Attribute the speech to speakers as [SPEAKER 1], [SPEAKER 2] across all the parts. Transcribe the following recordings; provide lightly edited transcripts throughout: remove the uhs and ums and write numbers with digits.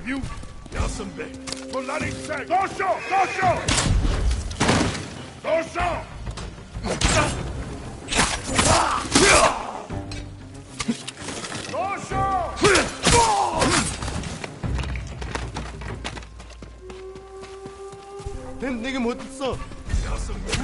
[SPEAKER 1] You, Yasunbe. Polani say, Dosho! Dosho! Dosho! Dosho! 난 내게 못했어. 야sunbe.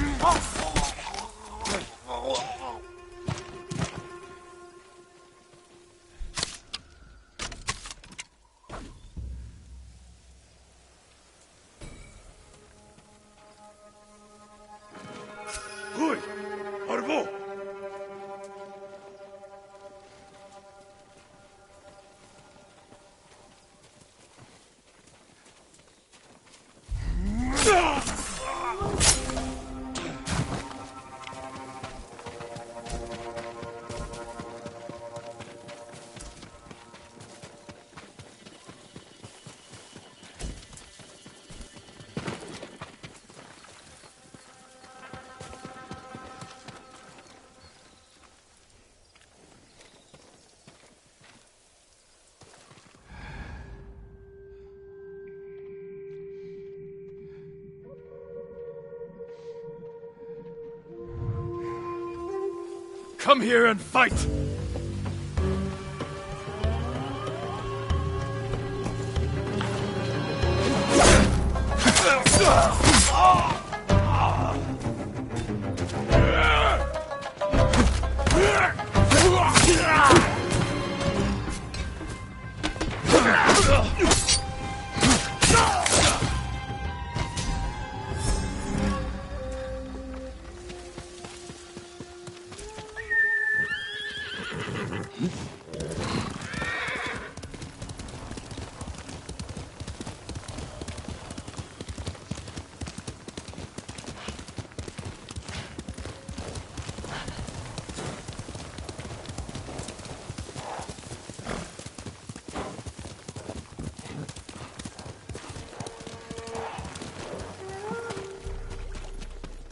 [SPEAKER 1] Come here and fight!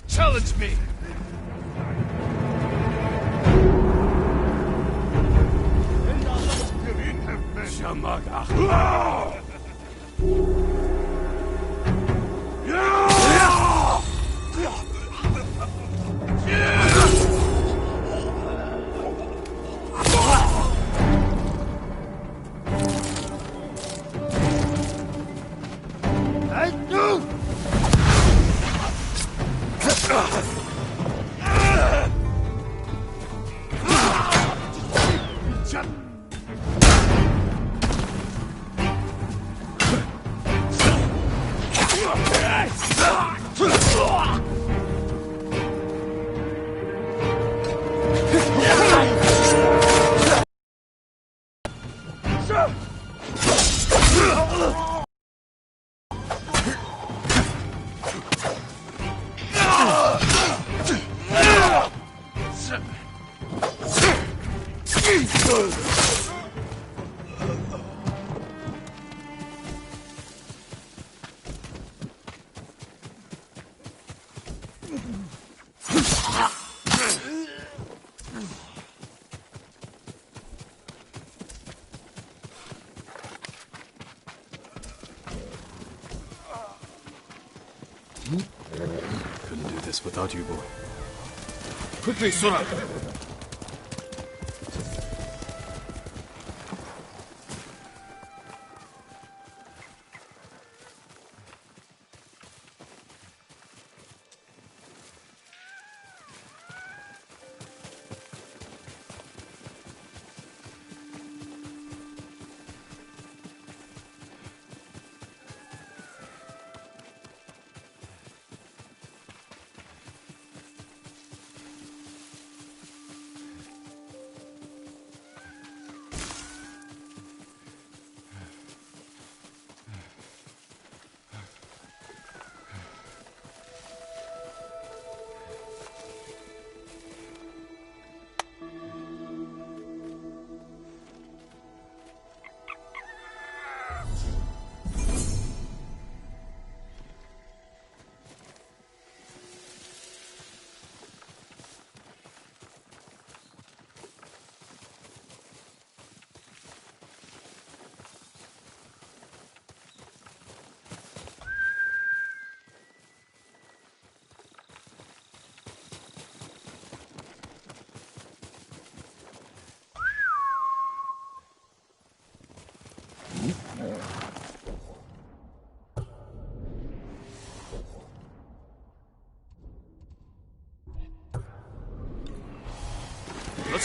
[SPEAKER 1] Challenge me! Shamaga. Couldn't do this without you, boy. Quickly, Sora!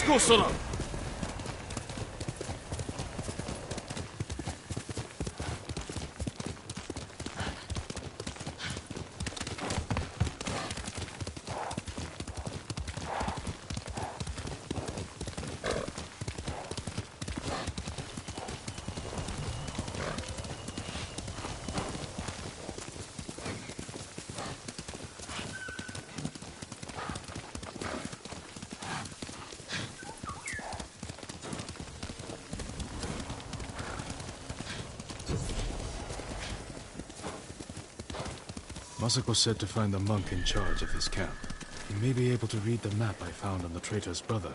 [SPEAKER 1] Go, Sora!
[SPEAKER 2] Masako said to find the monk in charge of his camp. He may be able to read the map I found on the traitor's brother.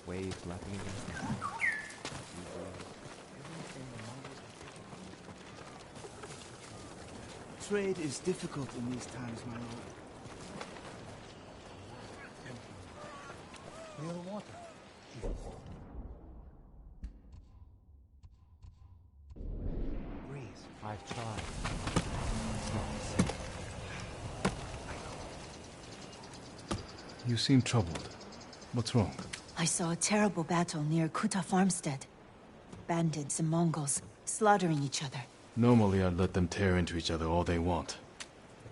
[SPEAKER 3] Waves lapping against the sand.
[SPEAKER 4] Trade is difficult in these times, my lord. Real water.
[SPEAKER 3] Breeze, 5 chives.
[SPEAKER 2] You seem troubled. What's wrong?
[SPEAKER 5] I saw a terrible battle near Kuta farmstead. Bandits and Mongols slaughtering each other.
[SPEAKER 2] Normally I'd let them tear into each other all they want.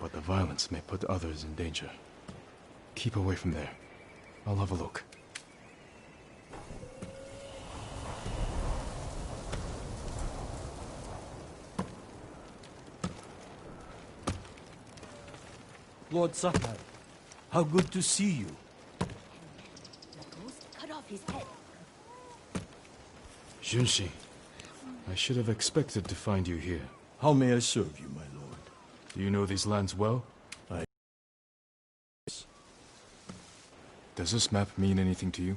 [SPEAKER 2] But the violence may put others in danger. Keep away from there. I'll have a look.
[SPEAKER 6] Lord Sakai, how good to see you.
[SPEAKER 5] The ghost cut off his head.
[SPEAKER 2] Junshi, I should have expected to find you here.
[SPEAKER 6] How may I serve you, my lord?
[SPEAKER 2] Do you know these lands well?
[SPEAKER 6] Yes.
[SPEAKER 2] Does this map mean anything to you?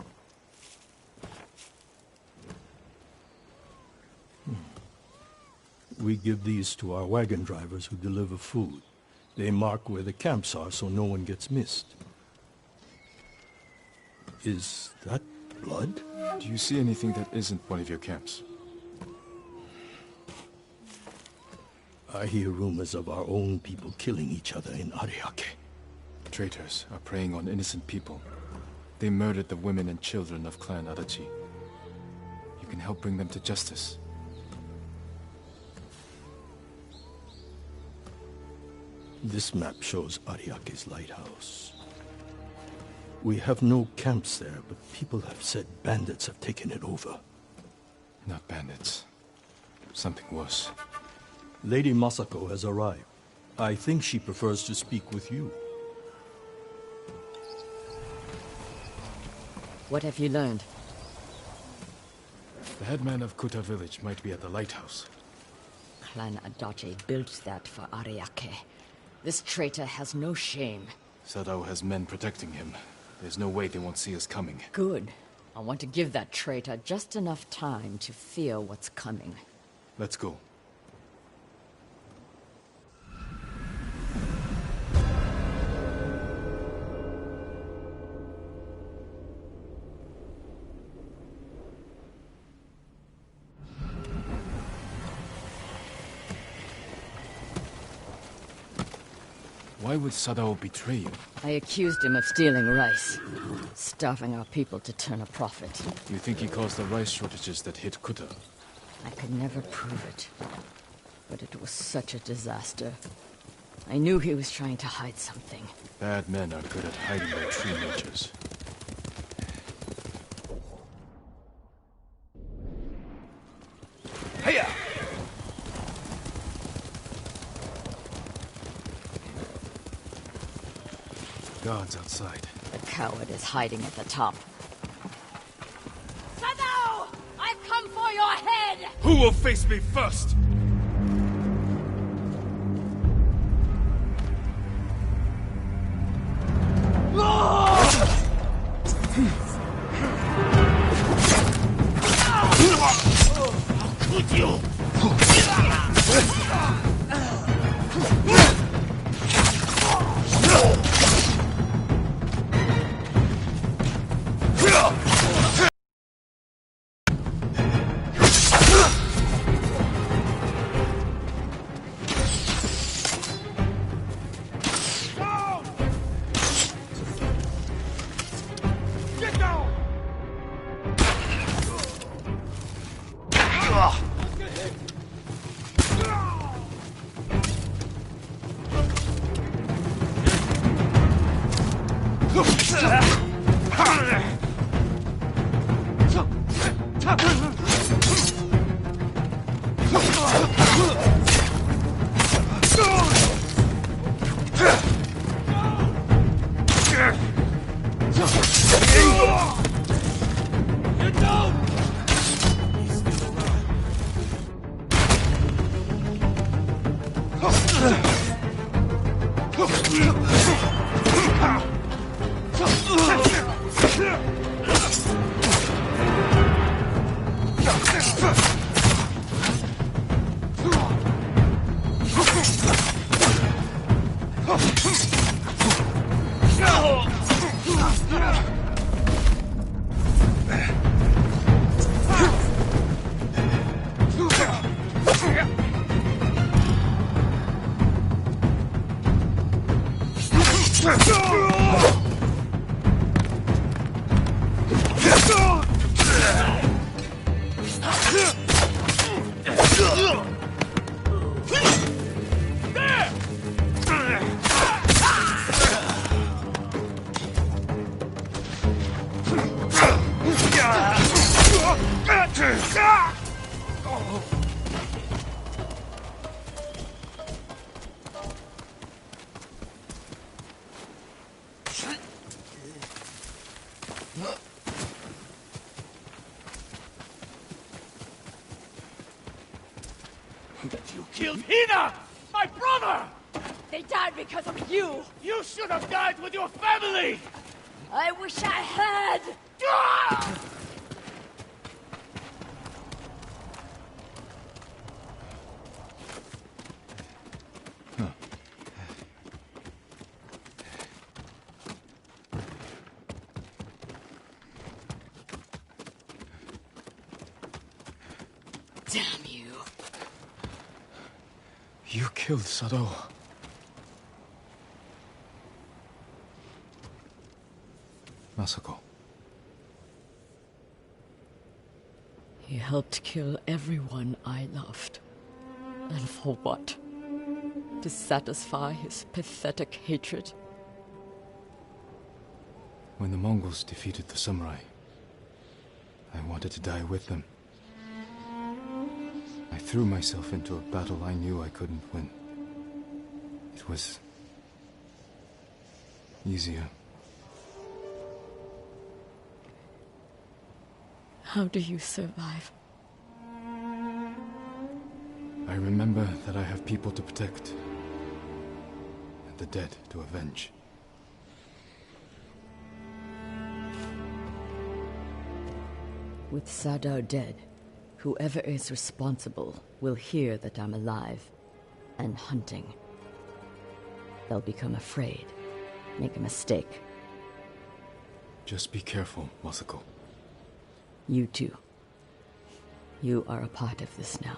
[SPEAKER 6] We give these to our wagon drivers who deliver food. They mark where the camps are so no one gets missed. Is that blood?
[SPEAKER 2] Do you see anything that isn't one of your camps?
[SPEAKER 6] I hear rumors of our own people killing each other in Ariake.
[SPEAKER 2] Traitors are preying on innocent people. They murdered the women and children of Clan Adachi. You can help bring them to justice.
[SPEAKER 6] This map shows Ariake's lighthouse. We have no camps there, but people have said bandits have taken it over.
[SPEAKER 2] Not bandits. Something worse.
[SPEAKER 6] Lady Masako has arrived. I think she prefers to speak with you.
[SPEAKER 7] What have you learned?
[SPEAKER 2] The headman of Kuta village might be at the lighthouse.
[SPEAKER 7] Clan Adachi built that for Ariake. This traitor has no shame.
[SPEAKER 2] Sadao has men protecting him. There's no way they won't see us coming.
[SPEAKER 7] Good. I want to give that traitor just enough time to fear what's coming.
[SPEAKER 2] Let's go. Why would Sadao betray you?
[SPEAKER 7] I accused him of stealing rice, starving our people to turn a profit.
[SPEAKER 2] You think he caused the rice shortages that hit Kuta?
[SPEAKER 7] I could never prove it, but it was such a disaster. I knew he was trying to hide something.
[SPEAKER 2] Bad men are good at hiding their true natures.
[SPEAKER 1] Hiya!
[SPEAKER 2] Guards outside.
[SPEAKER 7] The coward is hiding at the top.
[SPEAKER 8] Sadao! I've come for your head!
[SPEAKER 1] Who will face me first? Get down! Get down! He's still around. You killed Hina! My brother!
[SPEAKER 8] They died because of you!
[SPEAKER 1] You should have died with your family!
[SPEAKER 8] I wish I had!
[SPEAKER 1] Ah!
[SPEAKER 7] Damn you.
[SPEAKER 2] You killed Sadao. Masako.
[SPEAKER 7] He helped kill everyone I loved. And for what? To satisfy his pathetic hatred?
[SPEAKER 2] When the Mongols defeated the samurai, I wanted to die with them. I threw myself into a battle I knew I couldn't win. It was easier.
[SPEAKER 7] How do you survive?
[SPEAKER 2] I remember that I have people to protect, and the dead to avenge.
[SPEAKER 7] With Sadar dead, whoever is responsible will hear that I'm alive and hunting. They'll become afraid, make a mistake.
[SPEAKER 2] Just be careful, Masako.
[SPEAKER 7] You too. You are a part of this now.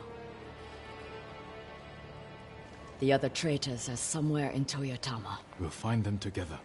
[SPEAKER 7] The other traitors are somewhere in Toyotama.
[SPEAKER 2] We'll find them together.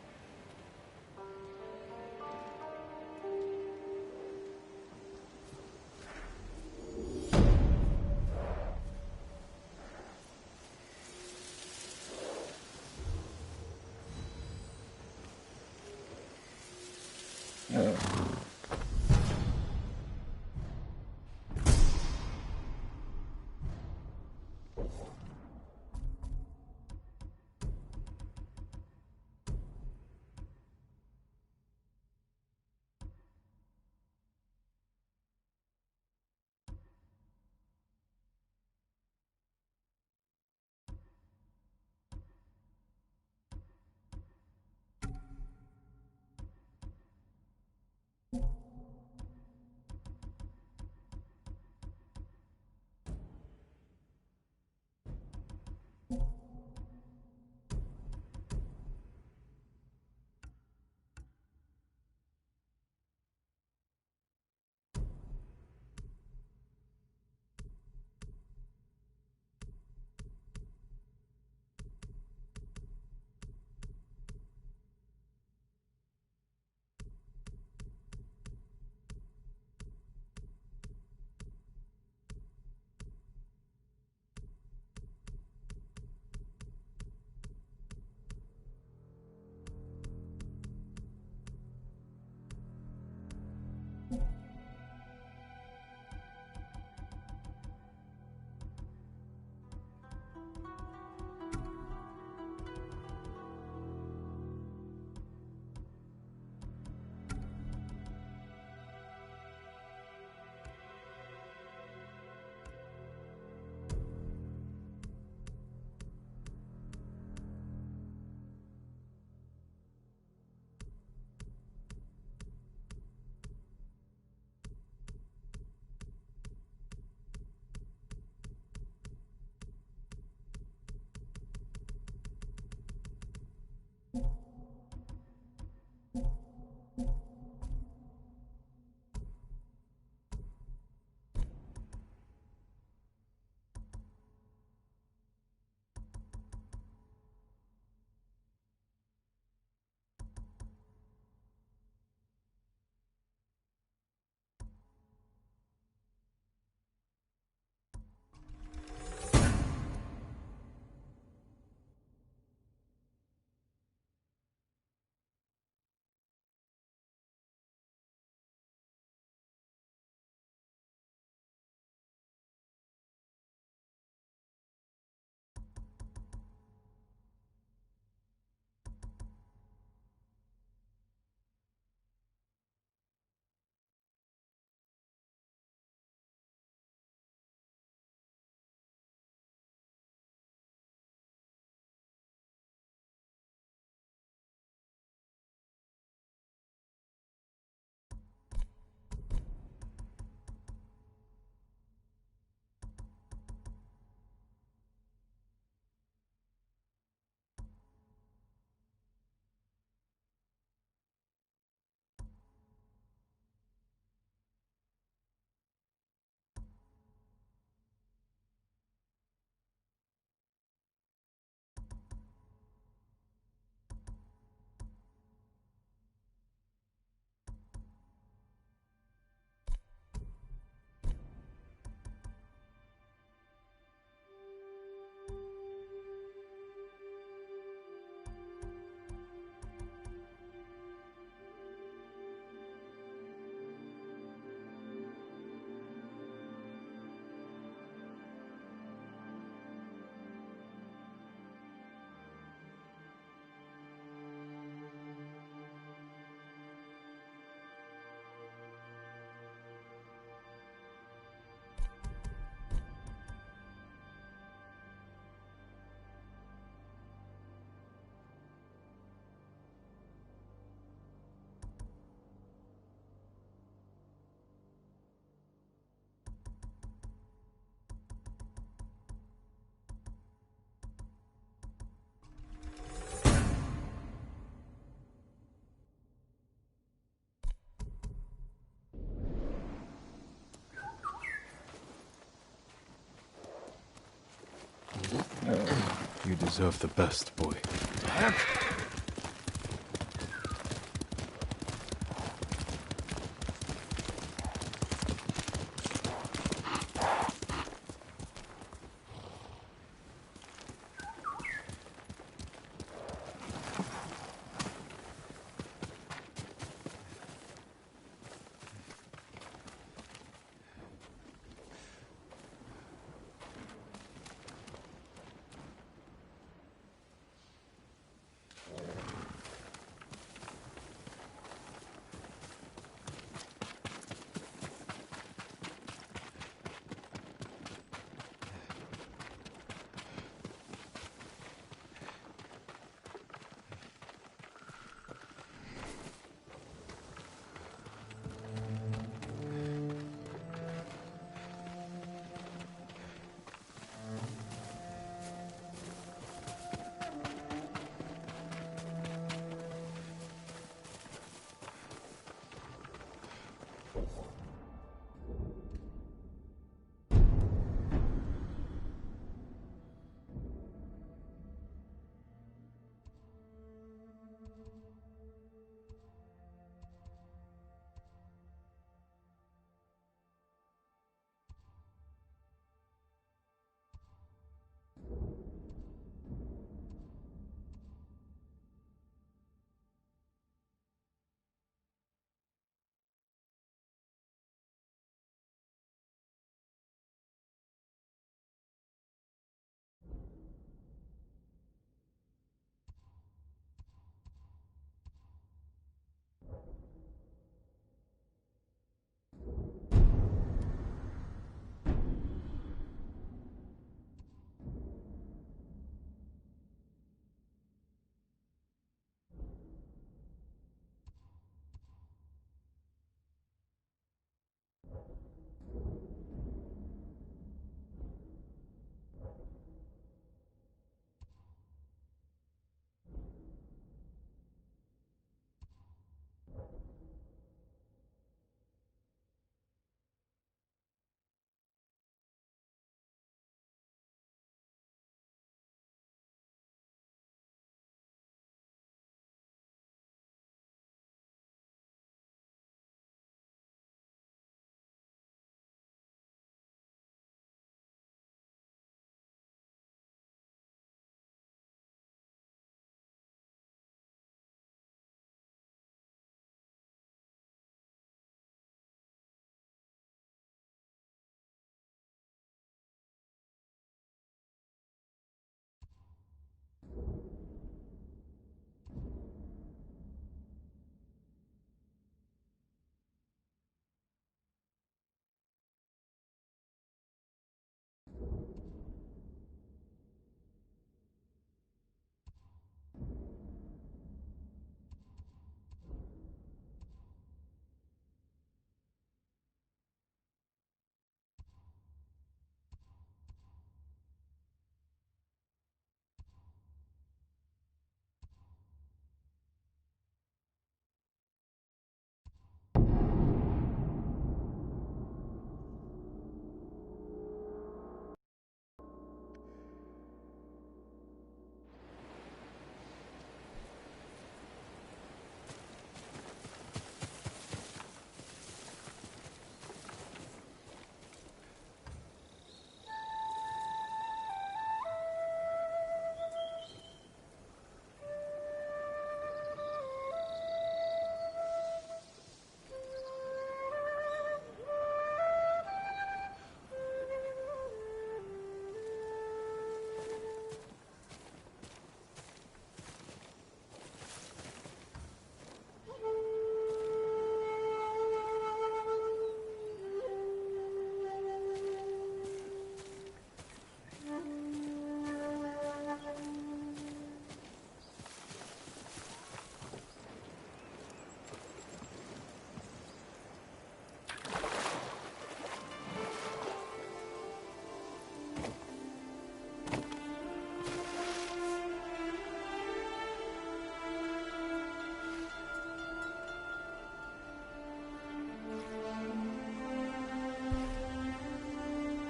[SPEAKER 2] deserve the best, boy.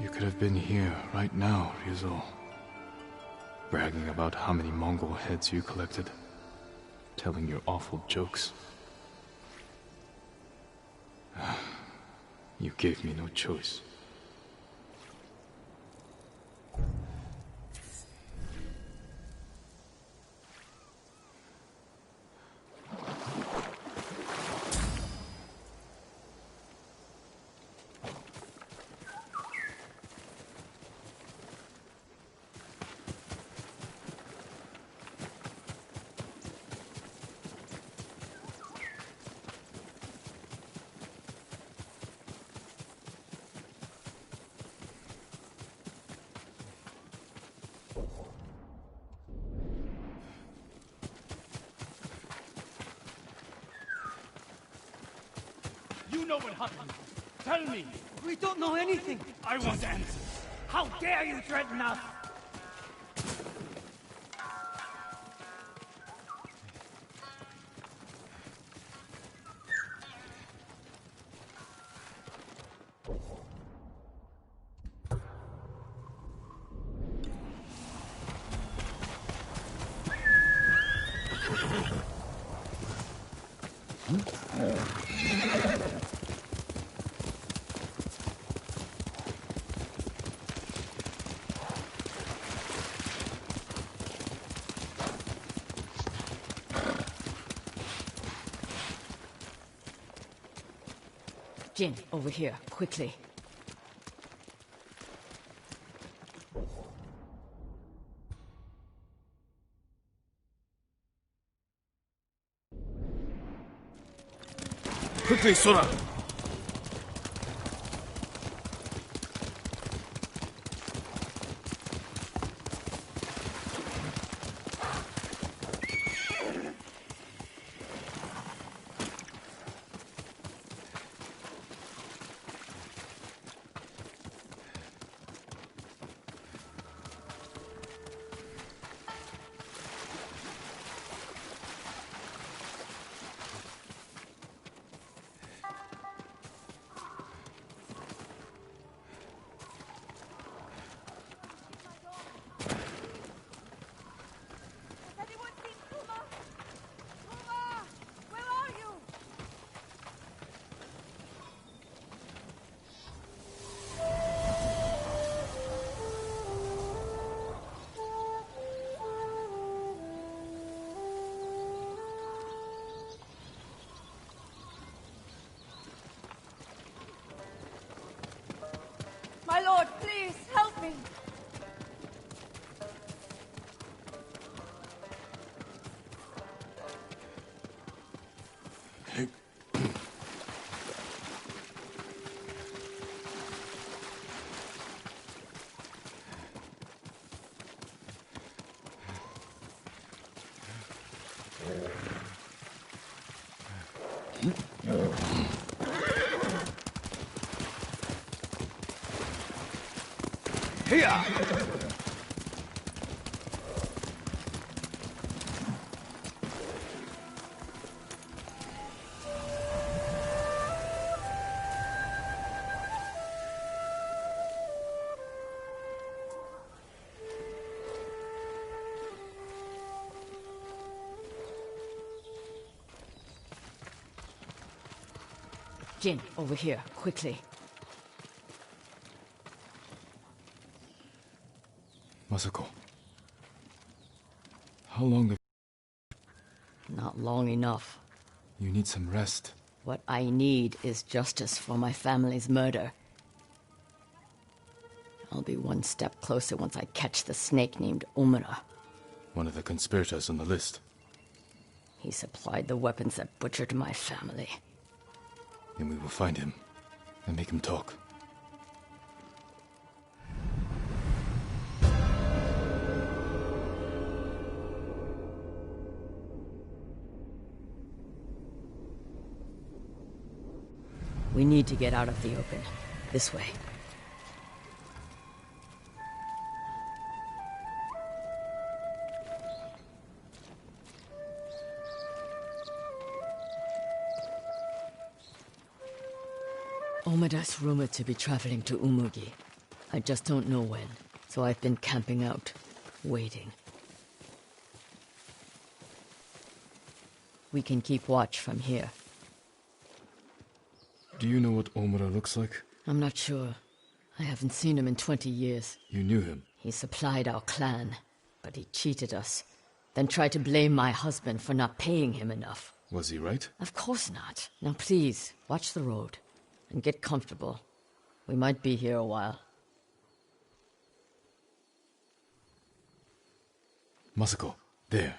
[SPEAKER 2] You could have been here right now, Ryuzo. Bragging about how many Mongol heads you collected. Telling your awful jokes. You gave me no choice.
[SPEAKER 9] You know what happened. Tell me.
[SPEAKER 4] We don't know anything.
[SPEAKER 9] I want answers. How dare you threaten us?
[SPEAKER 7] Jin, over here, quickly.
[SPEAKER 2] Quickly, Sora!
[SPEAKER 8] My lord, please, help me!
[SPEAKER 9] Here!
[SPEAKER 7] Jin, over here, quickly.
[SPEAKER 2] Masako. How long have...
[SPEAKER 7] Not long enough.
[SPEAKER 2] You need some rest.
[SPEAKER 7] What I need is justice for my family's murder. I'll be one step closer once I catch the snake named Omura.
[SPEAKER 2] One of the conspirators on the list.
[SPEAKER 7] He supplied the weapons that butchered my family.
[SPEAKER 2] Then we will find him and make him talk.
[SPEAKER 7] We need to get out of the open. This way. Omada's rumored to be traveling to Umugi. I just don't know when, so I've been camping out. waiting. We can keep watch from here.
[SPEAKER 2] Do you know what Omura looks like?
[SPEAKER 7] I'm not sure. I haven't seen him in 20 years.
[SPEAKER 2] You knew him.
[SPEAKER 7] He supplied our clan, but he cheated us. Then tried to blame my husband for not paying him enough.
[SPEAKER 2] Was he right?
[SPEAKER 7] Of course not. Now please, watch the road. And get comfortable. We might be here a while.
[SPEAKER 2] Masako, there.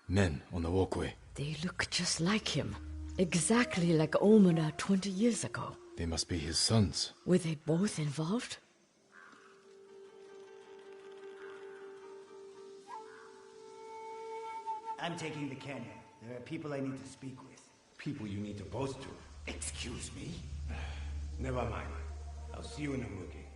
[SPEAKER 2] Men on the walkway.
[SPEAKER 7] They look just like him. Exactly like Omura 20 years ago.
[SPEAKER 2] They must be his sons.
[SPEAKER 7] Were they both involved?
[SPEAKER 4] I'm taking the canyon. There are people I need to speak with.
[SPEAKER 10] People you need to boast to.
[SPEAKER 4] Excuse me?
[SPEAKER 10] Never mind. I'll see you in Umugi.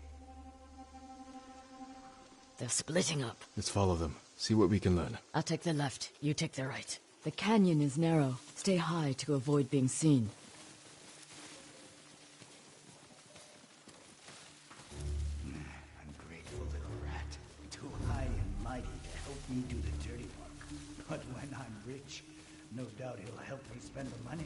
[SPEAKER 7] They're splitting up.
[SPEAKER 2] Let's follow them. See what we can learn.
[SPEAKER 7] I'll take the left, you take the right. The canyon is narrow. Stay high to avoid being seen.
[SPEAKER 4] Ungrateful little rat. Too high and mighty to help me do the dirty work. But when I'm rich, no doubt he'll help me spend the money.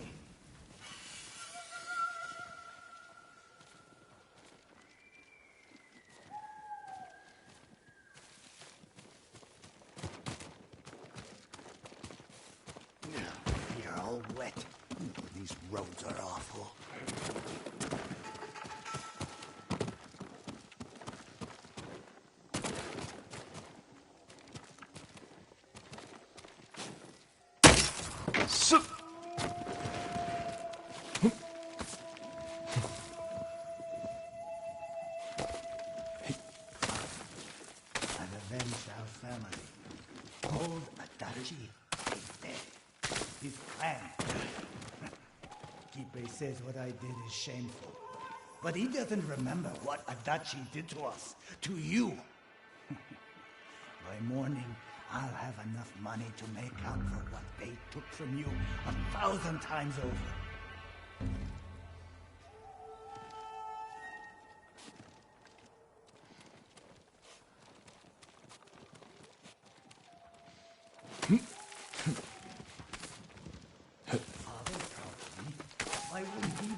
[SPEAKER 4] You're all wet. These roads are awful. I've avenged our family. Old Adachi is dead. His clan. Kipe says what I did is shameful. But he doesn't remember what Adachi did to us. To you. By morning, I'll have enough money to make up for what they took from you 1,000 times over. Father probably. Why wouldn't he be?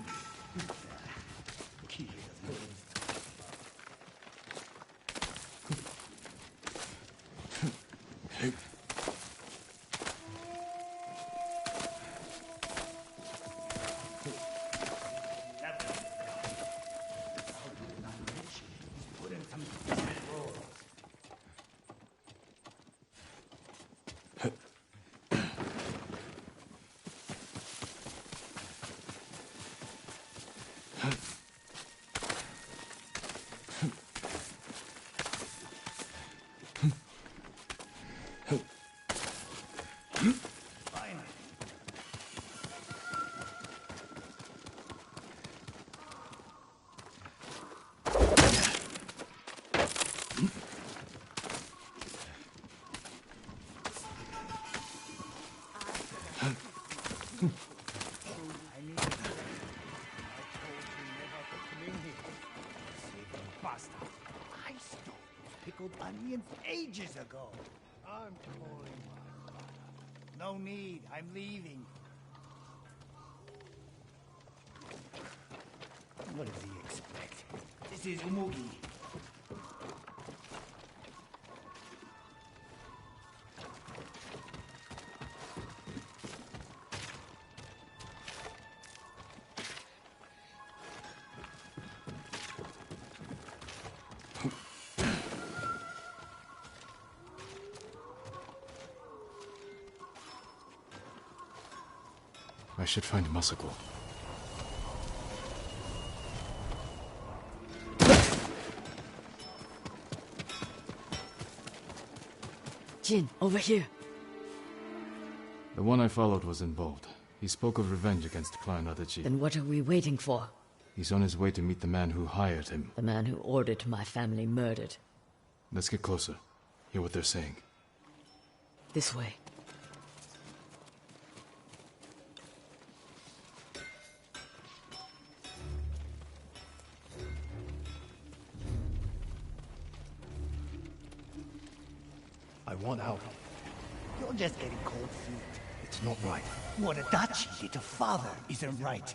[SPEAKER 4] Kipe doesn't know what he's talking about. I stole pickled onions ages ago. I'm pouring my fire. No need. I'm leaving. What does he expect? This is Umugi.
[SPEAKER 2] I should find Masako.
[SPEAKER 7] Jin, over here.
[SPEAKER 2] The one I followed was involved. He spoke of revenge against Clan Adachi.
[SPEAKER 7] Then what are we waiting for?
[SPEAKER 2] He's on his way to meet the man who hired him.
[SPEAKER 7] The man who ordered my family murdered.
[SPEAKER 2] Let's get closer. Hear what they're saying.
[SPEAKER 7] This way.
[SPEAKER 10] want out.
[SPEAKER 4] You're just getting cold feet.
[SPEAKER 10] It's not right.
[SPEAKER 4] What Adachi did to Father isn't right.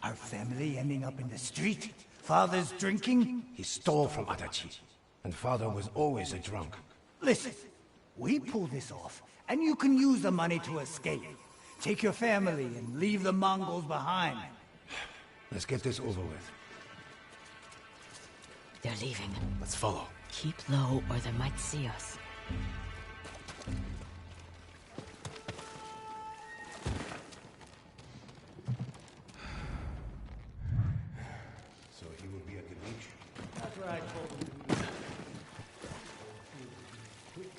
[SPEAKER 4] Our family ending up in the street. Father's drinking.
[SPEAKER 10] He stole from Adachi, and Father was always a drunk.
[SPEAKER 4] Listen, we pull this off, and you can use the money to escape. Take your family and leave the Mongols behind.
[SPEAKER 10] Let's get this over with.
[SPEAKER 7] They're leaving.
[SPEAKER 2] Let's follow.
[SPEAKER 7] Keep low or they might see us.
[SPEAKER 10] So he will be at the beach?
[SPEAKER 4] That's right, folks. Quick.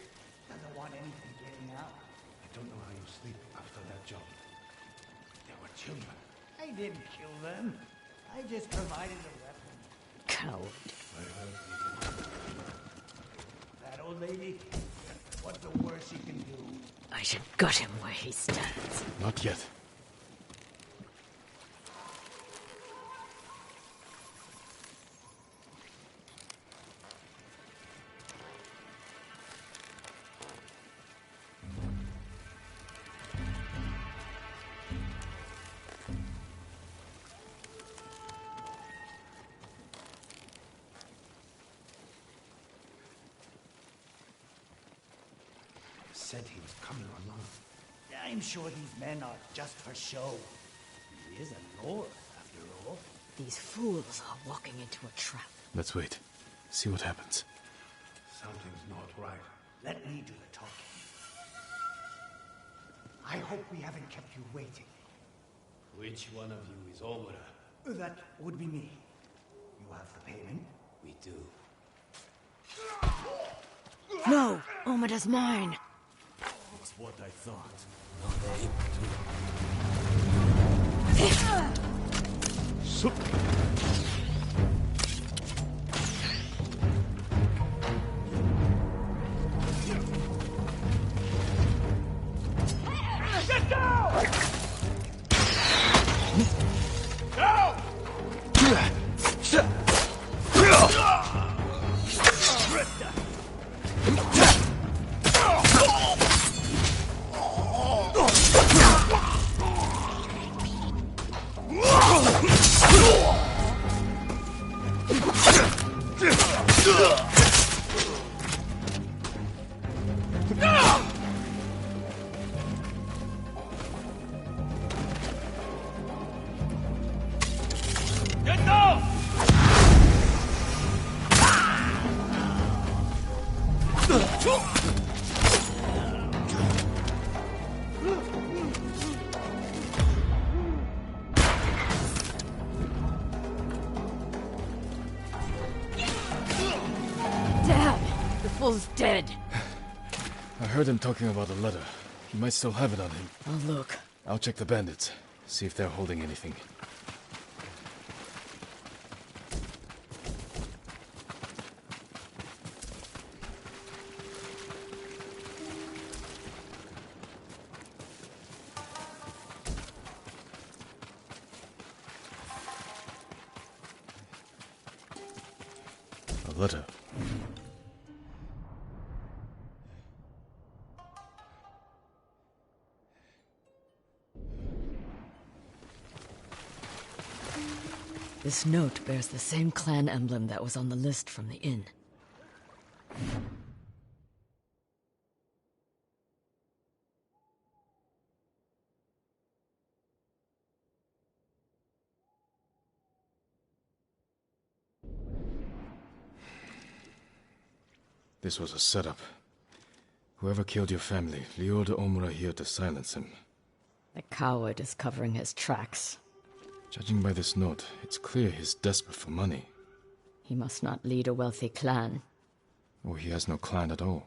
[SPEAKER 4] Doesn't want anything getting out.
[SPEAKER 10] I don't know how you sleep after that job. There were children.
[SPEAKER 4] I didn't kill them. I just provided a weapon.
[SPEAKER 7] Coward.
[SPEAKER 4] That old lady, what's the worst she can do?
[SPEAKER 7] I should gut him where he stands.
[SPEAKER 2] Not yet.
[SPEAKER 10] Said he was coming along.
[SPEAKER 4] I'm sure these men are just for show. He is a lord, after all.
[SPEAKER 7] These fools are walking into a trap.
[SPEAKER 2] Let's wait. See what happens.
[SPEAKER 10] Something's not right.
[SPEAKER 4] Let me do the talking. I hope we haven't kept you waiting.
[SPEAKER 10] Which one of you is Omura?
[SPEAKER 4] That would be me. You have the payment?
[SPEAKER 10] We do.
[SPEAKER 7] No! Omada's mine!
[SPEAKER 10] That's what I thought.
[SPEAKER 1] Get down! Down! Get down!
[SPEAKER 7] Damn! The fool's dead.
[SPEAKER 2] I heard him talking about a letter. He might still have it on him.
[SPEAKER 7] I'll look.
[SPEAKER 2] I'll check the bandits. See if they're holding anything. A letter.
[SPEAKER 7] This note bears the same clan emblem that was on the list from the inn.
[SPEAKER 2] This was a setup. Whoever killed your family lured Omura here to silence him.
[SPEAKER 7] The coward is covering his tracks.
[SPEAKER 2] Judging by this note, it's clear he's desperate for money.
[SPEAKER 7] He must not lead a wealthy clan.
[SPEAKER 2] Or he has no clan at all.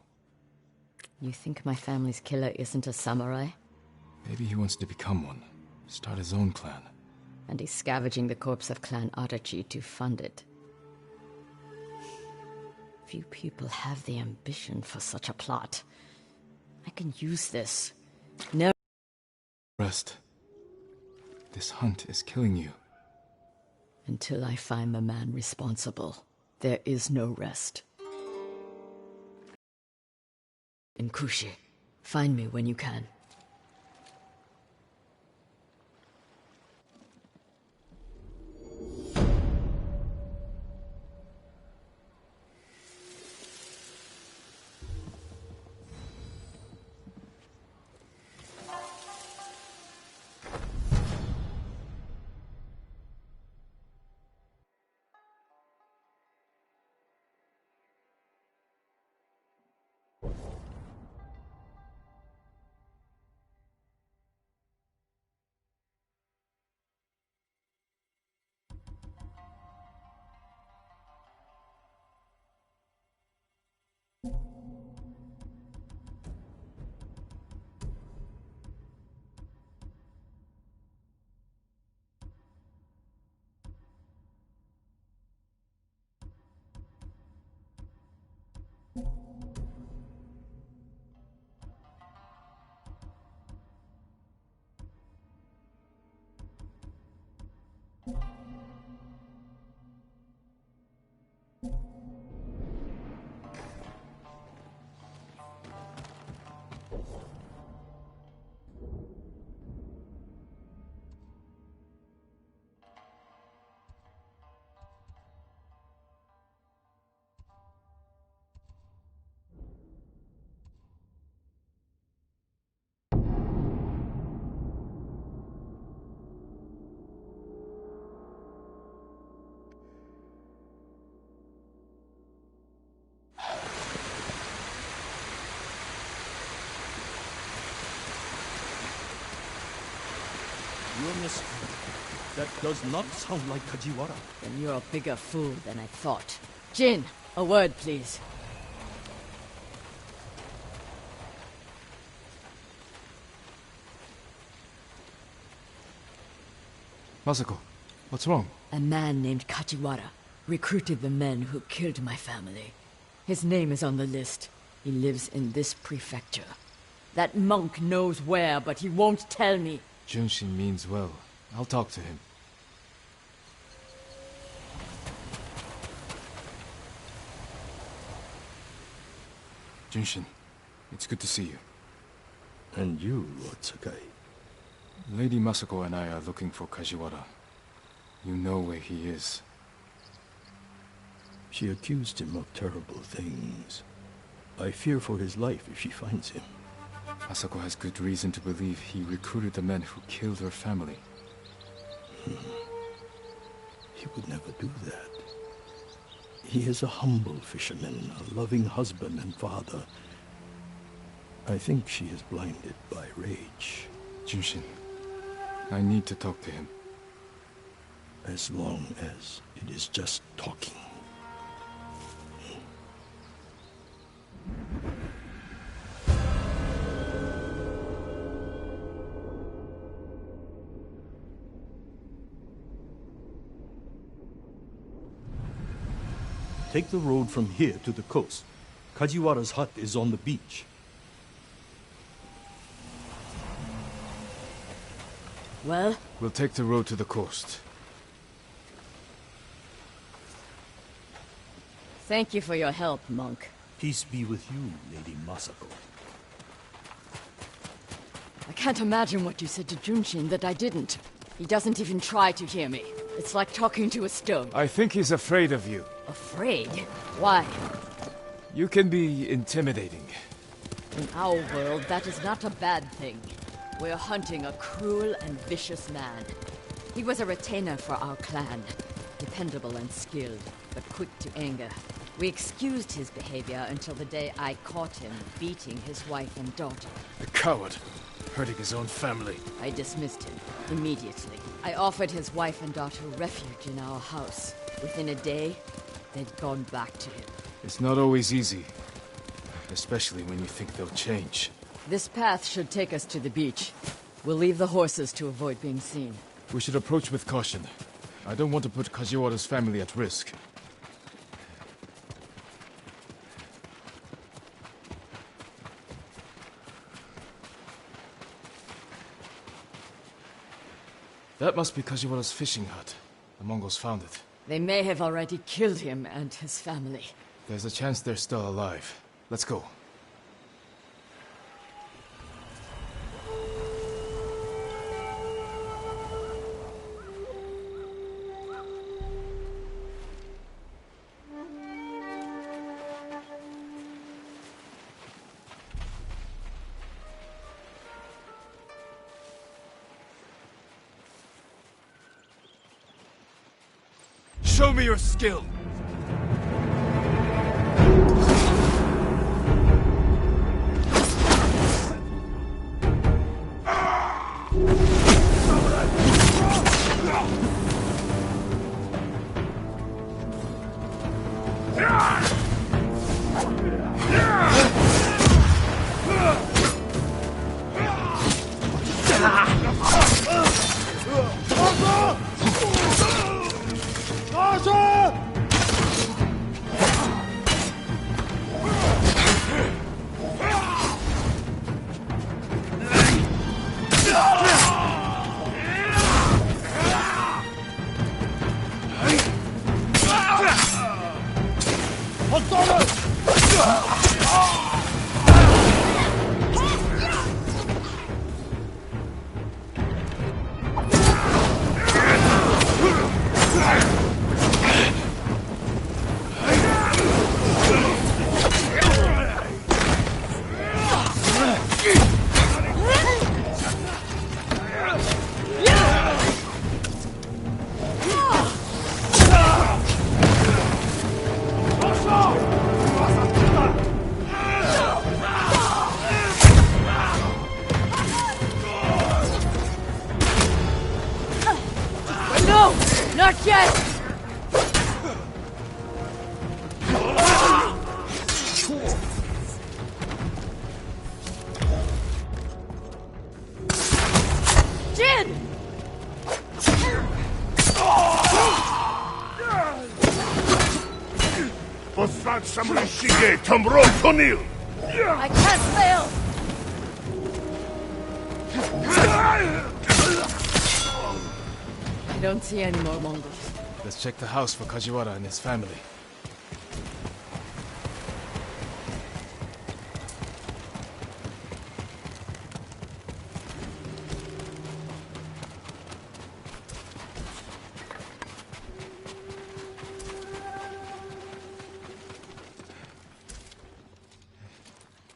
[SPEAKER 7] You think my family's killer isn't a samurai?
[SPEAKER 2] Maybe he wants to become one. Start his own clan.
[SPEAKER 7] And he's scavenging the corpse of Clan Adachi to fund it. Few people have the ambition for such a plot. I can use this. Never
[SPEAKER 2] Rest. This hunt is killing you.
[SPEAKER 7] until I find the man responsible. There is no rest. in Kushi. Find me when you can.
[SPEAKER 6] You're mistaken. That does not sound like Kajiwara.
[SPEAKER 7] Then you're a bigger fool than I thought. Jin, a word, please.
[SPEAKER 2] Masako, what's wrong?
[SPEAKER 7] A man named Kajiwara recruited the men who killed my family. His name is on the list. He lives in this prefecture. That monk knows where, but he won't tell me.
[SPEAKER 2] Junshin means well. I'll talk to him. Junshin, it's good to see you.
[SPEAKER 6] And you, Lord Sakai.
[SPEAKER 2] Lady Masako and I are looking for Kajiwara. You know where he is.
[SPEAKER 6] She accused him of terrible things. I fear for his life if she finds him.
[SPEAKER 2] Masako has good reason to believe he recruited the men who killed her family.
[SPEAKER 6] He would never do that. He is a humble fisherman, a loving husband and father. I think she is blinded by rage.
[SPEAKER 2] Junshin, I need to talk to him.
[SPEAKER 6] As long as it is just talking. Take the road from here to the coast. Kajiwara's hut is on the beach.
[SPEAKER 7] Well?
[SPEAKER 2] We'll take the road to the coast.
[SPEAKER 7] Thank you for your help, monk.
[SPEAKER 6] Peace be with you, Lady Masako.
[SPEAKER 7] I can't imagine what you said to Junshin that I didn't. He doesn't even try to hear me. It's like talking to a stone.
[SPEAKER 2] I think he's afraid of you.
[SPEAKER 7] Afraid? Why?
[SPEAKER 2] You can be intimidating.
[SPEAKER 7] In our world, that is not a bad thing. We're hunting a cruel and vicious man. He was a retainer for our clan. Dependable and skilled, but quick to anger. We excused his behavior until the day I caught him beating his wife and daughter.
[SPEAKER 2] A coward, hurting his own family.
[SPEAKER 7] I dismissed him immediately. I offered his wife and daughter refuge in our house. Within a day, they'd gone back to him.
[SPEAKER 2] It's not always easy, especially when you think they'll change.
[SPEAKER 7] This path should take us to the beach. We'll leave the horses to avoid being seen.
[SPEAKER 2] We should approach with caution. I don't want to put Kajiwara's family at risk. That must be Kajiwara's fishing hut. The Mongols found it.
[SPEAKER 7] They may have already killed him and his family.
[SPEAKER 2] There's a chance they're still alive. Let's go. Show me your skill!
[SPEAKER 7] No! Not yet! Jin!
[SPEAKER 1] Poslat samri shige tamro tonil!
[SPEAKER 7] I can't fail! I don't see any more Mongols.
[SPEAKER 2] Let's check the house for Kajiwara and his family.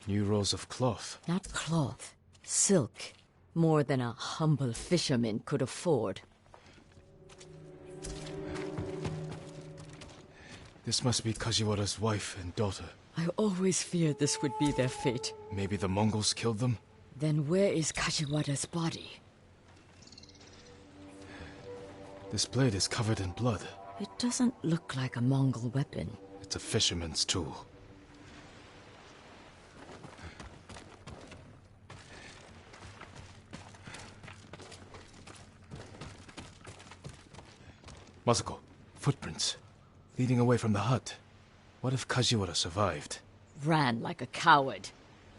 [SPEAKER 2] New rolls of cloth.
[SPEAKER 7] Not cloth. Silk. More than a humble fisherman could afford.
[SPEAKER 2] This must be Kajiwara's wife and daughter.
[SPEAKER 7] I always feared this would be their fate.
[SPEAKER 2] Maybe the Mongols killed them?
[SPEAKER 7] Then where is Kajiwara's body?
[SPEAKER 2] This blade is covered in blood.
[SPEAKER 7] It doesn't look like a Mongol weapon.
[SPEAKER 2] It's a fisherman's tool. Masako, footprints. Leading away from the hut. What if Kajiwara survived?
[SPEAKER 7] Ran like a coward.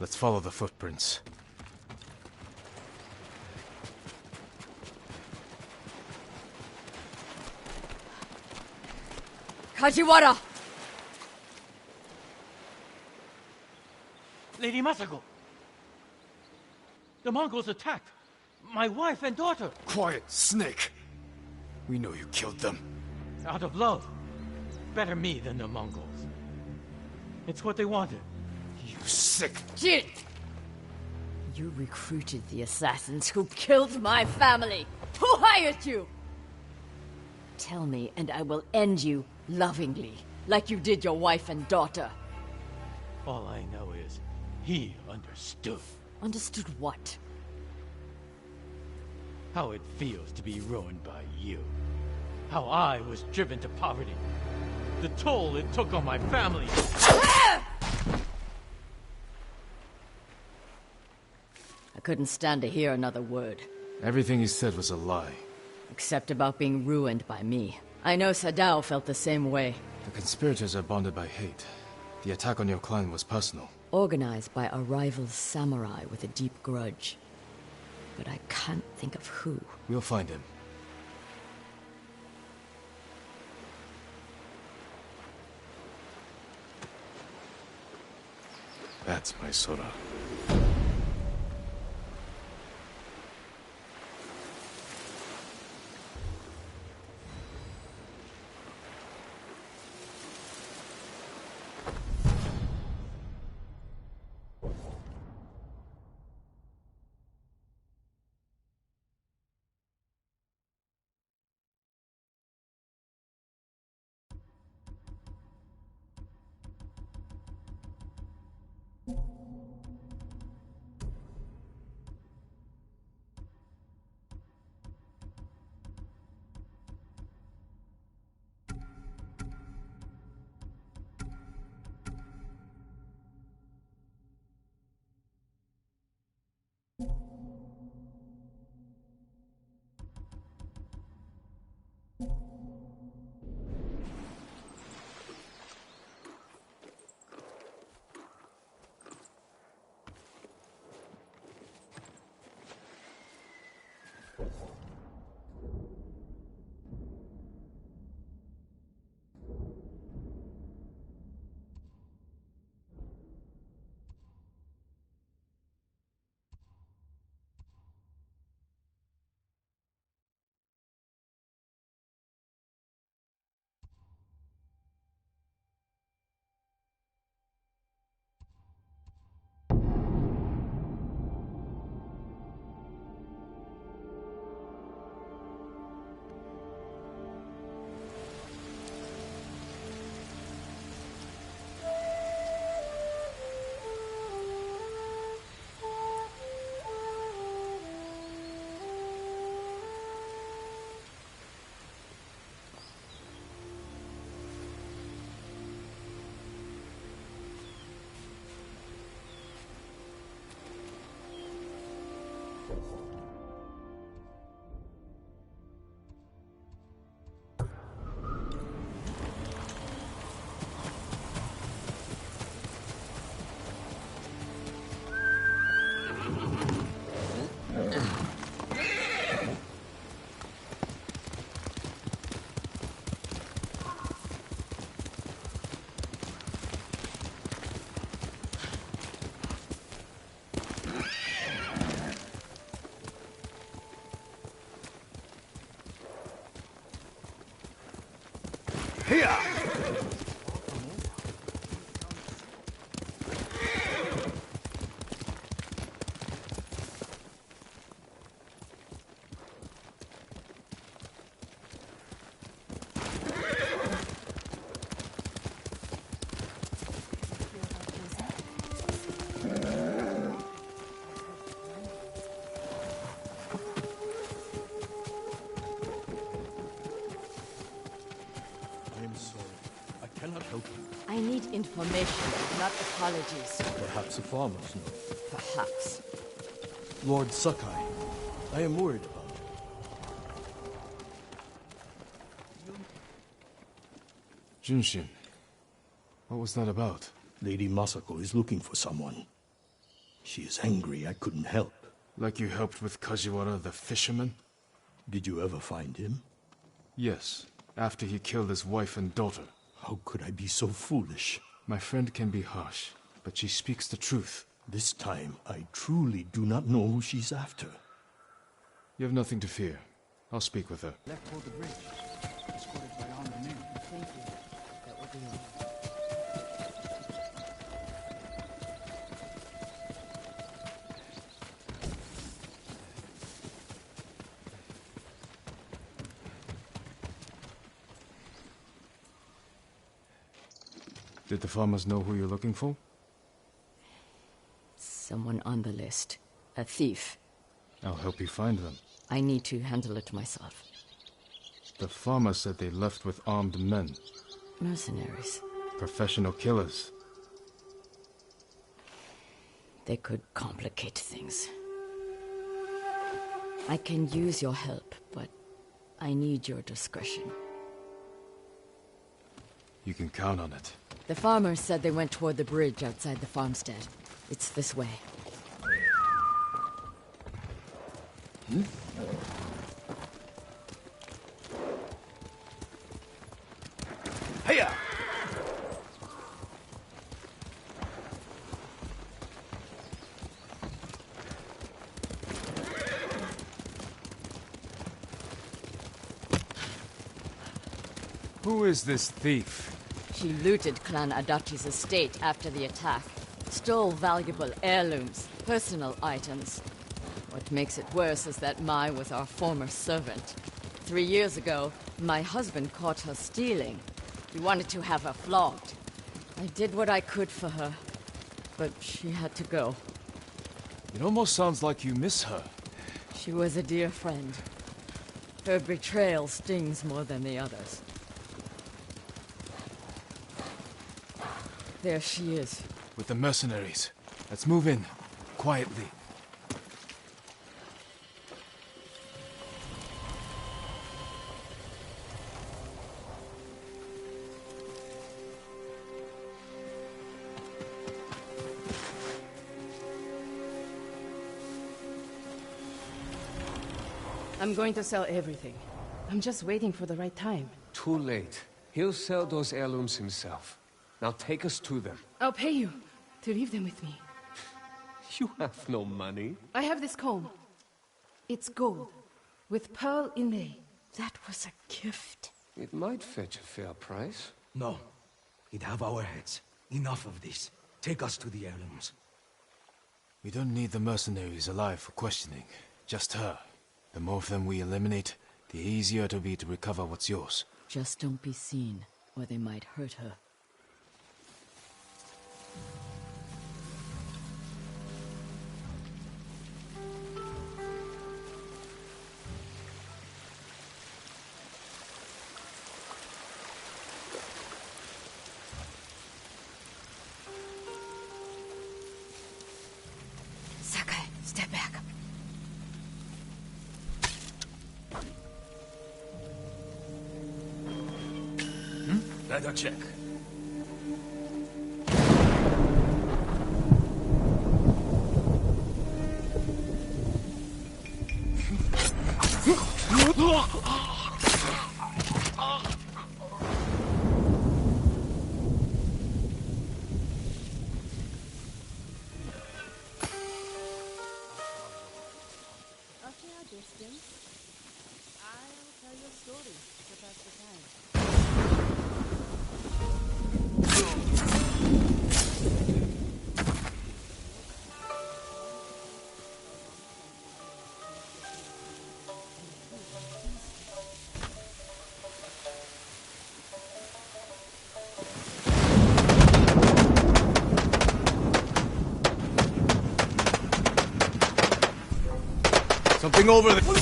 [SPEAKER 2] Let's follow the footprints.
[SPEAKER 7] Kajiwara!
[SPEAKER 9] Lady Masako! The Mongols attacked my wife and daughter.
[SPEAKER 2] Quiet, snake! We know you killed them.
[SPEAKER 9] Out of love. Better me than the Mongols. It's what they wanted.
[SPEAKER 2] You sick...
[SPEAKER 7] Jin! You recruited the assassins who killed my family! Who hired you? Tell me, and I will end you lovingly, like you did your wife and daughter.
[SPEAKER 9] All I know is, he understood.
[SPEAKER 7] Understood what?
[SPEAKER 9] How it feels to be ruined by you. How I was driven to poverty. The toll it took on my family.
[SPEAKER 7] I couldn't stand to hear another word.
[SPEAKER 2] Everything he said was a lie.
[SPEAKER 7] Except about being ruined by me. I know Sadao felt the same way.
[SPEAKER 2] The conspirators are bonded by hate. The attack on your clan was personal.
[SPEAKER 7] Organized by a rival samurai with a deep grudge. But I can't think of who.
[SPEAKER 2] We'll find him. That's my Sora.
[SPEAKER 6] Here!
[SPEAKER 7] I need information, not apologies.
[SPEAKER 6] Perhaps the farmers know.
[SPEAKER 7] Perhaps.
[SPEAKER 6] Lord Sakai, I am worried about him.
[SPEAKER 2] Junshin, what was that about?
[SPEAKER 6] Lady Masako is looking for someone. She is angry I couldn't help.
[SPEAKER 2] Like you helped with Kajiwara the fisherman?
[SPEAKER 6] Did you ever find him?
[SPEAKER 2] Yes, after he killed his wife and daughter.
[SPEAKER 6] How could I be so foolish?
[SPEAKER 2] My friend can be harsh, but she speaks the truth.
[SPEAKER 6] This time, I truly do not know who she's after.
[SPEAKER 2] You have nothing to fear. I'll speak with her.
[SPEAKER 4] Left toward the bridge, escorted by armed men.
[SPEAKER 7] Thank you. That will be all.
[SPEAKER 2] Did the farmers know who you're looking for?
[SPEAKER 7] Someone on the list. A thief.
[SPEAKER 2] I'll help you find them.
[SPEAKER 7] I need to handle it myself.
[SPEAKER 2] The farmers said they left with armed men.
[SPEAKER 7] Mercenaries.
[SPEAKER 2] Professional killers.
[SPEAKER 7] They could complicate things. I can use your help, but I need your discretion.
[SPEAKER 2] You can count on it.
[SPEAKER 7] The farmers said they went toward the bridge outside the farmstead. It's this way.
[SPEAKER 6] Hiya!
[SPEAKER 2] Who is this thief?
[SPEAKER 7] She looted Clan Adachi's estate after the attack. Stole valuable heirlooms, personal items. What makes it worse is that Mai was our former servant. 3 years ago, my husband caught her stealing. He wanted to have her flogged. I did what I could for her, but she had to go.
[SPEAKER 2] It almost sounds like you miss her.
[SPEAKER 7] She was a dear friend. Her betrayal stings more than the others. There she is.
[SPEAKER 2] With the mercenaries. Let's move in. Quietly.
[SPEAKER 11] I'm going to sell everything. I'm just waiting for the right time.
[SPEAKER 12] Too late. He'll sell those heirlooms himself. Now take us to them.
[SPEAKER 11] I'll pay you to leave them with me.
[SPEAKER 12] You have no money.
[SPEAKER 11] I have this comb. It's gold, with pearl inlay.
[SPEAKER 7] That was a gift.
[SPEAKER 12] It might fetch a fair price.
[SPEAKER 4] No. He'd have our heads. Enough of this. Take us to the heirlooms.
[SPEAKER 2] We don't need the mercenaries alive for questioning. Just her. The more of them we eliminate, the easier it'll be to recover what's yours.
[SPEAKER 7] Just don't be seen, or they might hurt her.
[SPEAKER 5] Sakai, step back.
[SPEAKER 6] Let her check.
[SPEAKER 8] After our distance, I'll tell your story to pass the time.
[SPEAKER 1] something over there.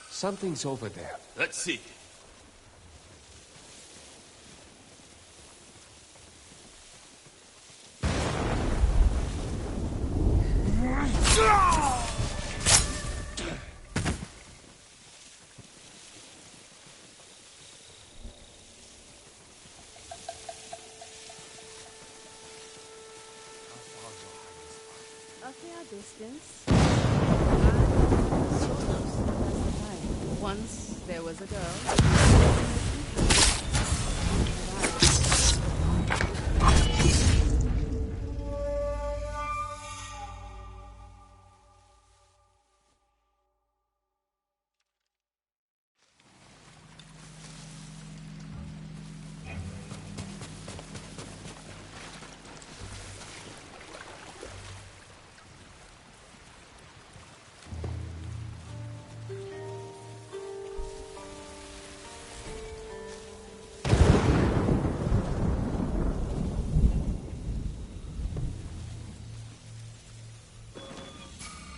[SPEAKER 12] Something's over there.
[SPEAKER 1] Let's see.
[SPEAKER 11] A fair distance. Once there was a girl.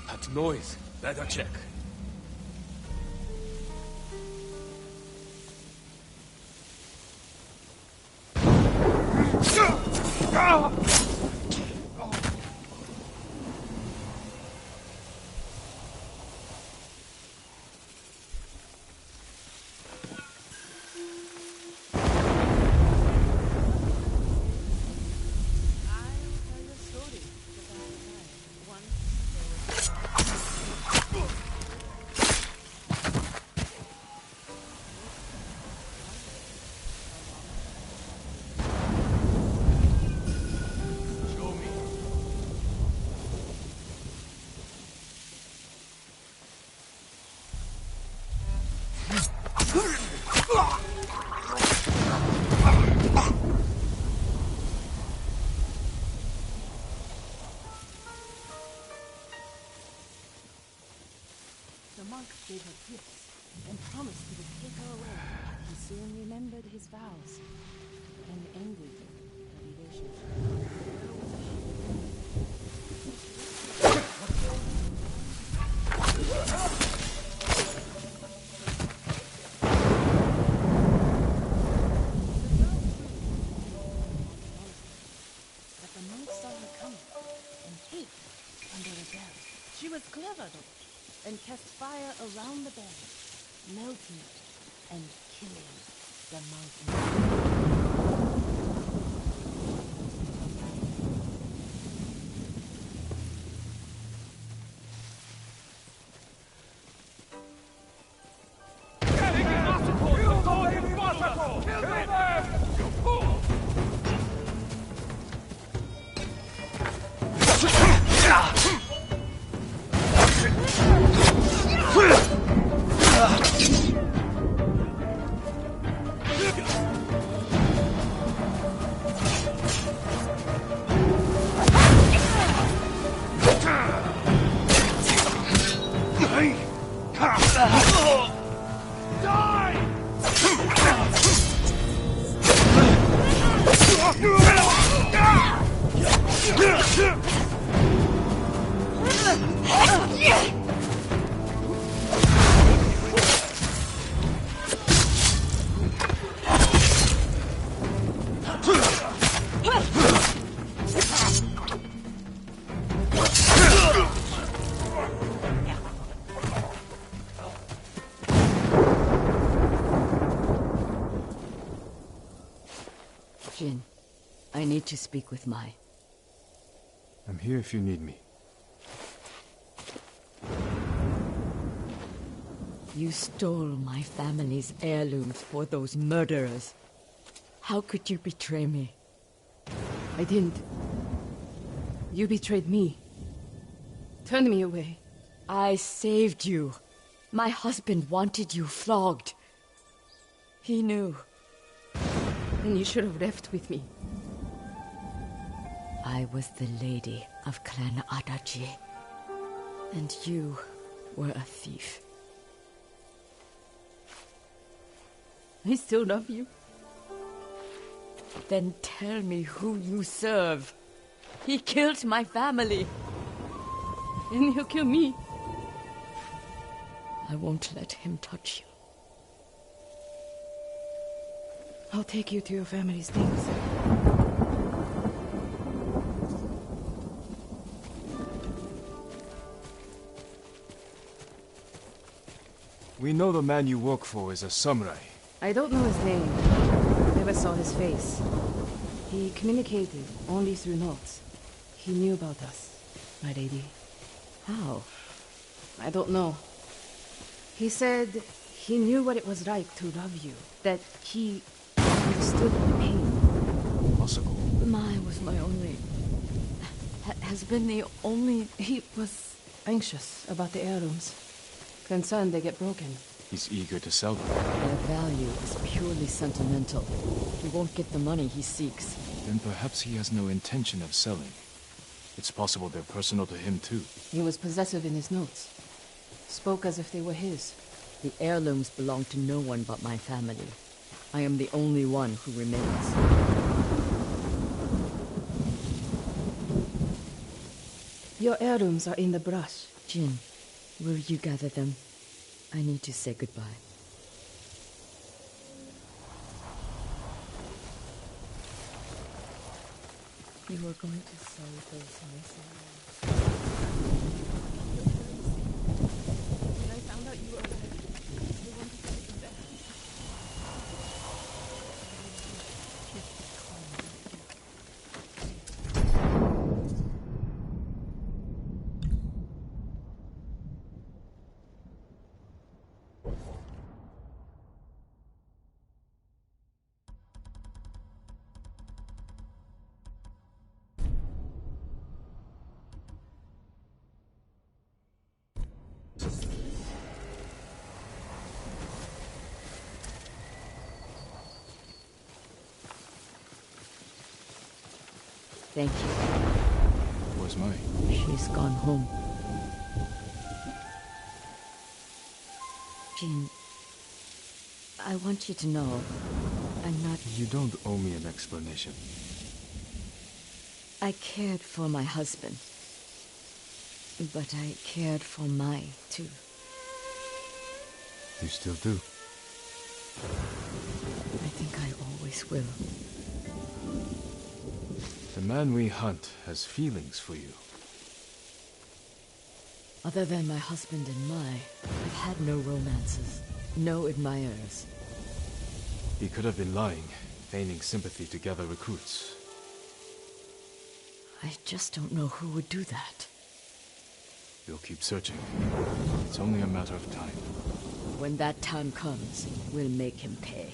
[SPEAKER 12] That noise.
[SPEAKER 1] Better check.
[SPEAKER 11] The monk gave her gifts and promised he would take her away, but he soon remembered his vows and ended the relationship. But the monk saw her coming and hid under a bell. She was clever though, and cast fire around the bell, melting it and killing the monk.
[SPEAKER 7] Jin, I need to speak with Mai.
[SPEAKER 2] I'm here if you need me.
[SPEAKER 7] You stole my family's heirlooms for those murderers.
[SPEAKER 11] How could you betray me? I didn't. You betrayed me. Turned me away.
[SPEAKER 7] I saved you. My husband wanted you flogged. He knew.
[SPEAKER 11] Then you should have left with me.
[SPEAKER 7] I was the lady of Clan Adachi. And you were a thief.
[SPEAKER 11] I still love you.
[SPEAKER 7] Then tell me who you serve. He killed my family.
[SPEAKER 11] And he'll kill me.
[SPEAKER 7] I won't let him touch you.
[SPEAKER 11] I'll take you to your family's things.
[SPEAKER 2] We know the man you work for is a samurai.
[SPEAKER 11] I don't know his name. Never saw his face. He communicated only through notes. He knew about us, my lady.
[SPEAKER 7] How?
[SPEAKER 11] I don't know. He said he knew what it was like to love you. That he understood the pain.
[SPEAKER 2] Possible.
[SPEAKER 7] Mai was my only... has been the only...
[SPEAKER 11] He was anxious about the heirlooms. Concerned they get broken.
[SPEAKER 2] He's eager to sell them.
[SPEAKER 7] Their value is purely sentimental. He won't get the money he seeks.
[SPEAKER 2] Then perhaps he has no intention of selling. It's possible they're personal to him too.
[SPEAKER 11] He was possessive in his notes. Spoke as if they were his.
[SPEAKER 7] The heirlooms belong to no one but my family. I am the only one who remains.
[SPEAKER 11] Your heirlooms are in the brush.
[SPEAKER 7] Jin, will you gather them? I need to say goodbye. You were going to sell those mice.
[SPEAKER 11] When I found out you were alive, I wanted to take them back.
[SPEAKER 7] Thank you.
[SPEAKER 2] Where's Mai?
[SPEAKER 7] She's gone home. Jin, I want you to know, I'm not...
[SPEAKER 2] You don't owe me an explanation.
[SPEAKER 7] I cared for my husband. But I cared for Mai, too.
[SPEAKER 2] You still do?
[SPEAKER 7] I think I always will.
[SPEAKER 2] The man we hunt has feelings for you.
[SPEAKER 7] Other than my husband and Mai, I've had no romances, no admirers.
[SPEAKER 2] He could have been lying, feigning sympathy to gather recruits.
[SPEAKER 7] I just don't know who would do that.
[SPEAKER 2] We'll keep searching. It's only a matter of time.
[SPEAKER 7] When that time comes, we'll make him pay.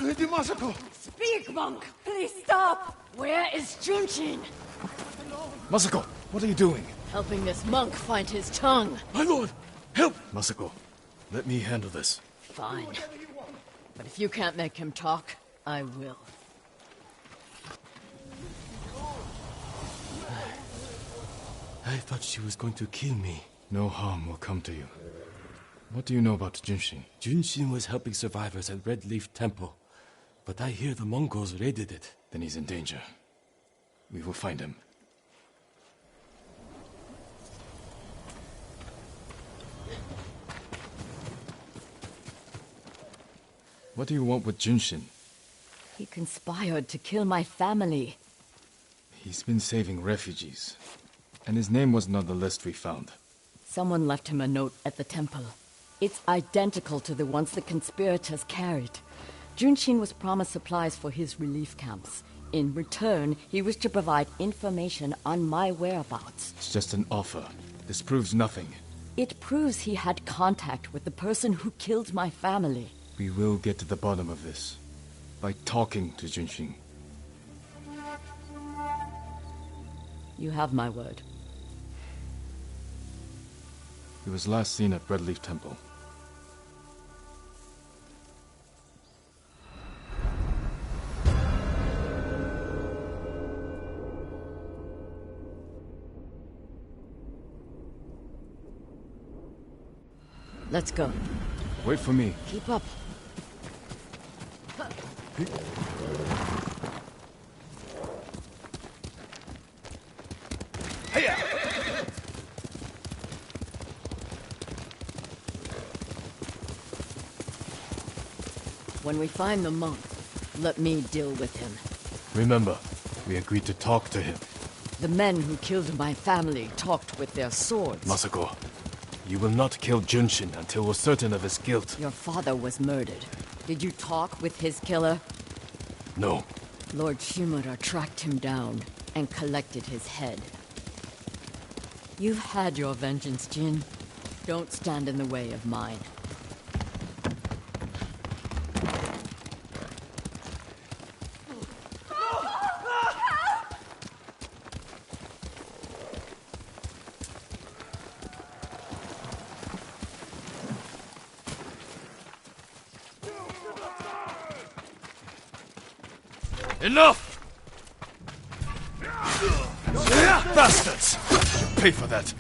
[SPEAKER 10] Lady Masako!
[SPEAKER 8] Speak, monk! Please stop!
[SPEAKER 7] Where is Junshin?
[SPEAKER 2] Masako, what are you doing?
[SPEAKER 7] Helping this monk find his tongue.
[SPEAKER 2] My lord, help! Masako, let me handle this.
[SPEAKER 7] Fine. But if you can't make him talk, I will.
[SPEAKER 10] I thought she was going to kill me.
[SPEAKER 2] No harm will come to you. What do you know about Junshin?
[SPEAKER 10] Junshin was helping survivors at Red Leaf Temple. But I hear the Mongols raided it.
[SPEAKER 2] Then he's in danger. We will find him. What do you want with Junshin?
[SPEAKER 7] He conspired to kill my family.
[SPEAKER 2] He's been saving refugees. And his name wasn't on the list we found.
[SPEAKER 7] Someone left him a note at the temple. It's identical to the ones the conspirators carried. Junshin was promised supplies for his relief camps. In return, he was to provide information on my whereabouts.
[SPEAKER 2] It's just an offer. This proves nothing.
[SPEAKER 7] It proves he had contact with the person who killed my family.
[SPEAKER 2] We will get to the bottom of this. By talking to Junshin.
[SPEAKER 7] You have my word.
[SPEAKER 2] He was last seen at Red Leaf Temple.
[SPEAKER 7] Let's go.
[SPEAKER 2] Wait for me.
[SPEAKER 7] Keep up. When we find the monk, let me deal with him.
[SPEAKER 2] Remember, we agreed to talk to him.
[SPEAKER 7] The men who killed my family talked with their swords.
[SPEAKER 2] Masako, you will not kill Junshin until we're certain of his guilt.
[SPEAKER 7] Your father was murdered. Did you talk with his killer?
[SPEAKER 2] No.
[SPEAKER 7] Lord Shimura tracked him down and collected his head. You've had your vengeance, Jin. Don't stand in the way of mine.
[SPEAKER 2] Enough! Bastards! You pay for that.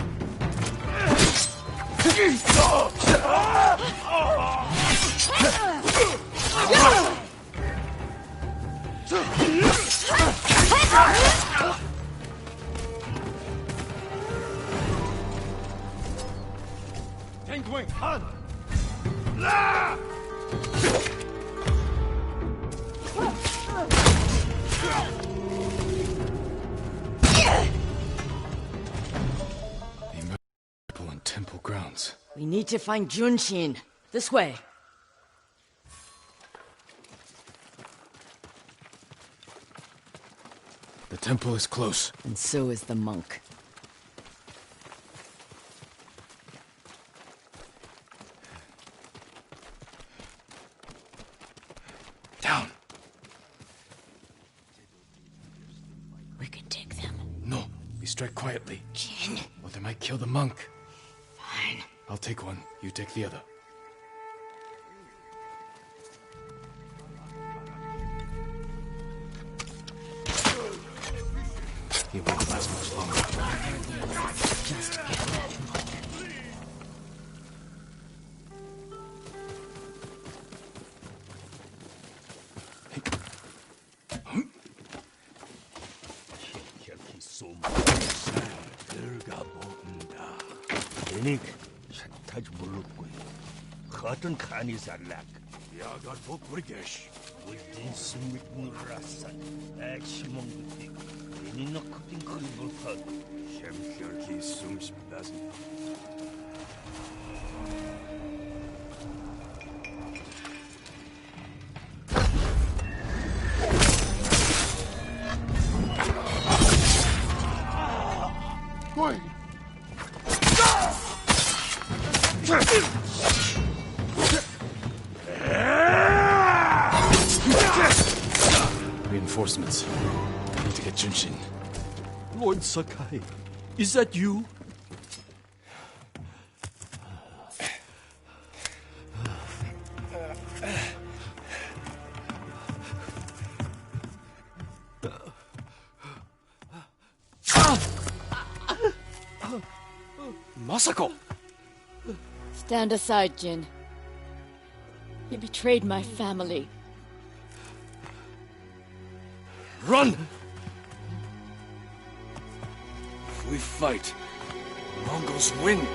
[SPEAKER 10] Tenguing Han!
[SPEAKER 2] Temple grounds.
[SPEAKER 7] We need to find Junshin. This way.
[SPEAKER 2] The temple is close.
[SPEAKER 7] And so is the monk.
[SPEAKER 2] Down.
[SPEAKER 7] We can take them.
[SPEAKER 2] No, we strike quietly.
[SPEAKER 7] Jin.
[SPEAKER 2] Or they might kill the monk.
[SPEAKER 7] Fine.
[SPEAKER 2] I'll take one. You take the other. He won't last much longer.
[SPEAKER 7] Just get that monk.
[SPEAKER 4] Cotton Khani Zalak.
[SPEAKER 1] Yagat Bok British.
[SPEAKER 4] Within Summit Murasan. Aximong the Dick. In no cutting Kulbul Hug.
[SPEAKER 1] Shem Shirki Sums Basin.
[SPEAKER 10] Boy!
[SPEAKER 2] reinforcements. I need to get Junshin.
[SPEAKER 6] Lord Sakai, is that you?
[SPEAKER 10] Masako!
[SPEAKER 7] Stand aside, Jin. You betrayed my family.
[SPEAKER 10] Run! If we fight, Mongols win.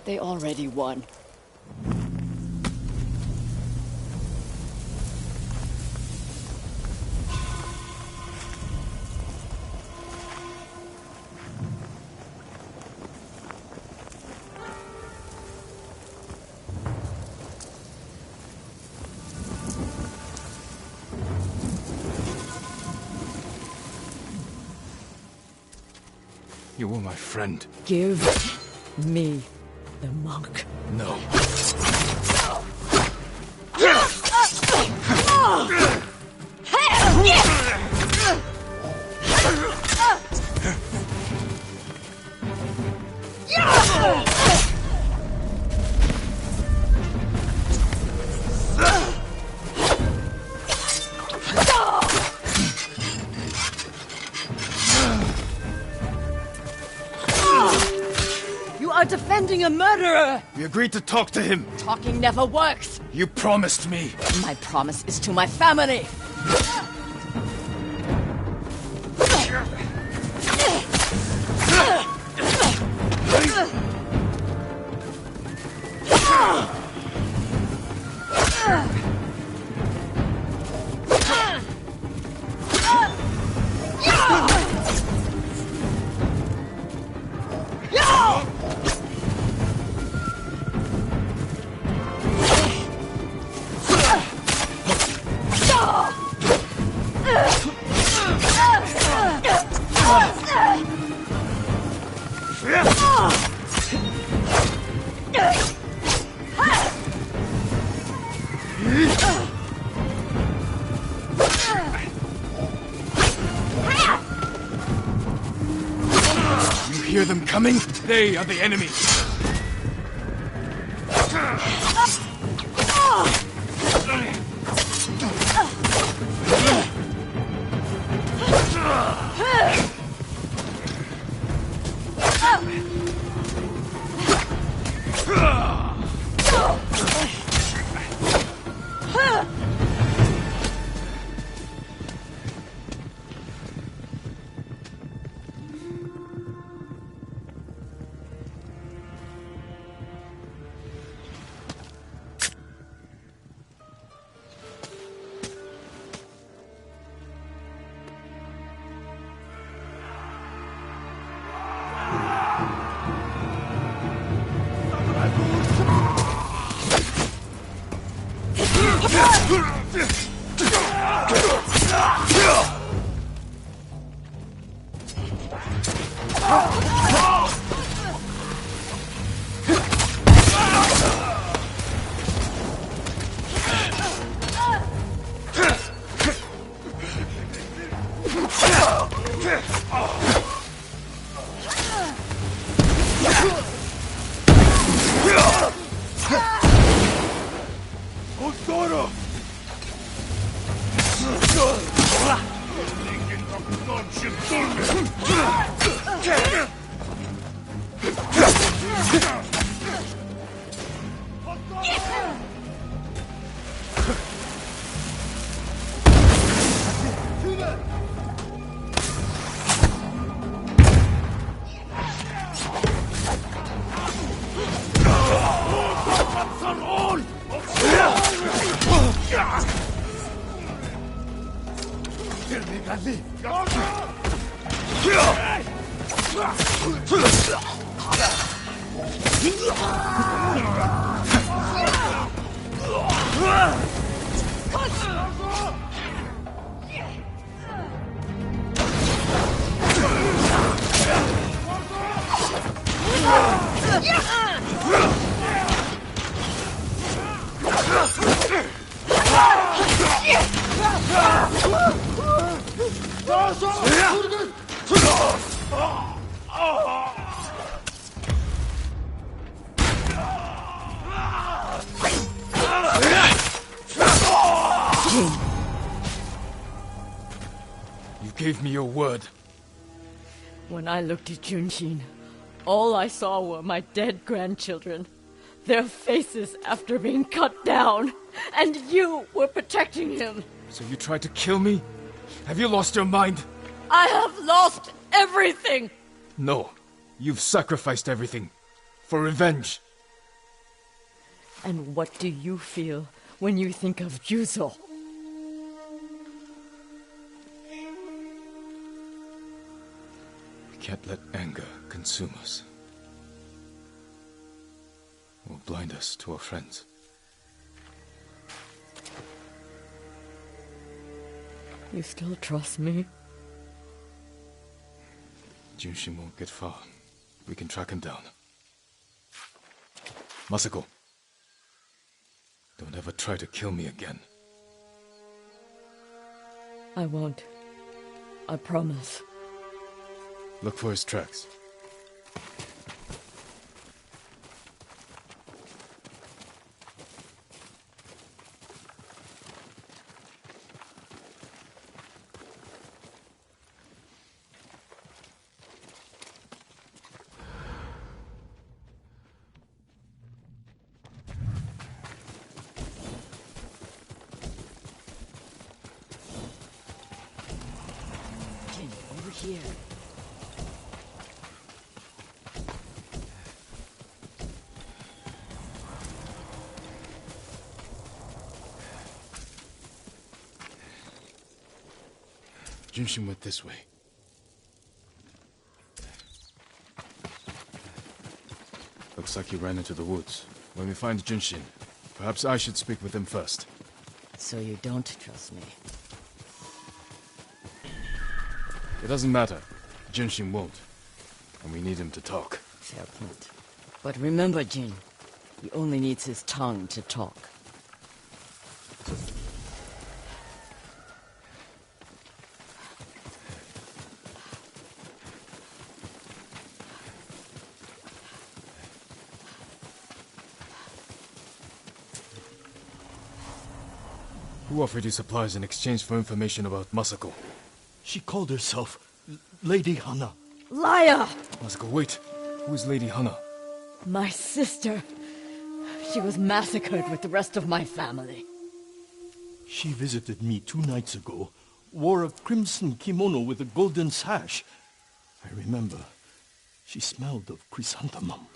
[SPEAKER 7] They already won.
[SPEAKER 2] You were my friend.
[SPEAKER 7] Give me the monk.
[SPEAKER 2] No.
[SPEAKER 7] You are defending a murderer!
[SPEAKER 2] We agreed to talk to him.
[SPEAKER 7] Talking never works!
[SPEAKER 2] You promised me.
[SPEAKER 7] My promise is to my family!
[SPEAKER 2] You hear them coming? They are the enemy. You gave me your word.
[SPEAKER 7] When I looked at Junshin, all I saw were my dead grandchildren. Their faces after being cut down. And you were protecting him.
[SPEAKER 2] So you tried to kill me? Have you lost your mind?
[SPEAKER 7] I have lost everything!
[SPEAKER 2] No. You've sacrificed everything. For revenge.
[SPEAKER 7] And what do you feel when you think of Yuzo?
[SPEAKER 2] We can't let anger consume us. Or blind us to our friends.
[SPEAKER 7] You still trust me?
[SPEAKER 2] Junshin won't get far. We can track him down. Masako. Don't ever try to kill me again.
[SPEAKER 7] I won't. I promise.
[SPEAKER 2] Look for his tracks.
[SPEAKER 7] Over here.
[SPEAKER 2] Junshin went this way. Looks like he ran into the woods. When we find Junshin, perhaps I should speak with him first.
[SPEAKER 7] So you don't trust me?
[SPEAKER 2] It doesn't matter. Junshin won't. And we need him to talk.
[SPEAKER 7] Fair point. But remember, Jin, he only needs his tongue to talk.
[SPEAKER 2] Who offered you supplies in exchange for information about Masako?
[SPEAKER 6] She called herself Lady Hana.
[SPEAKER 7] Liar!
[SPEAKER 2] Masako, wait. Who is Lady Hana?
[SPEAKER 7] My sister. She was massacred with the rest of my family.
[SPEAKER 6] She visited me 2 nights ago, wore a crimson kimono with a golden sash. I remember. She smelled of chrysanthemum.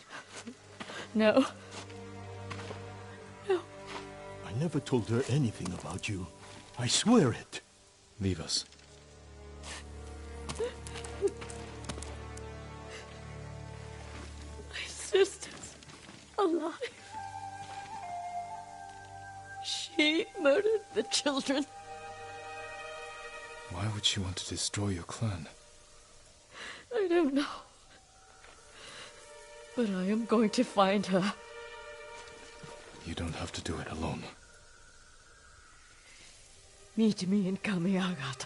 [SPEAKER 7] No.
[SPEAKER 6] I never told her anything about you. I swear it.
[SPEAKER 2] Leave us.
[SPEAKER 7] My sister's alive. She murdered the children.
[SPEAKER 2] Why would she want to destroy your clan?
[SPEAKER 7] I don't know. But I am going to find her.
[SPEAKER 2] You don't have to do it alone.
[SPEAKER 7] Meet me in Kamiagata.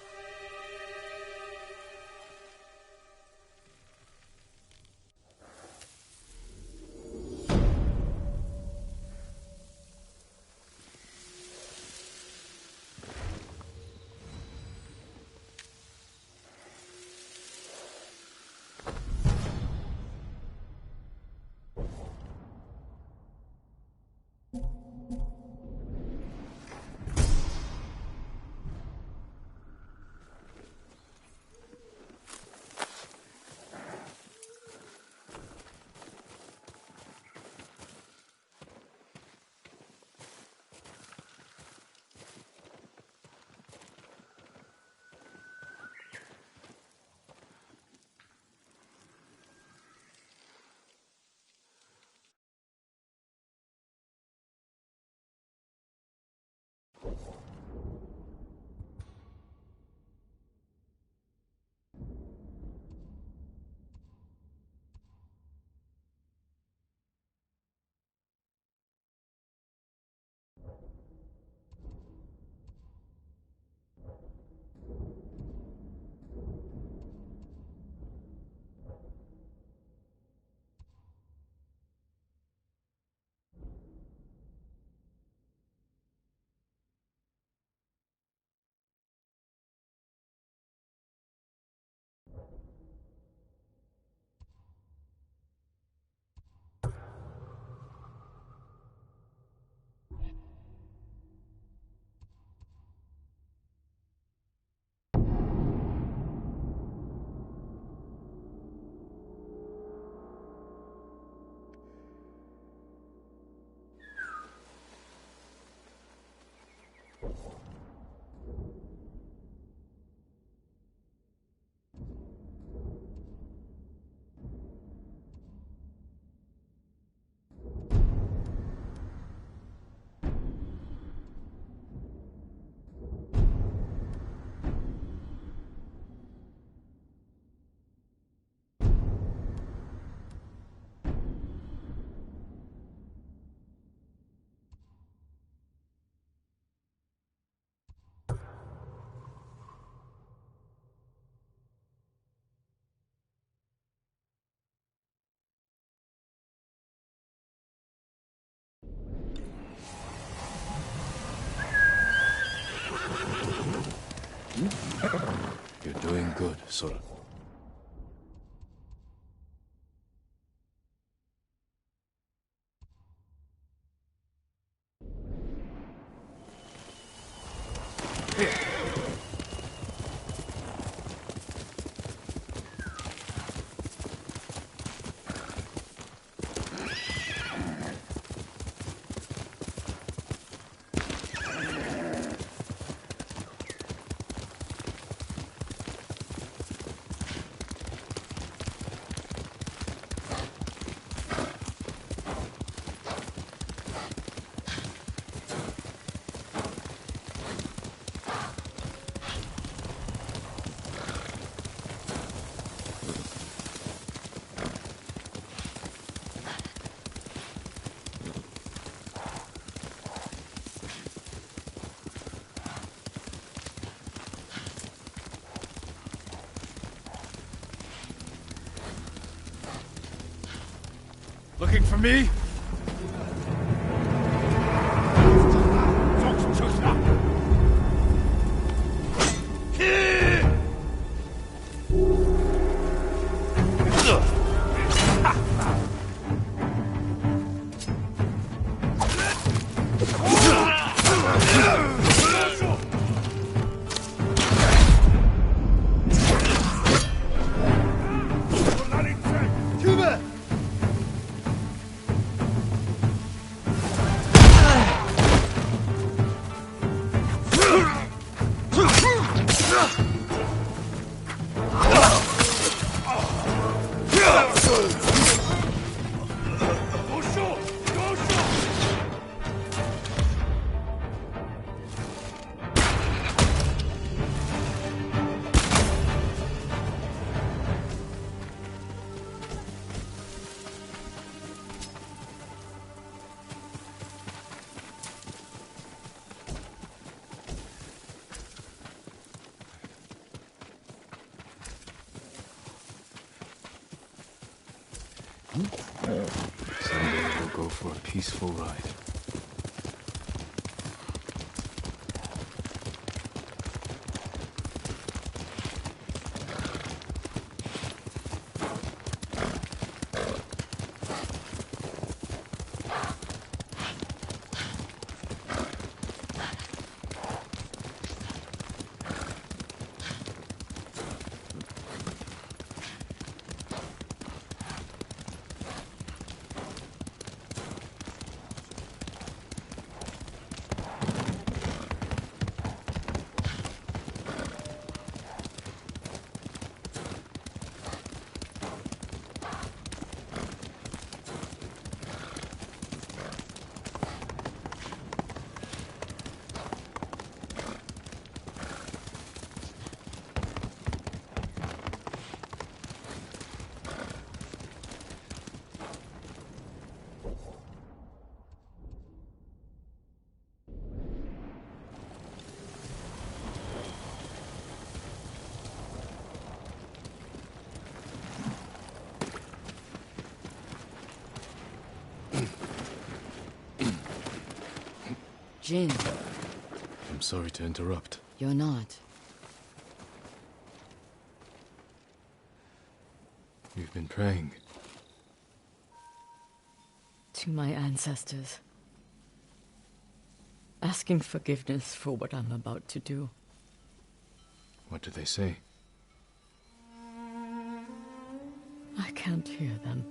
[SPEAKER 2] You're doing good, Sora.
[SPEAKER 1] Looking for me?
[SPEAKER 2] Someday we'll go for a peaceful ride.
[SPEAKER 7] Jin.
[SPEAKER 2] I'm sorry to interrupt.
[SPEAKER 7] You're not.
[SPEAKER 2] You've been praying.
[SPEAKER 7] To my ancestors. Asking forgiveness for what I'm about to do.
[SPEAKER 2] What do they say?
[SPEAKER 7] I can't hear them.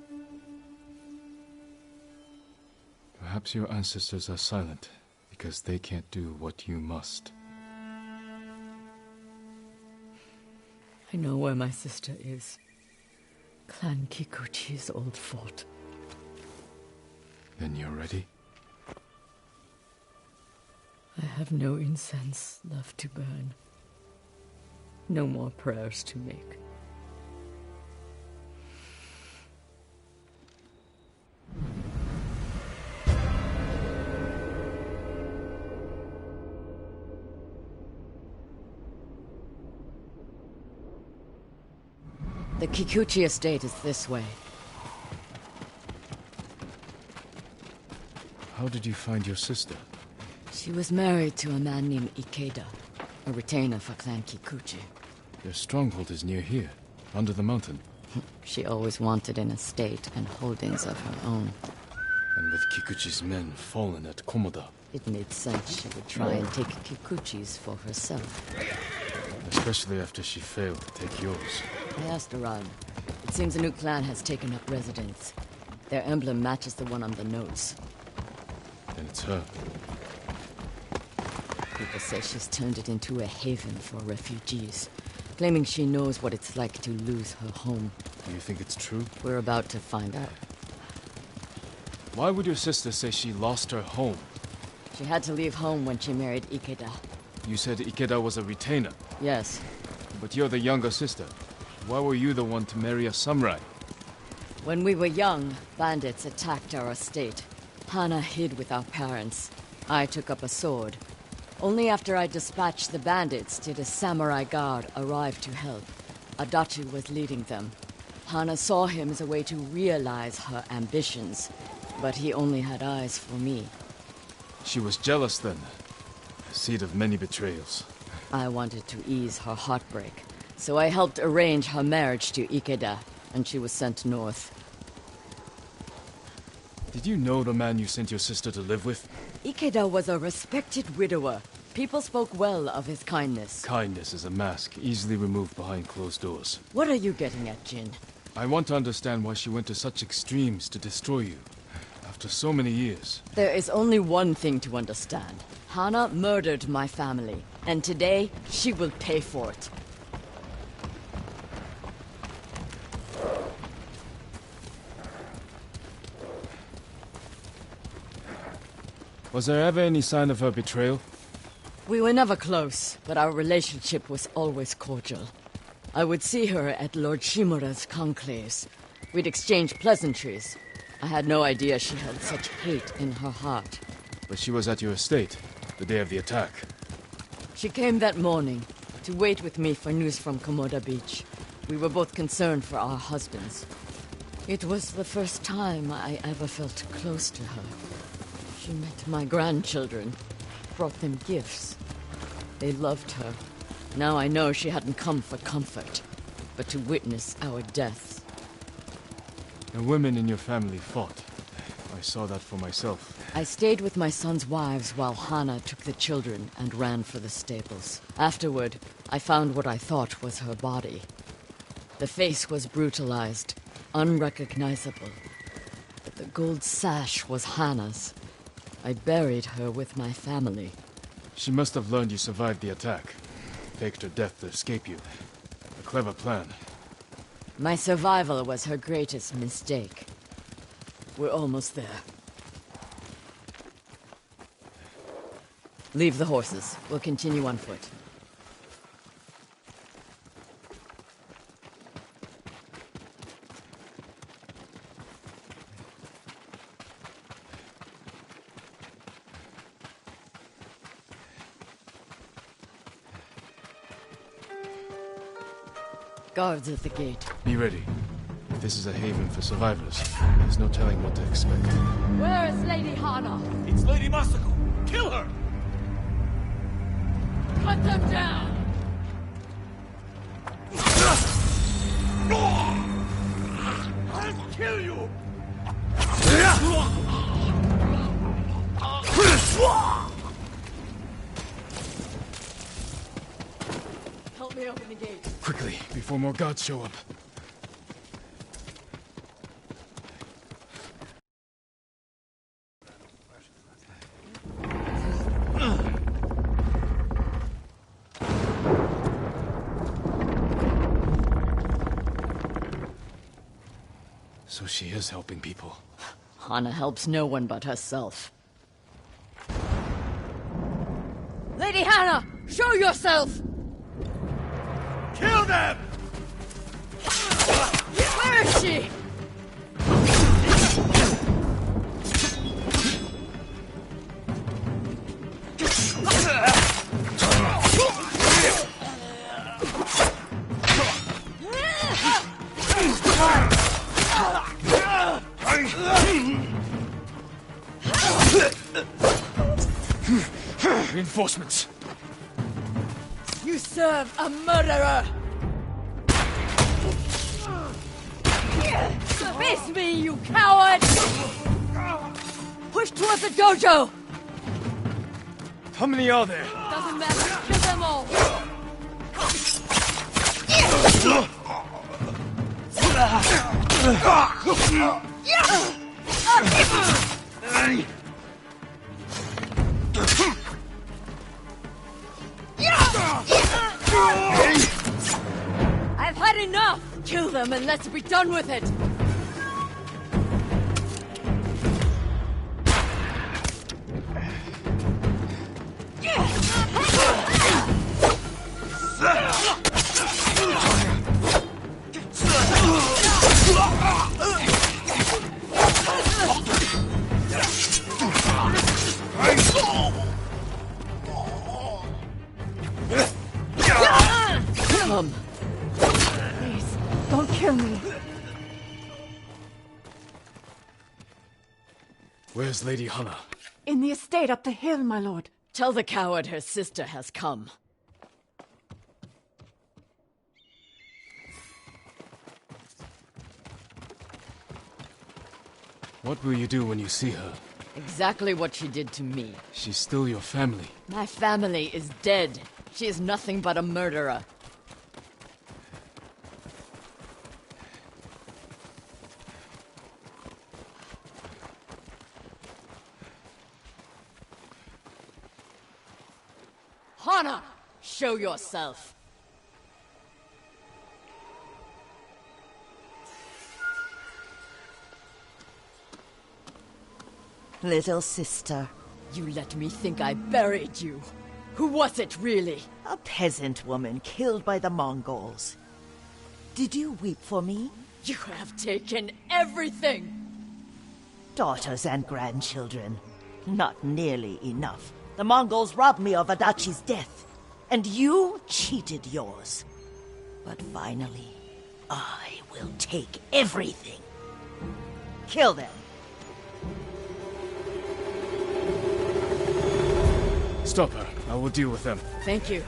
[SPEAKER 2] Perhaps your ancestors are silent Because they can't do what you must.
[SPEAKER 7] I know where my sister is. Clan Kikuchi's old fort.
[SPEAKER 2] Then you're ready?
[SPEAKER 7] I have no incense left to burn. No more prayers to make. The Kikuchi estate is this way.
[SPEAKER 2] How did you find your sister?
[SPEAKER 7] She was married to a man named Ikeda, a retainer for Clan Kikuchi.
[SPEAKER 2] Their stronghold is near here, under the mountain.
[SPEAKER 7] She always wanted an estate and holdings of her own.
[SPEAKER 2] And with Kikuchi's men fallen at Komoda,
[SPEAKER 7] it made sense she would try and take Kikuchi's for herself.
[SPEAKER 2] Especially after she failed to take yours.
[SPEAKER 7] I asked around. It seems a new clan has taken up residence. Their emblem matches the one on the notes.
[SPEAKER 2] Then it's her.
[SPEAKER 7] People say she's turned it into a haven for refugees, claiming she knows what it's like to lose her home.
[SPEAKER 2] Do you think it's true?
[SPEAKER 7] We're about to find out.
[SPEAKER 2] Why would your sister say she lost her home?
[SPEAKER 7] She had to leave home when she married Ikeda.
[SPEAKER 2] You said Ikeda was a retainer.
[SPEAKER 7] Yes.
[SPEAKER 2] But you're the younger sister. Why were you the one to marry a samurai?
[SPEAKER 7] When we were young, bandits attacked our estate. Hana hid with our parents. I took up a sword. Only after I dispatched the bandits did a samurai guard arrive to help. Adachi was leading them. Hana saw him as a way to realize her ambitions, but he only had eyes for me.
[SPEAKER 2] She was jealous then. A seed of many betrayals.
[SPEAKER 7] I wanted to ease her heartbreak, so I helped arrange her marriage to Ikeda, and she was sent north.
[SPEAKER 2] Did you know the man you sent your sister to live with?
[SPEAKER 7] Ikeda was a respected widower. People spoke well of his kindness.
[SPEAKER 2] Kindness is a mask, easily removed behind closed doors.
[SPEAKER 7] What are you getting at, Jin?
[SPEAKER 2] I want to understand why she went to such extremes to destroy you. After so many years.
[SPEAKER 7] There is only one thing to understand. Hana murdered my family, and today she will pay for it.
[SPEAKER 2] Was there ever any sign of her betrayal?
[SPEAKER 7] We were never close, but our relationship was always cordial. I would see her at Lord Shimura's conclaves. We'd exchange pleasantries. I had no idea she held such hate in her heart.
[SPEAKER 2] But she was at your estate, the day of the attack.
[SPEAKER 7] She came that morning to wait with me for news from Komoda Beach. We were both concerned for our husbands. It was the first time I ever felt close to her. She met my grandchildren, brought them gifts. They loved her. Now I know she hadn't come for comfort, but to witness our deaths.
[SPEAKER 2] The women in your family fought. I saw that for myself.
[SPEAKER 7] I stayed with my son's wives while Hana took the children and ran for the stables. Afterward, I found what I thought was her body. The face was brutalized, unrecognizable. But the gold sash was Hana's. I buried her with my family.
[SPEAKER 2] She must have learned you survived the attack. Faked her death to escape you. A clever plan.
[SPEAKER 7] My survival was her greatest mistake. We're almost there. Leave the horses. We'll continue on foot. Guards at the gate.
[SPEAKER 2] Be ready. If this is a haven for survivors, there's no telling what to expect.
[SPEAKER 7] Where is Lady Hana?
[SPEAKER 1] It's Lady Masako! Kill her!
[SPEAKER 7] Cut them down!
[SPEAKER 1] I'll kill you!
[SPEAKER 7] Help me open the gate.
[SPEAKER 2] Quickly, before more guards show up. So she is helping people.
[SPEAKER 7] Hana helps no one but herself. Lady Hana, show yourself!
[SPEAKER 1] Kill them!
[SPEAKER 7] Where is she?
[SPEAKER 2] Reinforcements!
[SPEAKER 7] You serve a murderer! Face me, you coward! Push towards the dojo!
[SPEAKER 2] How many are there?
[SPEAKER 7] Doesn't matter, kill them all! I've had enough! Kill them and let's be done with it! Come.
[SPEAKER 8] Please, don't kill me.
[SPEAKER 2] Where's Lady Hana?
[SPEAKER 8] In the estate up the hill, my lord.
[SPEAKER 7] Tell the coward her sister has come.
[SPEAKER 2] What will you do when you see her?
[SPEAKER 7] Exactly what she did to me.
[SPEAKER 2] She's still your family.
[SPEAKER 7] My family is dead. She is nothing but a murderer. Hana, show yourself.
[SPEAKER 13] Little sister.
[SPEAKER 7] You let me think I buried you. Who was it, really?
[SPEAKER 13] A peasant woman killed by the Mongols. Did you weep for me?
[SPEAKER 7] You have taken everything!
[SPEAKER 13] Daughters and grandchildren. Not nearly enough. The Mongols robbed me of Adachi's death, and you cheated yours. But finally, I will take everything. Kill them.
[SPEAKER 2] Stop her. I will deal with them.
[SPEAKER 7] Thank you.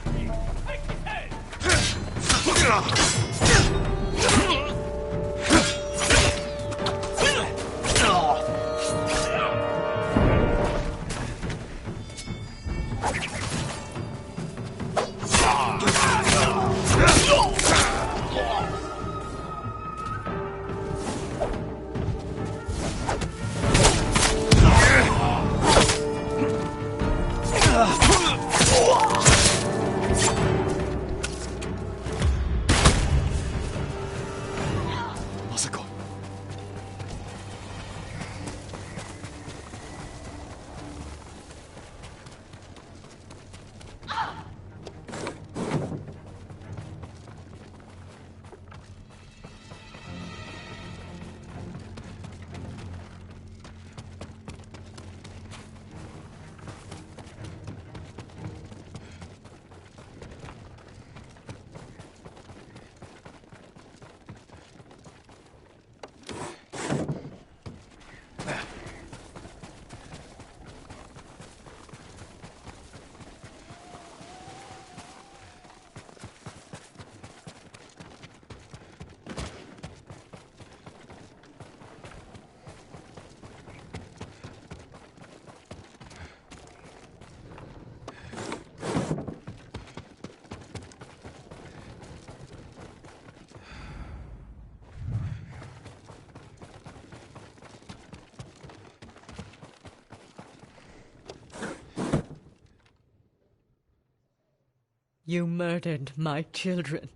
[SPEAKER 7] You murdered my children.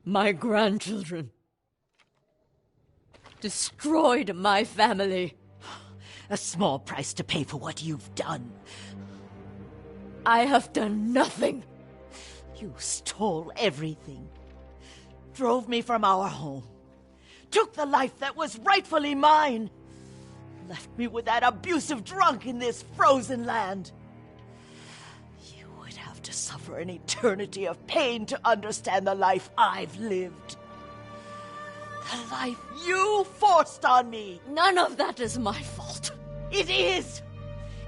[SPEAKER 7] My grandchildren. destroyed my family.
[SPEAKER 13] A small price to pay for what you've done.
[SPEAKER 7] I have done nothing.
[SPEAKER 13] You stole everything. Drove me from our home. Took the life that was rightfully mine. Left me with that abusive drunk in this frozen land. You would have to suffer an eternity of pain to understand the life I've lived. The life you forced on me.
[SPEAKER 7] None of that is my fault.
[SPEAKER 13] It is!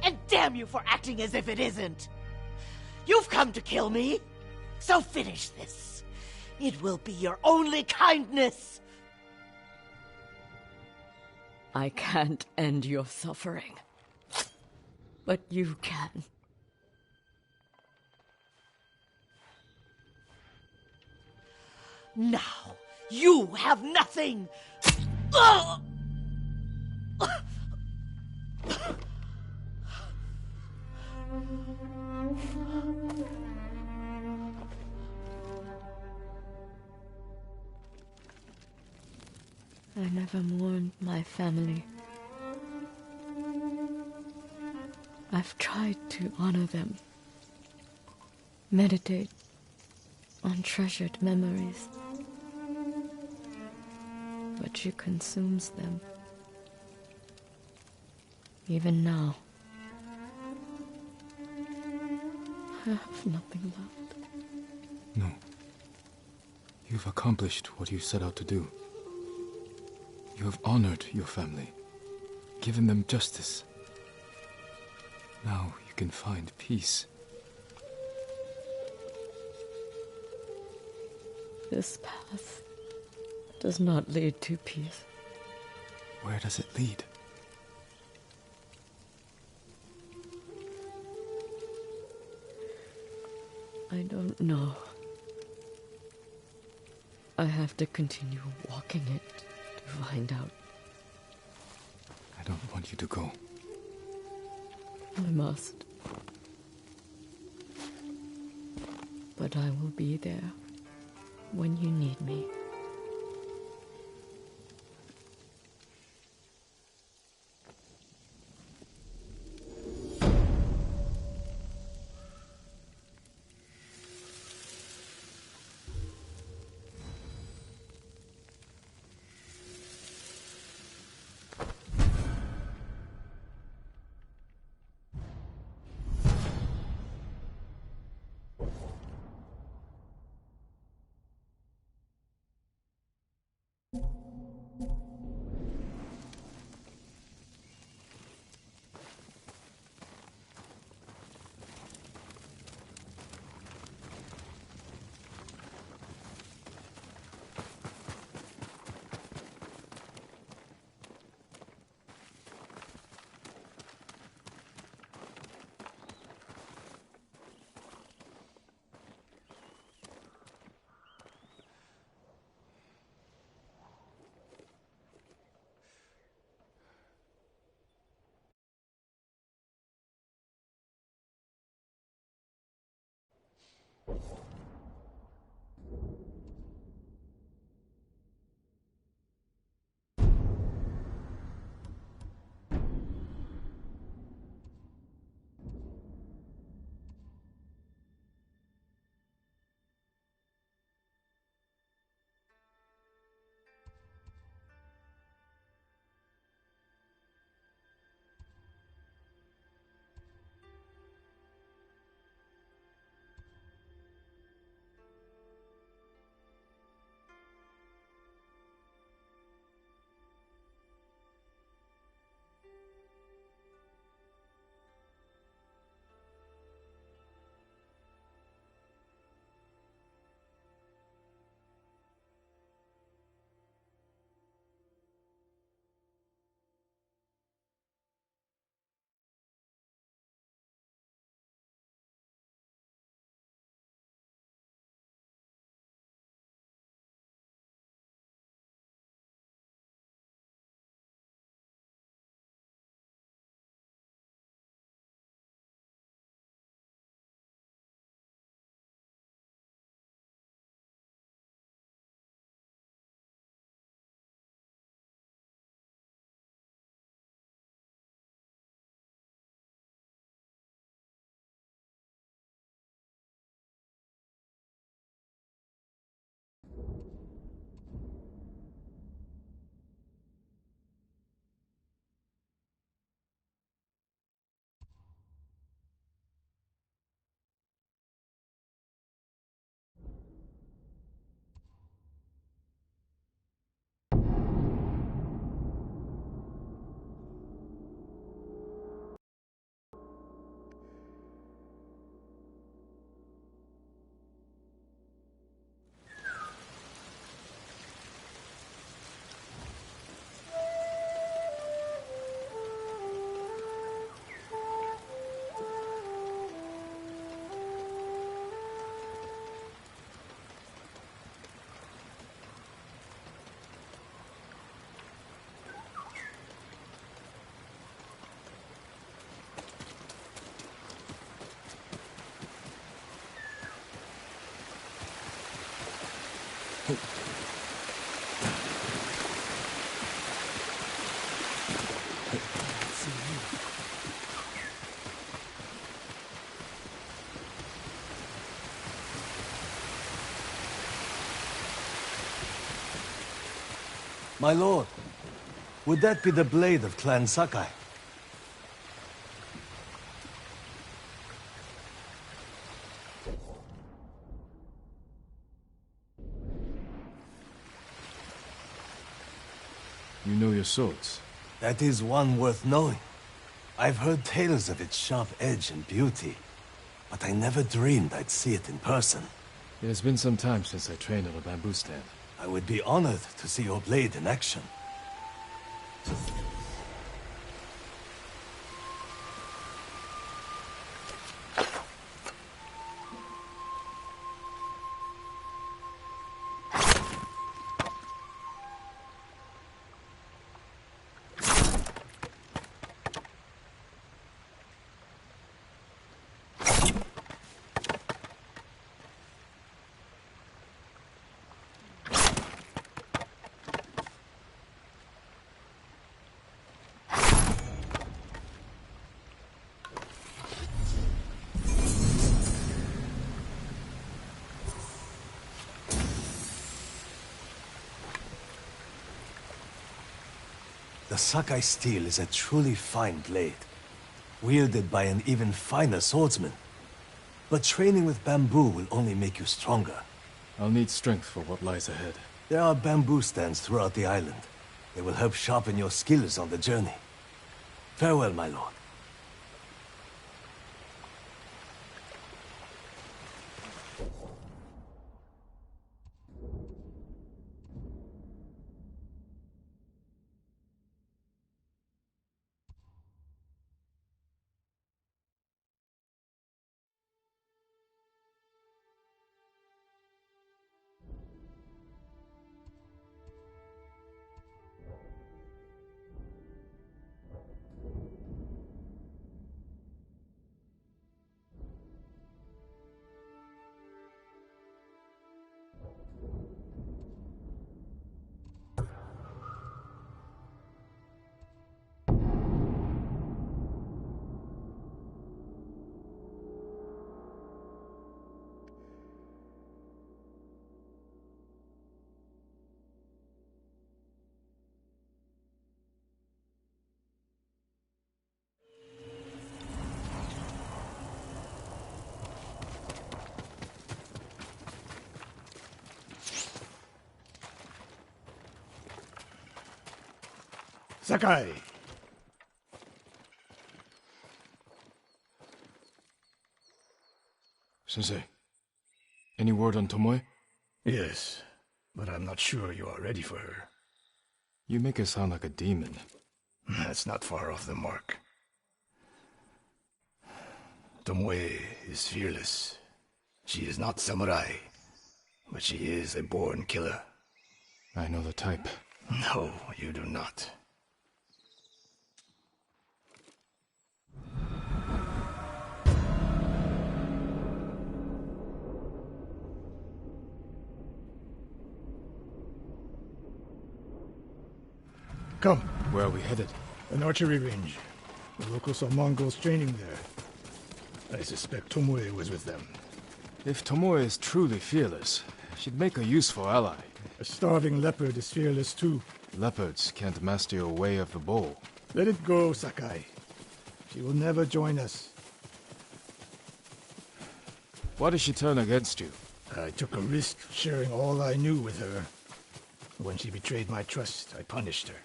[SPEAKER 13] And damn you for acting as if it isn't. You've come to kill me, so finish this. It will be your only kindness.
[SPEAKER 7] I can't end your suffering. But you can.
[SPEAKER 13] Now, you have nothing! Ugh!
[SPEAKER 7] I never mourned my family. I've tried to honor them, meditate on treasured memories, but she consumes them. Even now, I have nothing left.
[SPEAKER 2] No. You've accomplished what you set out to do. You have honored your family, given them justice. Now you can find peace.
[SPEAKER 7] This path does not lead to peace.
[SPEAKER 2] Where does it lead?
[SPEAKER 7] I don't know. I have to continue walking it to find out.
[SPEAKER 2] I don't want you to go.
[SPEAKER 7] I must. But I will be there when you need me.
[SPEAKER 14] My lord, would that be the blade of Clan Sakai?
[SPEAKER 2] You know your swords?
[SPEAKER 14] That is one worth knowing. I've heard tales of its sharp edge and beauty, but I never dreamed I'd see it in person.
[SPEAKER 2] It has been some time since I trained on a bamboo stand.
[SPEAKER 14] I would be honored to see your blade in action. The Sakai steel is a truly fine blade, wielded by an even finer swordsman. But training with bamboo will only make you stronger.
[SPEAKER 2] I'll need strength for what lies ahead.
[SPEAKER 14] There are bamboo stands throughout the island. They will help sharpen your skills on the journey. Farewell, my lord.
[SPEAKER 1] Sakai!
[SPEAKER 2] Sensei, any word on Tomoe?
[SPEAKER 1] Yes, but I'm not sure you are ready for her.
[SPEAKER 2] You make her sound like a demon.
[SPEAKER 1] That's not far off the mark. Tomoe is fearless. She is not samurai, but she is a born killer.
[SPEAKER 2] I know the type.
[SPEAKER 1] No, you do not. Come.
[SPEAKER 2] Where are we headed?
[SPEAKER 1] An archery range. The locals saw Mongols training there. I suspect Tomoe was with them.
[SPEAKER 2] If Tomoe is truly fearless, she'd make a useful ally.
[SPEAKER 1] A starving leopard is fearless too.
[SPEAKER 2] Leopards can't master your way of the bow.
[SPEAKER 1] Let it go, Sakai. She will never join us.
[SPEAKER 2] Why did she turn against you?
[SPEAKER 1] I took a risk sharing all I knew with her. When she betrayed my trust, I punished her.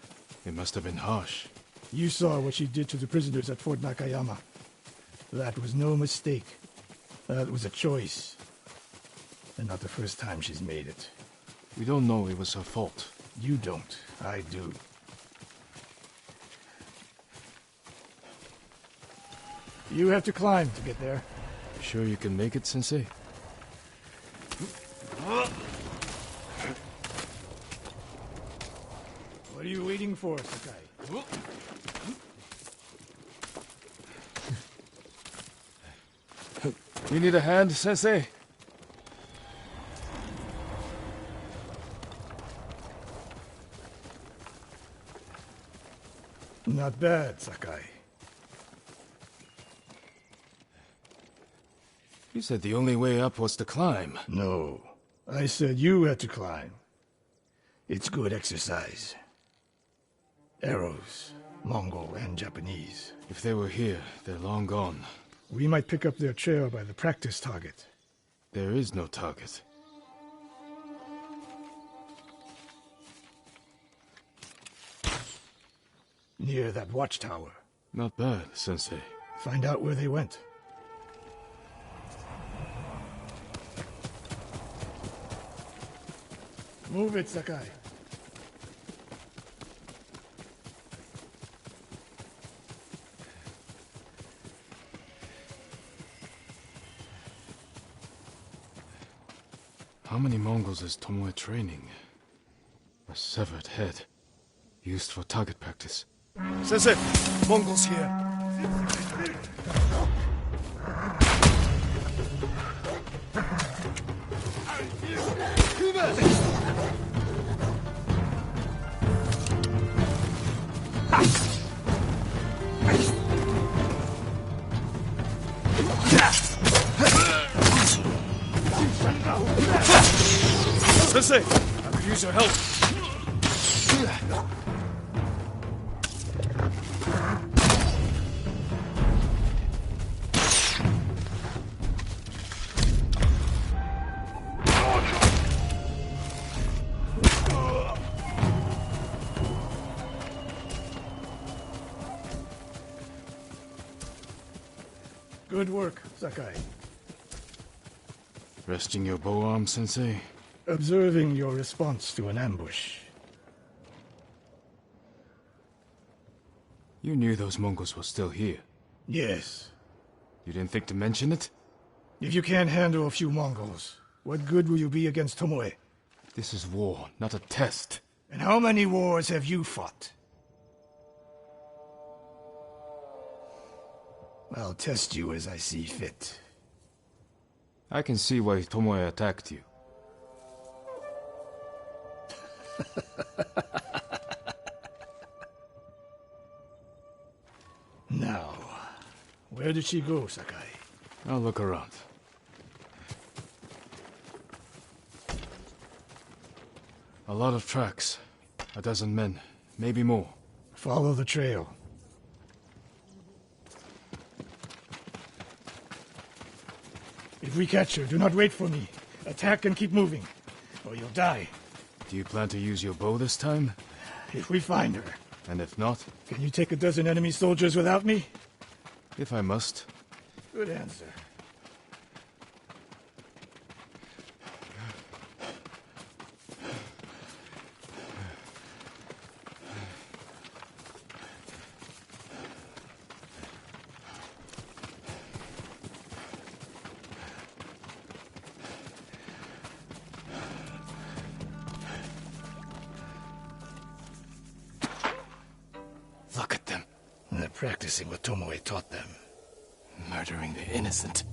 [SPEAKER 2] It must have been harsh.
[SPEAKER 1] You saw what she did to the prisoners at Fort Nakayama. That was no mistake. That was a choice. And not the first time she's made it.
[SPEAKER 2] We don't know it was her fault.
[SPEAKER 1] You don't. I do. You have to climb to get there.
[SPEAKER 2] Sure you can make it, Sensei?
[SPEAKER 1] What are you waiting for, Sakai?
[SPEAKER 2] You need a hand, Sensei?
[SPEAKER 1] Not bad, Sakai.
[SPEAKER 2] You said the only way up was to climb.
[SPEAKER 1] No. I said you had to climb. It's good exercise. Arrows, Mongol and Japanese.
[SPEAKER 2] If they were here, they're long gone.
[SPEAKER 1] We might pick up their trail by the practice target.
[SPEAKER 2] There is no target.
[SPEAKER 1] Near that watchtower.
[SPEAKER 2] Not bad, Sensei.
[SPEAKER 1] Find out where they went. Move it, Sakai.
[SPEAKER 2] How many Mongols is Tomoe training? A severed head. Used for target practice.
[SPEAKER 6] Sensei! Mongols here! Sensei! I could use your help!
[SPEAKER 1] Good work, Sakai.
[SPEAKER 2] Resting your bow arm, Sensei?
[SPEAKER 1] Observing your response to an ambush.
[SPEAKER 2] You knew those Mongols were still here.
[SPEAKER 1] Yes.
[SPEAKER 2] You didn't think to mention it?
[SPEAKER 1] If you can't handle a few Mongols, what good will you be against Tomoe?
[SPEAKER 2] This is war, not a test.
[SPEAKER 1] And how many wars have you fought? I'll test you as I see fit.
[SPEAKER 2] I can see why Tomoe attacked you.
[SPEAKER 1] Now, where did she go, Sakai?
[SPEAKER 2] I'll look around. A lot of tracks. A dozen men, maybe more.
[SPEAKER 1] Follow the trail. If we catch her, do not wait for me. Attack and keep moving, or you'll die.
[SPEAKER 2] Do you plan to use your bow this time?
[SPEAKER 1] If we find her.
[SPEAKER 2] And if not?
[SPEAKER 1] Can you take a dozen enemy soldiers without me?
[SPEAKER 2] If I must.
[SPEAKER 1] Good answer.
[SPEAKER 2] Look at them.
[SPEAKER 1] They're practicing what Tomoe taught them.
[SPEAKER 2] Murdering the innocent.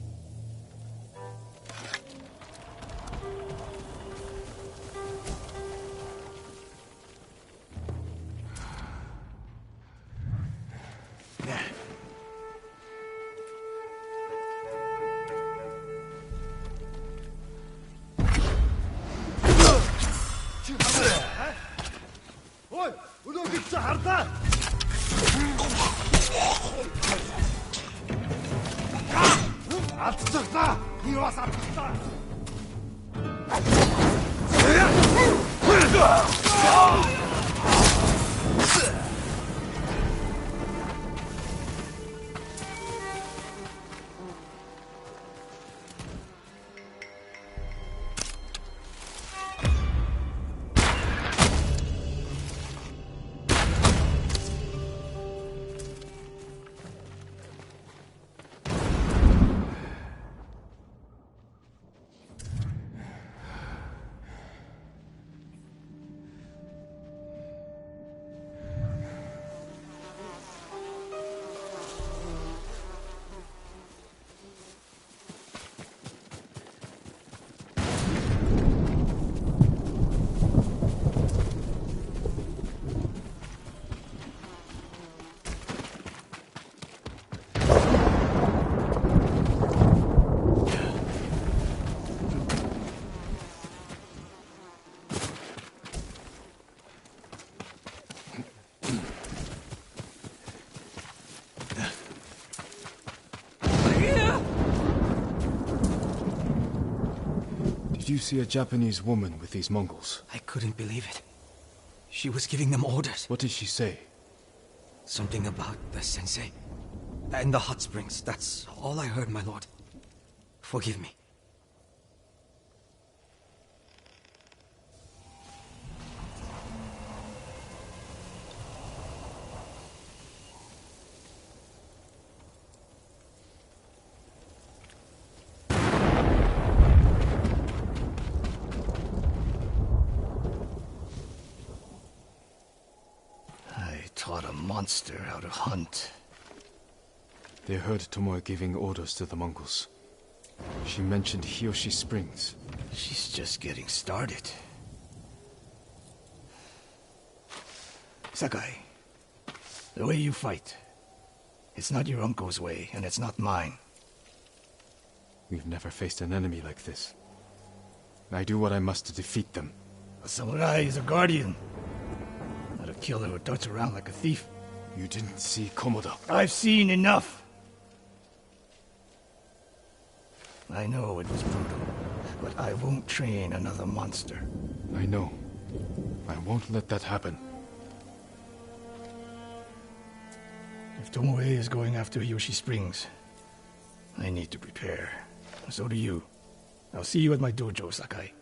[SPEAKER 2] you see a Japanese woman with these Mongols?
[SPEAKER 15] I couldn't believe it. She was giving them orders.
[SPEAKER 2] What did she say?
[SPEAKER 15] Something about the sensei. And the hot springs. That's all I heard, my lord. Forgive me.
[SPEAKER 1] Taught a monster how to hunt.
[SPEAKER 2] They heard Tomoe giving orders to the Mongols. She mentioned Hiyoshi Springs.
[SPEAKER 1] She's just getting started. Sakai, the way you fight, it's not your uncle's way, and it's not mine.
[SPEAKER 2] We've never faced an enemy like this. I do what I must to defeat them.
[SPEAKER 1] A samurai is a guardian. Not a killer who darts around like a thief.
[SPEAKER 2] You didn't see Komoda.
[SPEAKER 1] I've seen enough. I know it was brutal, but I won't train another monster.
[SPEAKER 2] I know. I won't let that happen.
[SPEAKER 1] If Tomoe is going after Hiyoshi Springs, I need to prepare. So do you. I'll see you at my dojo, Sakai.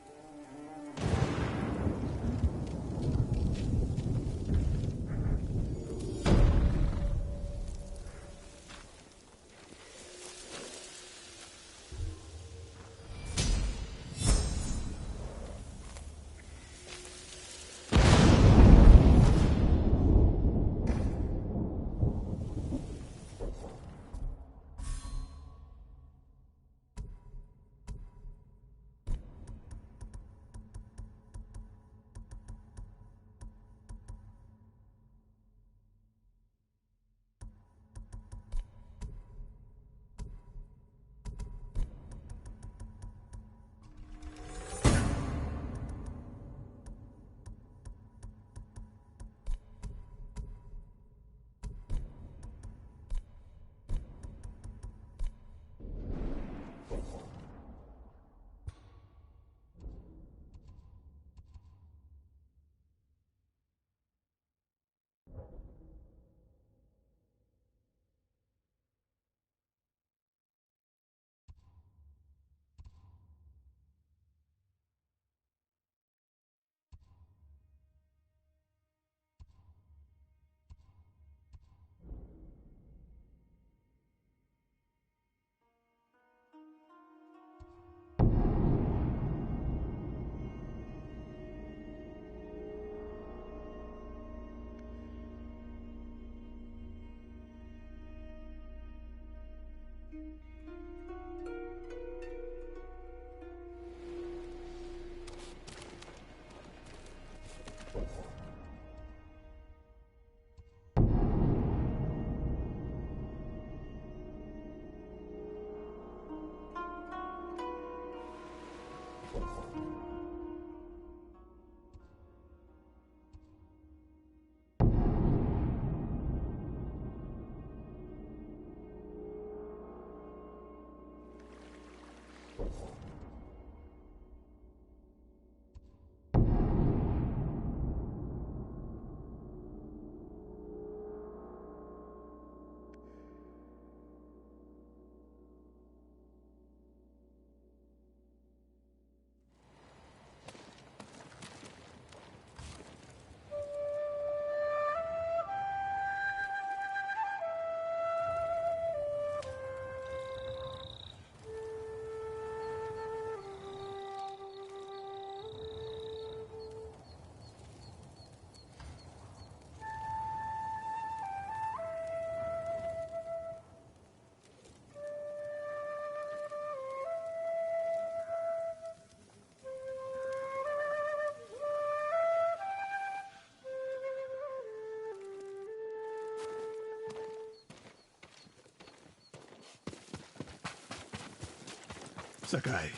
[SPEAKER 1] Sakai.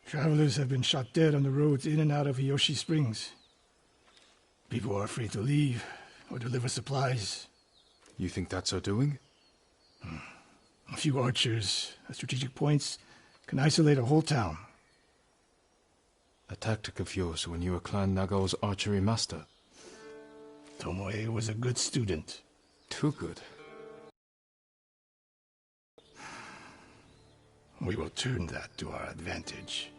[SPEAKER 1] Travelers have been shot dead on the roads in and out of Hiyoshi Springs. People are afraid to leave or deliver supplies.
[SPEAKER 2] You think that's our doing?
[SPEAKER 1] A few archers at strategic points can isolate a whole town.
[SPEAKER 2] A tactic of yours when you were Clan Nagao's archery master.
[SPEAKER 1] Tomoe was a good student.
[SPEAKER 2] Too good.
[SPEAKER 1] We will turn that to our advantage.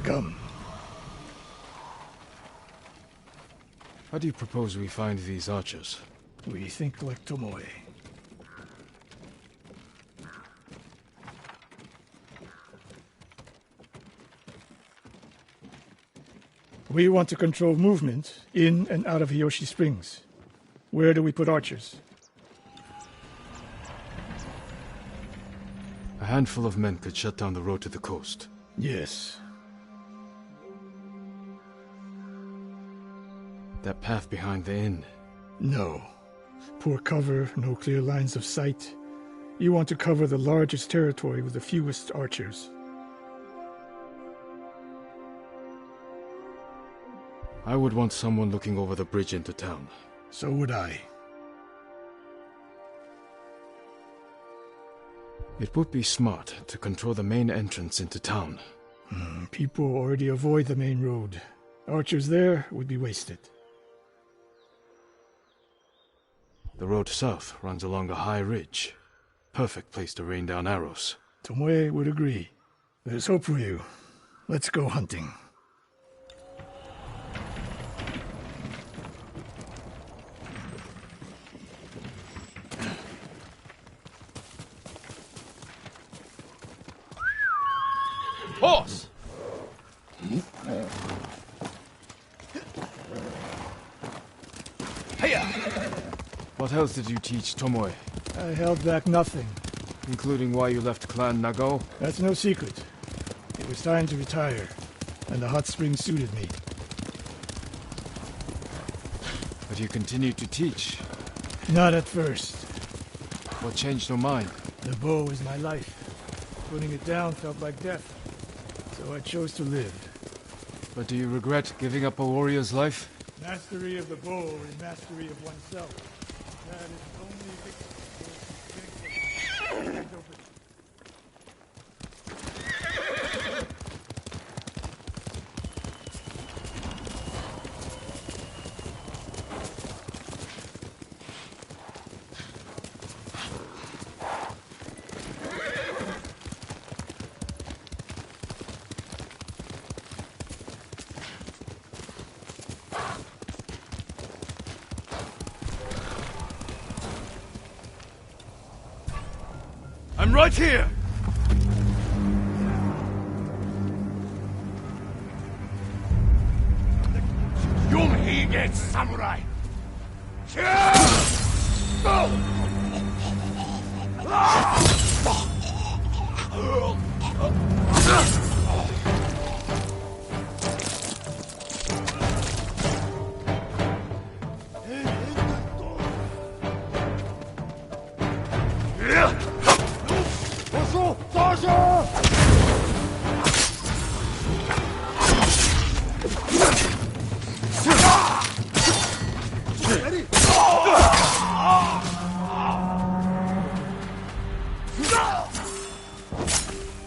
[SPEAKER 1] Come.
[SPEAKER 2] How do you propose we find these archers?
[SPEAKER 1] We think like Tomoe. We want to control movement in and out of Hiyoshi Springs. Where do we put archers?
[SPEAKER 2] A handful of men could shut down the road to the coast.
[SPEAKER 1] Yes.
[SPEAKER 2] That path behind the inn?
[SPEAKER 1] No. Poor cover, no clear lines of sight. You want to cover the largest territory with the fewest archers.
[SPEAKER 2] I would want someone looking over the bridge into town.
[SPEAKER 1] So would I.
[SPEAKER 2] It would be smart to control the main entrance into town.
[SPEAKER 1] People already avoid the main road. Archers there would be wasted.
[SPEAKER 2] The road south runs along a high ridge. Perfect place to rain down arrows.
[SPEAKER 1] Tomoe would agree. There's hope for you. Let's go hunting.
[SPEAKER 9] Horse! Hiya!
[SPEAKER 2] What else did you teach Tomoe?
[SPEAKER 1] I held back nothing.
[SPEAKER 2] Including why you left Clan Nagao?
[SPEAKER 1] That's no secret. It was time to retire, and the hot springs suited me.
[SPEAKER 2] But you continued to teach?
[SPEAKER 1] Not at first.
[SPEAKER 2] What changed your mind?
[SPEAKER 1] The bow is my life. Putting it down felt like death, so I chose to live.
[SPEAKER 2] But do you regret giving up a warrior's life?
[SPEAKER 1] Mastery of the bow is mastery of oneself. That is only victory.
[SPEAKER 9] I'm right here! Yumhige samurai!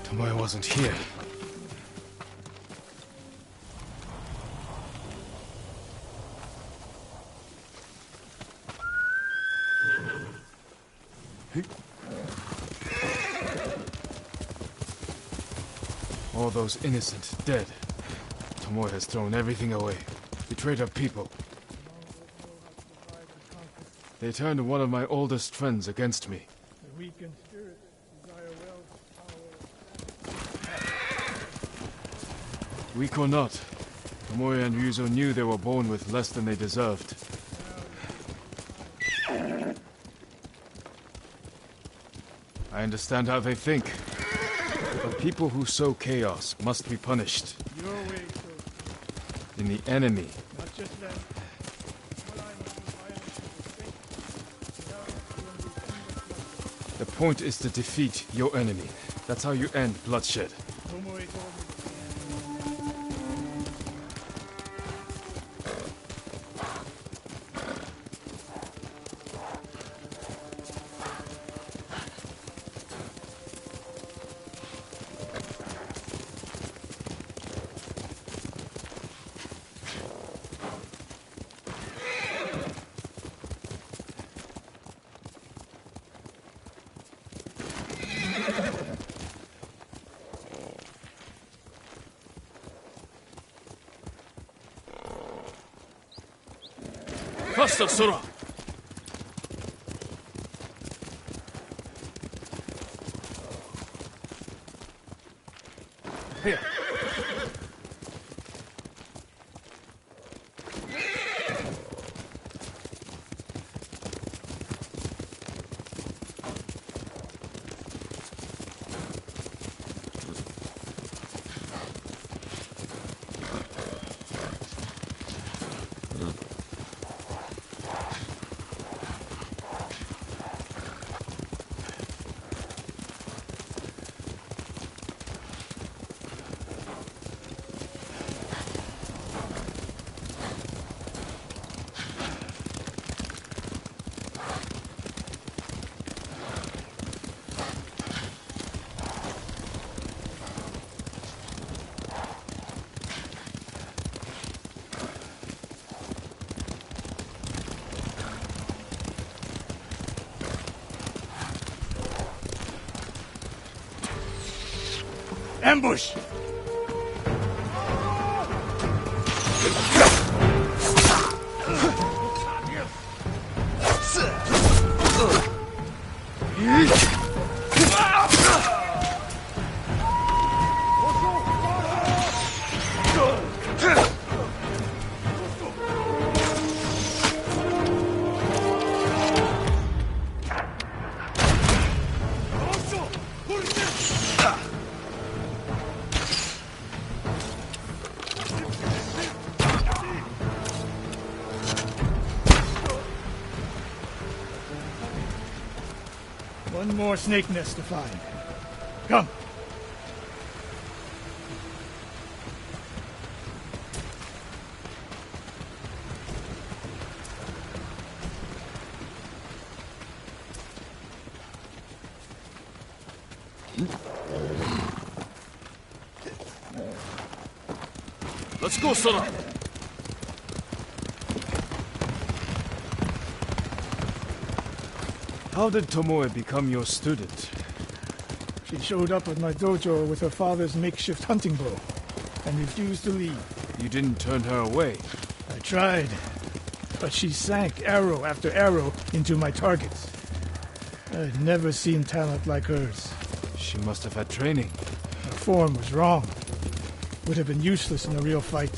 [SPEAKER 2] Tomoe wasn't here. All those innocent dead. Tomoe has thrown everything away. Betrayed her people. They turned one of my oldest friends against me.
[SPEAKER 1] The weak in spirit desire
[SPEAKER 2] Weak or not, Tomoe and Ryuzo knew they were born with less than they deserved. I understand how they think. But people who sow chaos must be punished.
[SPEAKER 1] Your way,
[SPEAKER 2] In the enemy.
[SPEAKER 1] not just them. What I know is violence is a state. Without it, you understand
[SPEAKER 2] The point is to defeat your enemy. That's how you end bloodshed.
[SPEAKER 10] Faster, Sora!
[SPEAKER 2] Here.
[SPEAKER 1] Ambush! One more snake nest to find. Come.
[SPEAKER 10] Let's go, Sora!
[SPEAKER 2] How did Tomoe become your student?
[SPEAKER 1] She showed up at my dojo with her father's makeshift hunting bow and refused to leave.
[SPEAKER 2] You didn't turn her away.
[SPEAKER 1] I tried, but she sank arrow after arrow into my targets. I'd never seen talent like hers.
[SPEAKER 2] She must have had training.
[SPEAKER 1] Her form was wrong. Would have been useless in a real fight.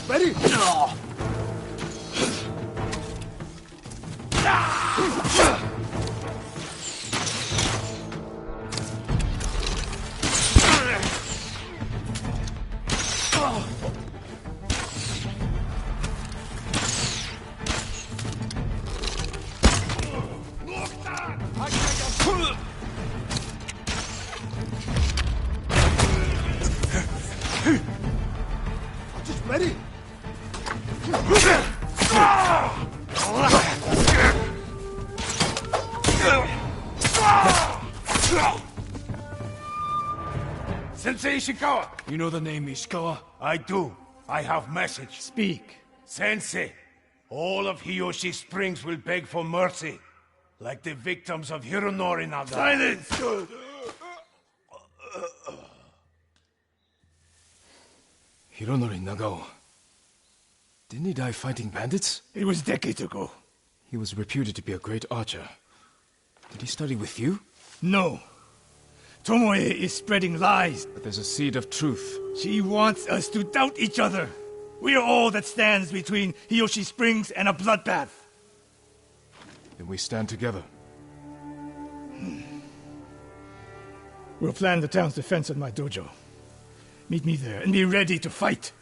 [SPEAKER 4] Ready? Just ready?
[SPEAKER 16] Sensei Ishikawa!
[SPEAKER 2] You know the name Ishikawa?
[SPEAKER 16] I do. I have message.
[SPEAKER 1] Speak.
[SPEAKER 16] Sensei, all of Hiyoshi Springs will beg for mercy, like the victims of Hironori Naga.
[SPEAKER 1] Silence!
[SPEAKER 2] Hironori Nagao. Didn't he die fighting bandits?
[SPEAKER 1] It was decades ago.
[SPEAKER 2] He was reputed to be a great archer. Did he study with you?
[SPEAKER 1] No. Tomoe is spreading lies.
[SPEAKER 2] But there's a seed of truth.
[SPEAKER 1] She wants us to doubt each other. We are all that stands between Hiyoshi Springs and a bloodbath.
[SPEAKER 2] Then we stand together.
[SPEAKER 1] We'll plan the town's defense at my dojo. Meet me there and be ready to fight.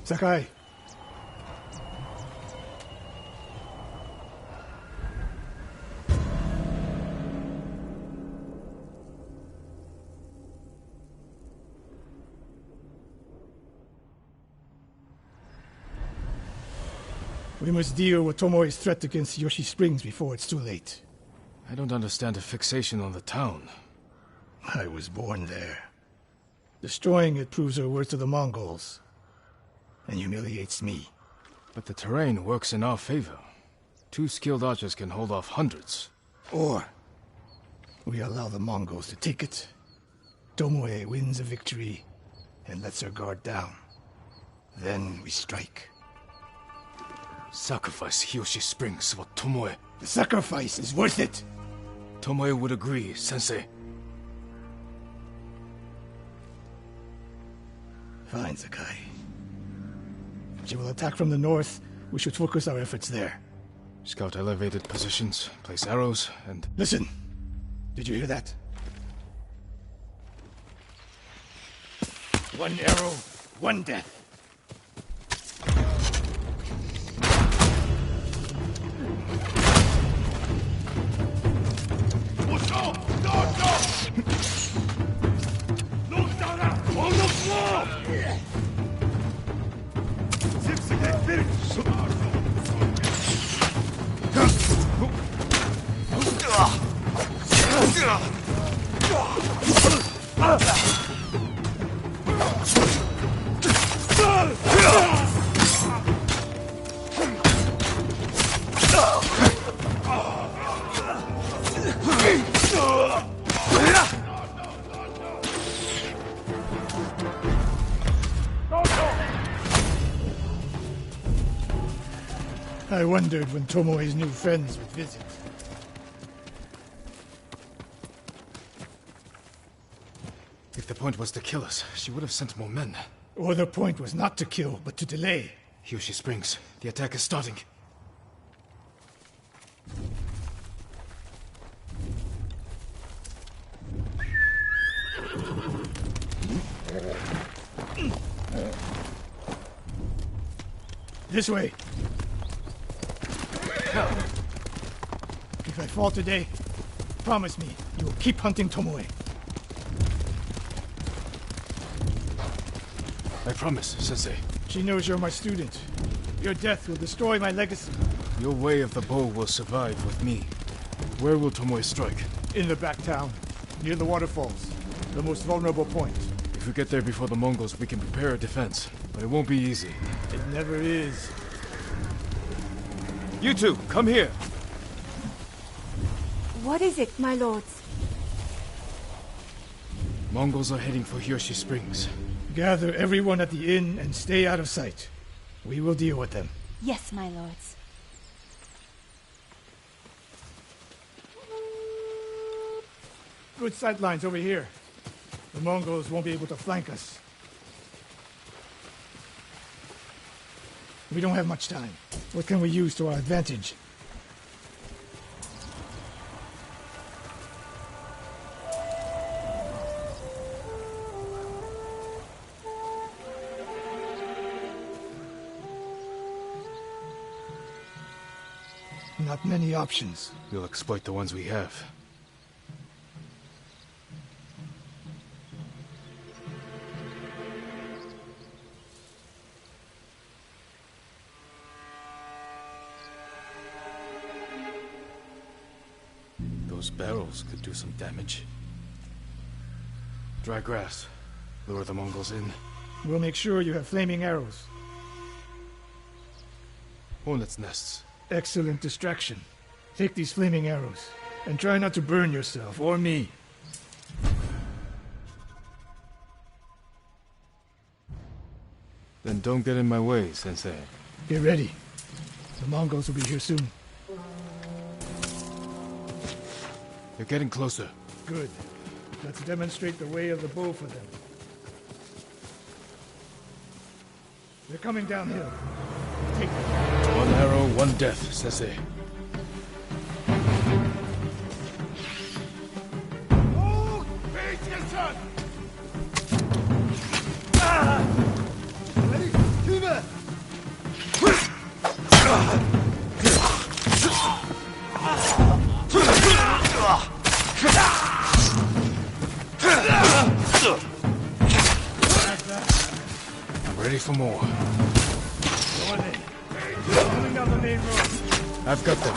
[SPEAKER 1] Sakai. We must deal with Tomoe's threat against Yoshi Springs before it's too late.
[SPEAKER 2] I don't understand a fixation on the town.
[SPEAKER 1] I was born there. Destroying it proves her worth to the Mongols. And humiliates me.
[SPEAKER 2] But the terrain works in our favor. 2 skilled archers can hold off hundreds.
[SPEAKER 1] Or we allow the Mongols to take it. Tomoe wins a victory and lets her guard down. Then we strike.
[SPEAKER 2] Sacrifice Hiyoshi Springs for Tomoe.
[SPEAKER 1] The sacrifice is worth it.
[SPEAKER 2] Tomoe would agree, Sensei.
[SPEAKER 1] Fine, Sakai. She will attack from the north. We should focus our efforts there.
[SPEAKER 2] Scout elevated positions, place arrows, and...
[SPEAKER 1] Listen! Did you hear that? 1 arrow, 1 death. I wondered when Tomoe's new friends would visit.
[SPEAKER 2] If the point was to kill us, she would have sent more men.
[SPEAKER 1] Or the point was not to kill, but to delay.
[SPEAKER 2] Hiyoshi Springs. The attack is starting.
[SPEAKER 1] This way. If I fall today, promise me you will keep hunting Tomoe.
[SPEAKER 2] I promise, Sensei.
[SPEAKER 1] She knows you're my student. Your death will destroy my legacy.
[SPEAKER 2] Your way of the bow will survive with me. Where will Tomoe strike?
[SPEAKER 1] In the back town, near the waterfalls. The most vulnerable point.
[SPEAKER 2] If we get there before the Mongols, we can prepare a defense. But it won't be easy.
[SPEAKER 1] It never is.
[SPEAKER 2] You two, come here.
[SPEAKER 8] What is it, my lords?
[SPEAKER 2] Mongols are heading for Hiyoshi Springs.
[SPEAKER 1] Gather everyone at the inn and stay out of sight. We will deal with them.
[SPEAKER 8] Yes, my lords.
[SPEAKER 1] Good sight lines over here. The Mongols won't be able to flank us. We don't have much time. What can we use to our advantage? Not many options.
[SPEAKER 2] We'll exploit the ones we have. Those barrels could do some damage. Dry grass. Lure the Mongols in.
[SPEAKER 1] We'll make sure you have flaming arrows.
[SPEAKER 2] Hornets' nests.
[SPEAKER 1] Excellent distraction. Take these flaming arrows, and try not to burn yourself or me.
[SPEAKER 2] Then don't get in my way, Sensei.
[SPEAKER 1] Get ready. The Mongols will be here soon.
[SPEAKER 2] They're getting closer.
[SPEAKER 1] Good. Let's demonstrate the way of the bow for them. They're coming downhill. Take them.
[SPEAKER 2] One arrow, one death, Sensei.
[SPEAKER 16] Oh, pay attention! Ready? Kiva!
[SPEAKER 2] I'm ready for more.
[SPEAKER 1] Go on in. Coming down the main road.
[SPEAKER 2] I've got them.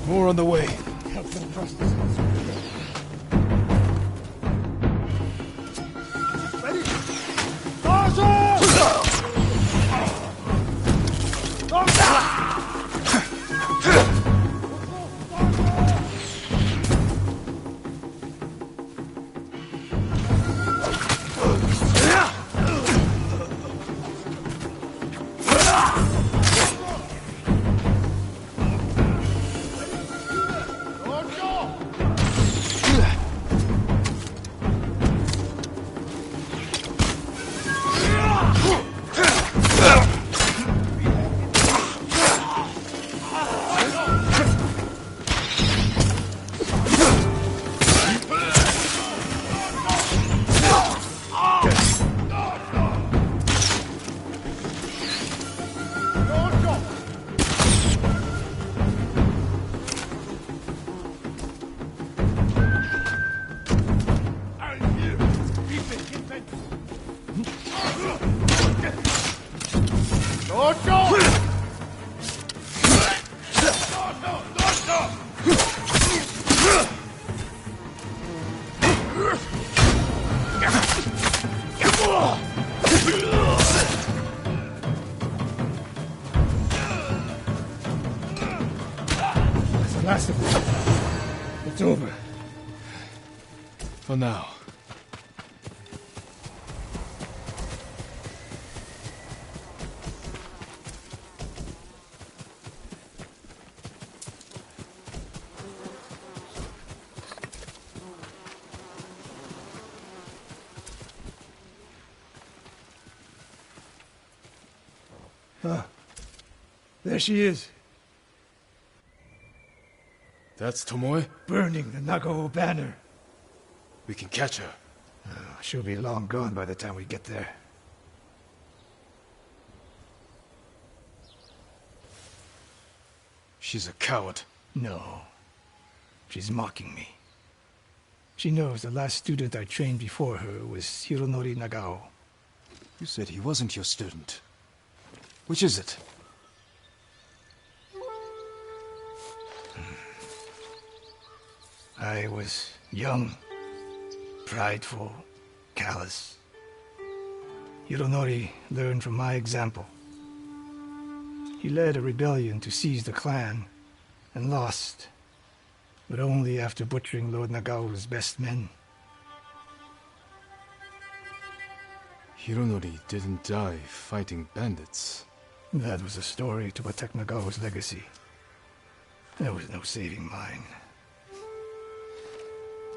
[SPEAKER 2] More on the way.
[SPEAKER 1] Help them cross this house. Ready? It's over.
[SPEAKER 2] For now.
[SPEAKER 1] Ah, there she is.
[SPEAKER 2] That's Tomoe?
[SPEAKER 1] Burning the Nagao banner.
[SPEAKER 2] We can catch her.
[SPEAKER 1] She'll be long gone by the time we get there.
[SPEAKER 2] She's a coward.
[SPEAKER 1] No. She's mocking me. She knows the last student I trained before her was Hironori Nagao.
[SPEAKER 2] You said he wasn't your student. Which is it?
[SPEAKER 1] I was young, prideful, callous. Hironori learned from my example. He led a rebellion to seize the clan, and lost, but only after butchering Lord Nagao's best men.
[SPEAKER 2] Hironori didn't die fighting bandits.
[SPEAKER 1] That was a story to protect Nagao's legacy. There was no saving mine.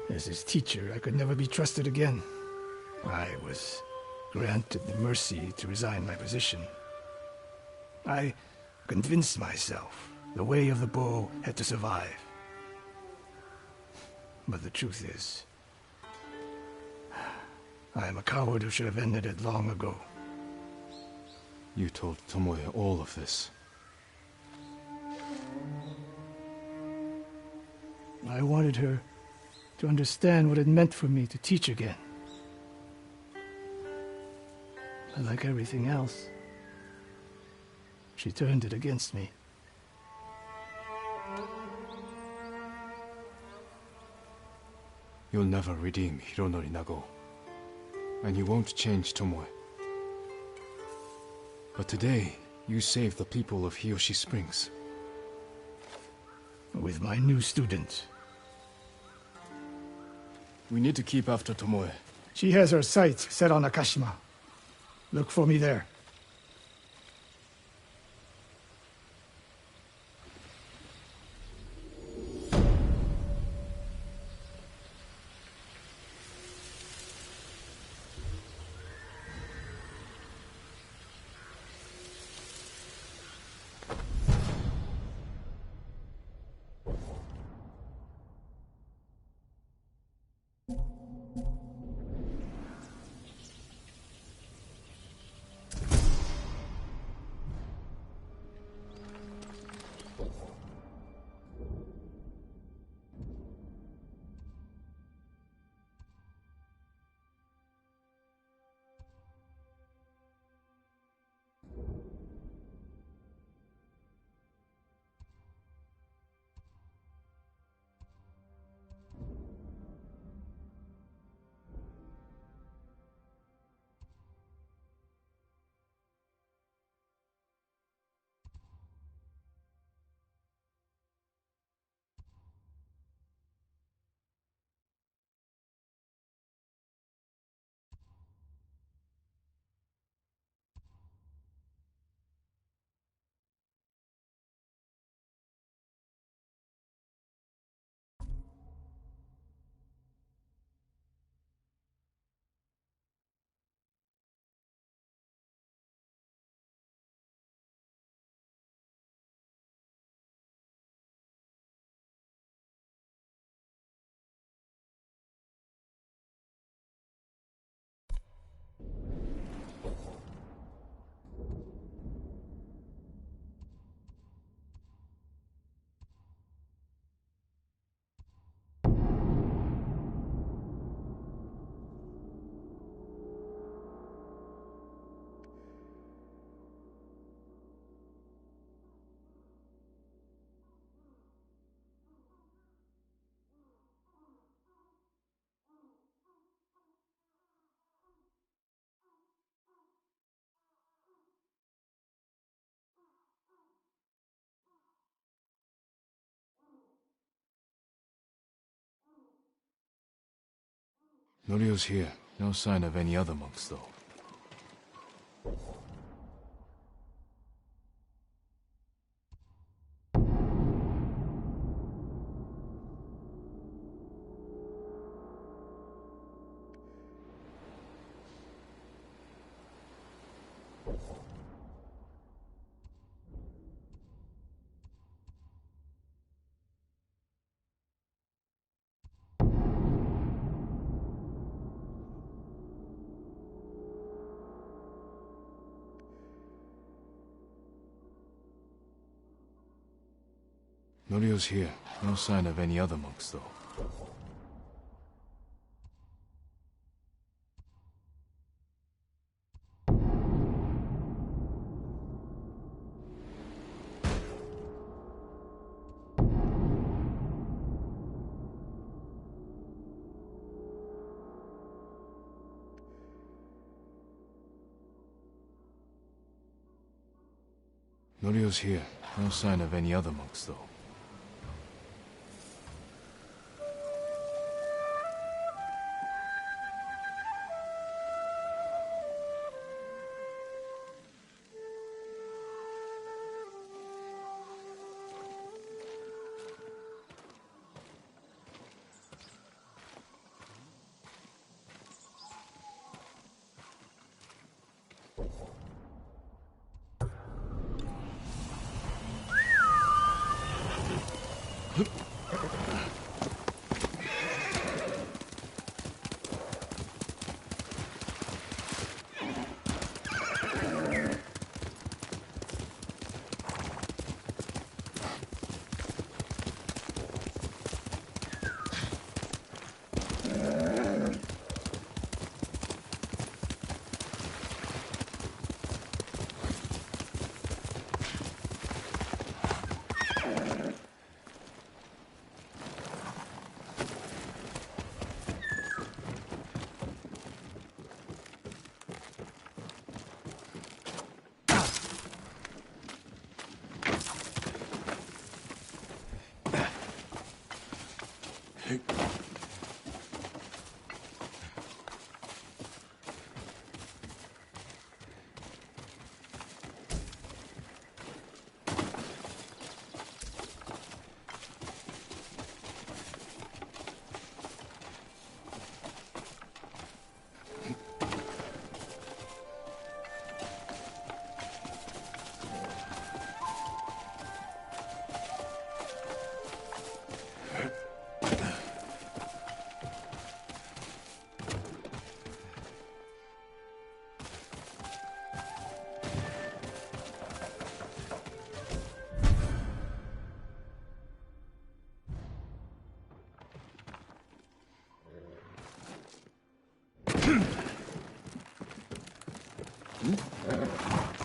[SPEAKER 1] As his teacher, I could never be trusted again. I was granted the mercy to resign my position. I convinced myself the way of the bow had to survive. But the truth is, I am a coward who should have ended it long ago.
[SPEAKER 2] You told Tomoe all of this.
[SPEAKER 1] I wanted her to understand what it meant for me to teach again. But like everything else, she turned it against me.
[SPEAKER 2] You'll never redeem Hironori Nagao. And you won't change Tomoe. But today, you saved the people of Hiyoshi Springs.
[SPEAKER 1] With my new student.
[SPEAKER 2] We need to keep after Tomoe.
[SPEAKER 1] She has her sights set on Akashima. Look for me there.
[SPEAKER 2] Norio's here. No sign of any other monks, though. Norio's here. No sign of any other monks, though. Norio's here. No sign of any other monks, though.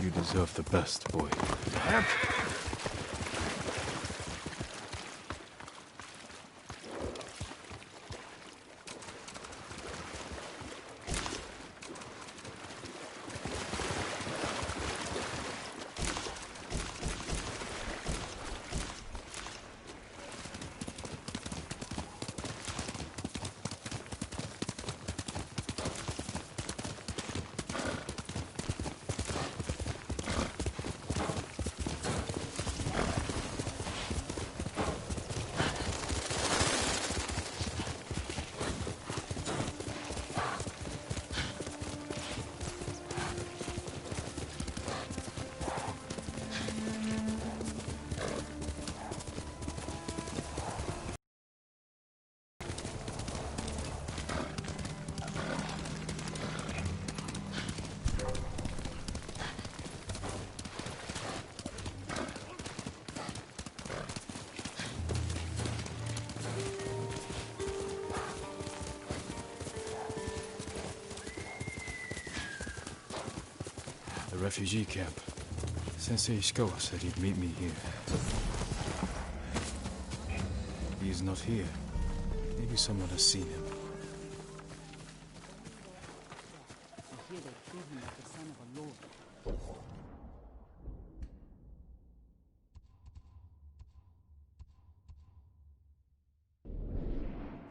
[SPEAKER 2] You deserve the best, boy. Refugee camp. Sensei Ishikawa said he'd meet me here. He is not here. Maybe someone has seen him.
[SPEAKER 11] I hear they killed him as the son of a lord.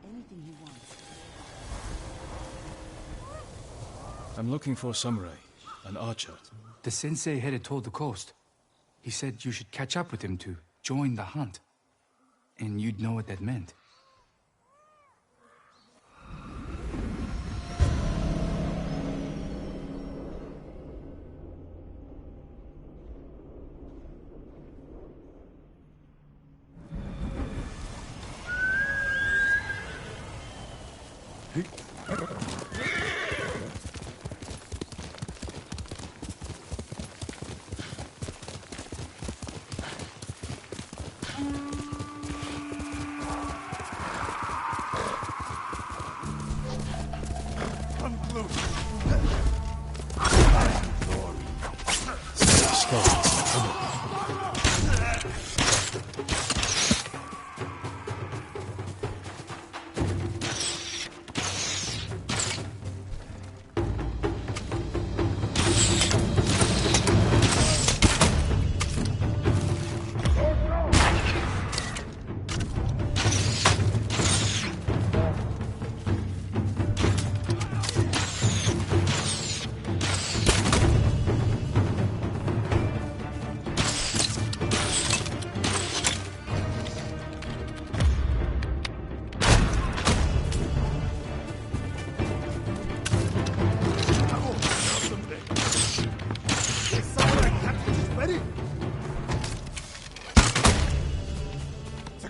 [SPEAKER 11] Anything he wants.
[SPEAKER 2] I'm looking for a samurai, an archer.
[SPEAKER 17] The sensei headed toward the coast. He said you should catch up with him to join the hunt. And you'd know what that meant.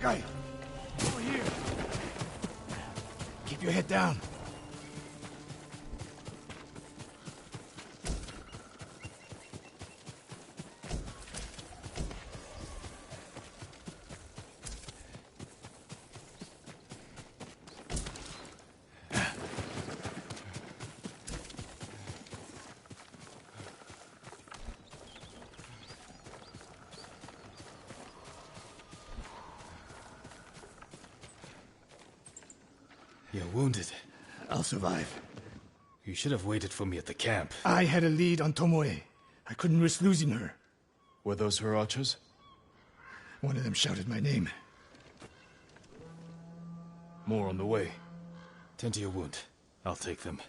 [SPEAKER 1] Over here. Keep your head down.
[SPEAKER 2] You're wounded.
[SPEAKER 1] I'll survive.
[SPEAKER 2] You should have waited for me at the camp.
[SPEAKER 1] I had a lead on Tomoe. I couldn't risk losing her.
[SPEAKER 2] Were those her archers?
[SPEAKER 1] One of them shouted my name.
[SPEAKER 2] More on the way. Tend to your wound. I'll take them.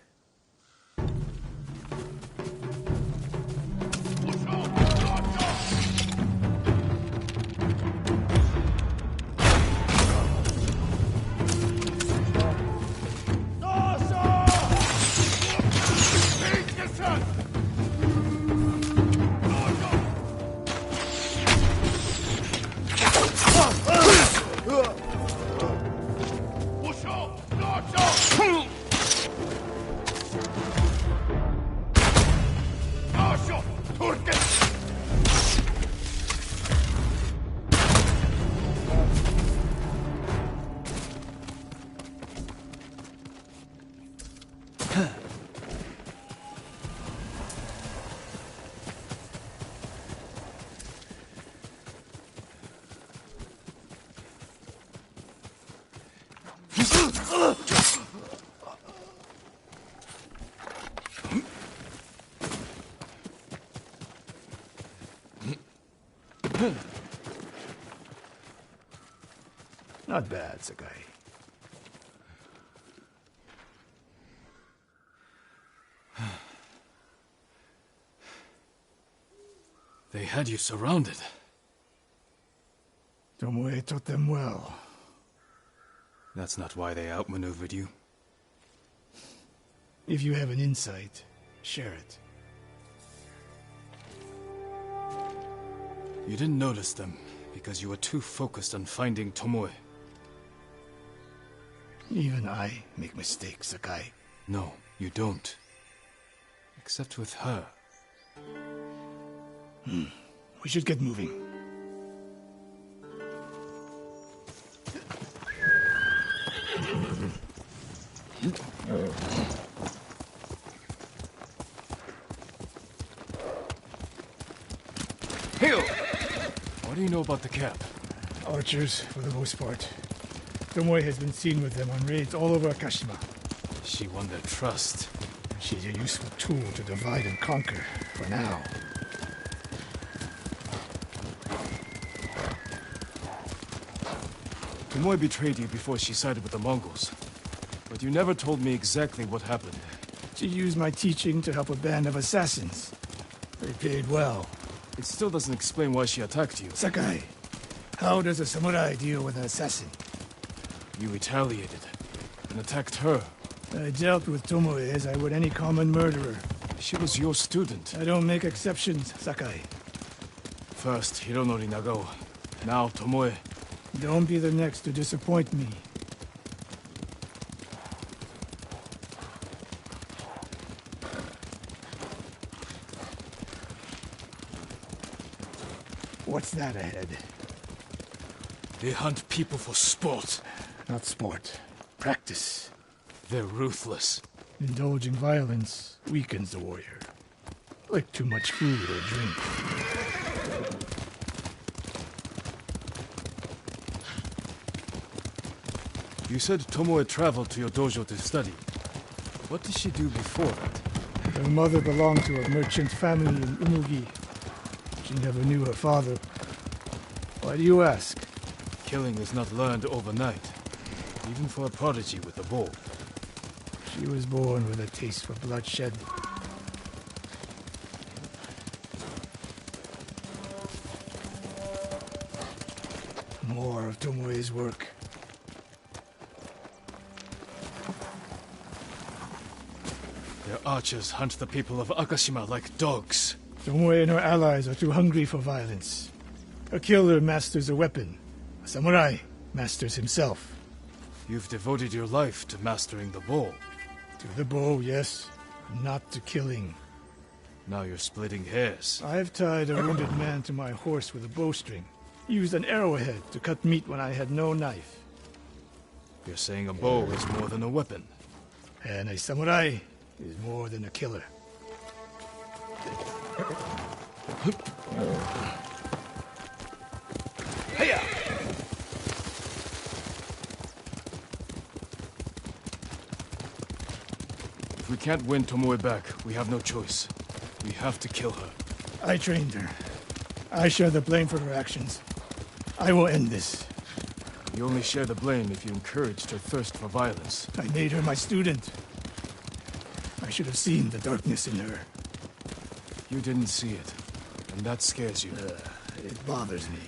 [SPEAKER 1] Not bad, Sakai.
[SPEAKER 2] They had you surrounded.
[SPEAKER 1] Tomoe taught them well.
[SPEAKER 2] That's not why they outmaneuvered you.
[SPEAKER 1] If you have an insight, share it.
[SPEAKER 2] You didn't notice them because you were too focused on finding Tomoe.
[SPEAKER 1] Even I make mistakes, Sakai.
[SPEAKER 2] No, you don't. Except with her.
[SPEAKER 1] We should get moving.
[SPEAKER 2] Hill! What do you know about the camp?
[SPEAKER 1] Archers, for the most part. Tomoe has been seen with them on raids all over Akashima.
[SPEAKER 2] She won their trust.
[SPEAKER 1] She's a useful tool to divide and conquer, for now.
[SPEAKER 2] Tomoe betrayed you before she sided with the Mongols. But you never told me exactly what happened.
[SPEAKER 1] She used my teaching to help a band of assassins. They paid well.
[SPEAKER 2] It still doesn't explain why she attacked you.
[SPEAKER 1] Sakai, how does a samurai deal with an assassin?
[SPEAKER 2] You retaliated and attacked her.
[SPEAKER 1] I dealt with Tomoe as I would any common murderer.
[SPEAKER 2] She was your student.
[SPEAKER 1] I don't make exceptions, Sakai.
[SPEAKER 2] First Hironori Nagao, now Tomoe.
[SPEAKER 1] Don't be the next to disappoint me. What's that ahead?
[SPEAKER 2] They hunt people for sport.
[SPEAKER 1] Not sport. Practice.
[SPEAKER 2] They're ruthless.
[SPEAKER 1] Indulging violence weakens the warrior. Like too much food or drink.
[SPEAKER 2] You said Tomoe traveled to your dojo to study. What did she do before that?
[SPEAKER 1] Her mother belonged to a merchant family in Umugi. She never knew her father. Why do you ask?
[SPEAKER 2] Killing is not learned overnight, even for a prodigy with a bow.
[SPEAKER 1] She was born with a taste for bloodshed. More of Tomoe's work.
[SPEAKER 2] Their archers hunt the people of Akashima like dogs.
[SPEAKER 1] Tomoe and her allies are too hungry for violence. A killer masters a weapon. A samurai masters himself.
[SPEAKER 2] You've devoted your life to mastering the bow.
[SPEAKER 1] To the bow, yes. Not to killing.
[SPEAKER 2] Now you're splitting hairs.
[SPEAKER 1] I've tied a wounded man to my horse with a bowstring. Used an arrowhead to cut meat when I had no knife.
[SPEAKER 2] You're saying a bow is more than a weapon.
[SPEAKER 1] And a samurai is more than a killer.
[SPEAKER 2] Hiya! If we can't win Tomoe back, we have no choice. We have to kill her.
[SPEAKER 1] I trained her. I share the blame for her actions. I will end this.
[SPEAKER 2] You only share the blame if you encouraged her thirst for violence.
[SPEAKER 1] I made her my student. I should have seen the darkness in her.
[SPEAKER 2] You didn't see it, and that scares you.
[SPEAKER 1] It bothers me.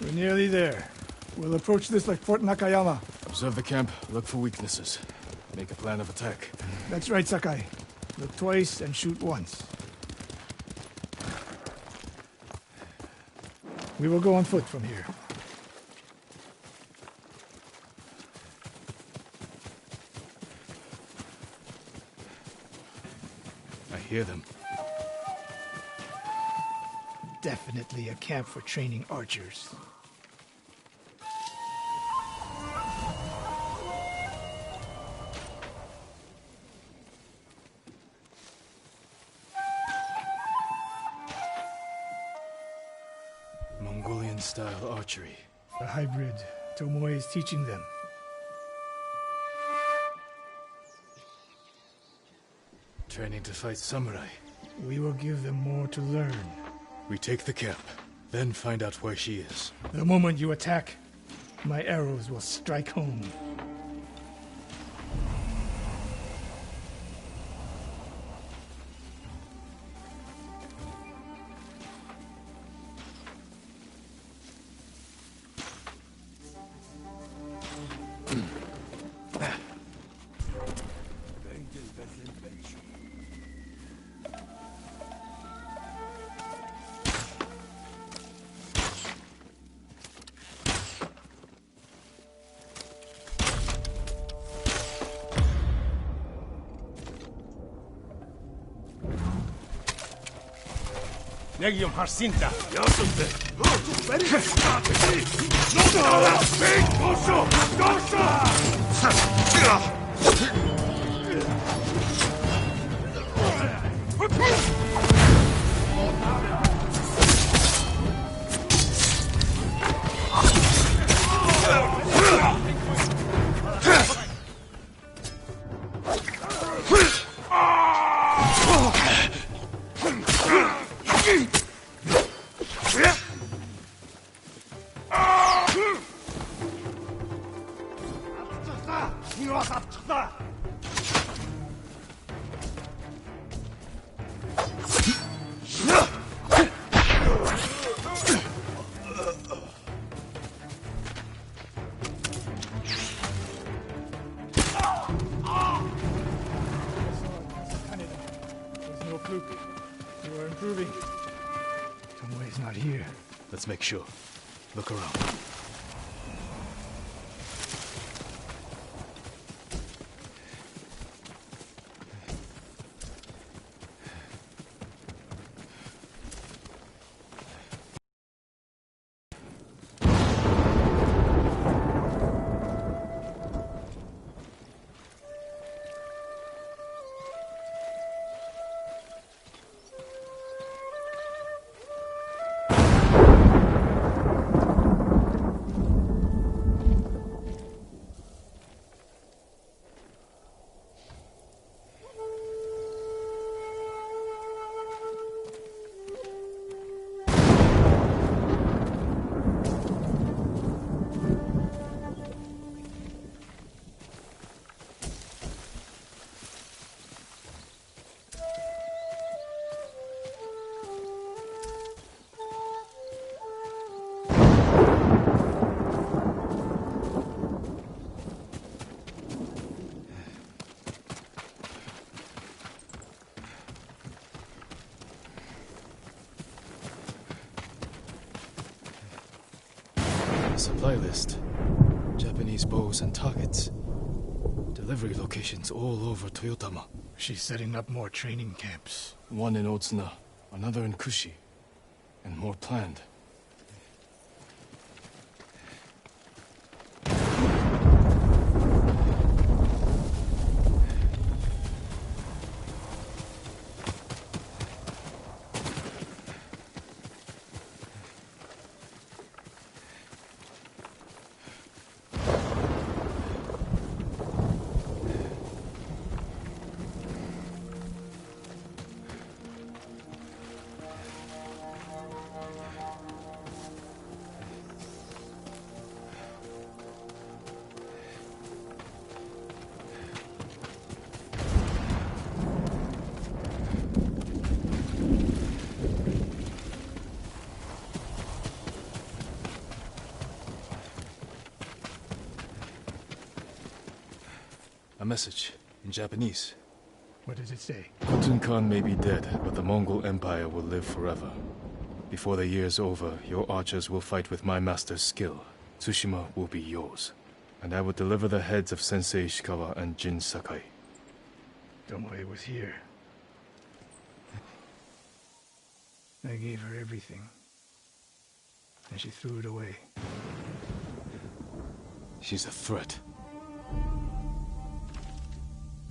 [SPEAKER 1] We're nearly there. We'll approach this like Fort Nakayama.
[SPEAKER 2] Observe the camp, look for weaknesses. Make a plan of attack.
[SPEAKER 1] That's right, Sakai. Look twice and shoot once. We will go on foot from here.
[SPEAKER 2] I hear them.
[SPEAKER 1] Definitely a camp for training archers.
[SPEAKER 2] Mongolian-style archery.
[SPEAKER 1] A hybrid. Tomoe is teaching them.
[SPEAKER 2] Training to fight samurai.
[SPEAKER 1] We will give them more to learn.
[SPEAKER 2] We take the camp, then find out where she is.
[SPEAKER 1] The moment you attack, my arrows will strike home.
[SPEAKER 16] Negium Harsinta.
[SPEAKER 2] Let's make sure. Look around. Supply list. Japanese bows and targets. Delivery locations all over Toyotama.
[SPEAKER 1] She's setting up more training camps.
[SPEAKER 2] One in Otsuna, another in Kushi, and more planned. A message, in Japanese.
[SPEAKER 1] What does it say?
[SPEAKER 2] Khotun Khan may be dead, but the Mongol Empire will live forever. Before the year's over, your archers will fight with my master's skill. Tsushima will be yours. And I will deliver the heads of Sensei Ishikawa and Jin Sakai.
[SPEAKER 1] Tomoe was here. I gave her everything. And she threw it away.
[SPEAKER 2] She's a threat.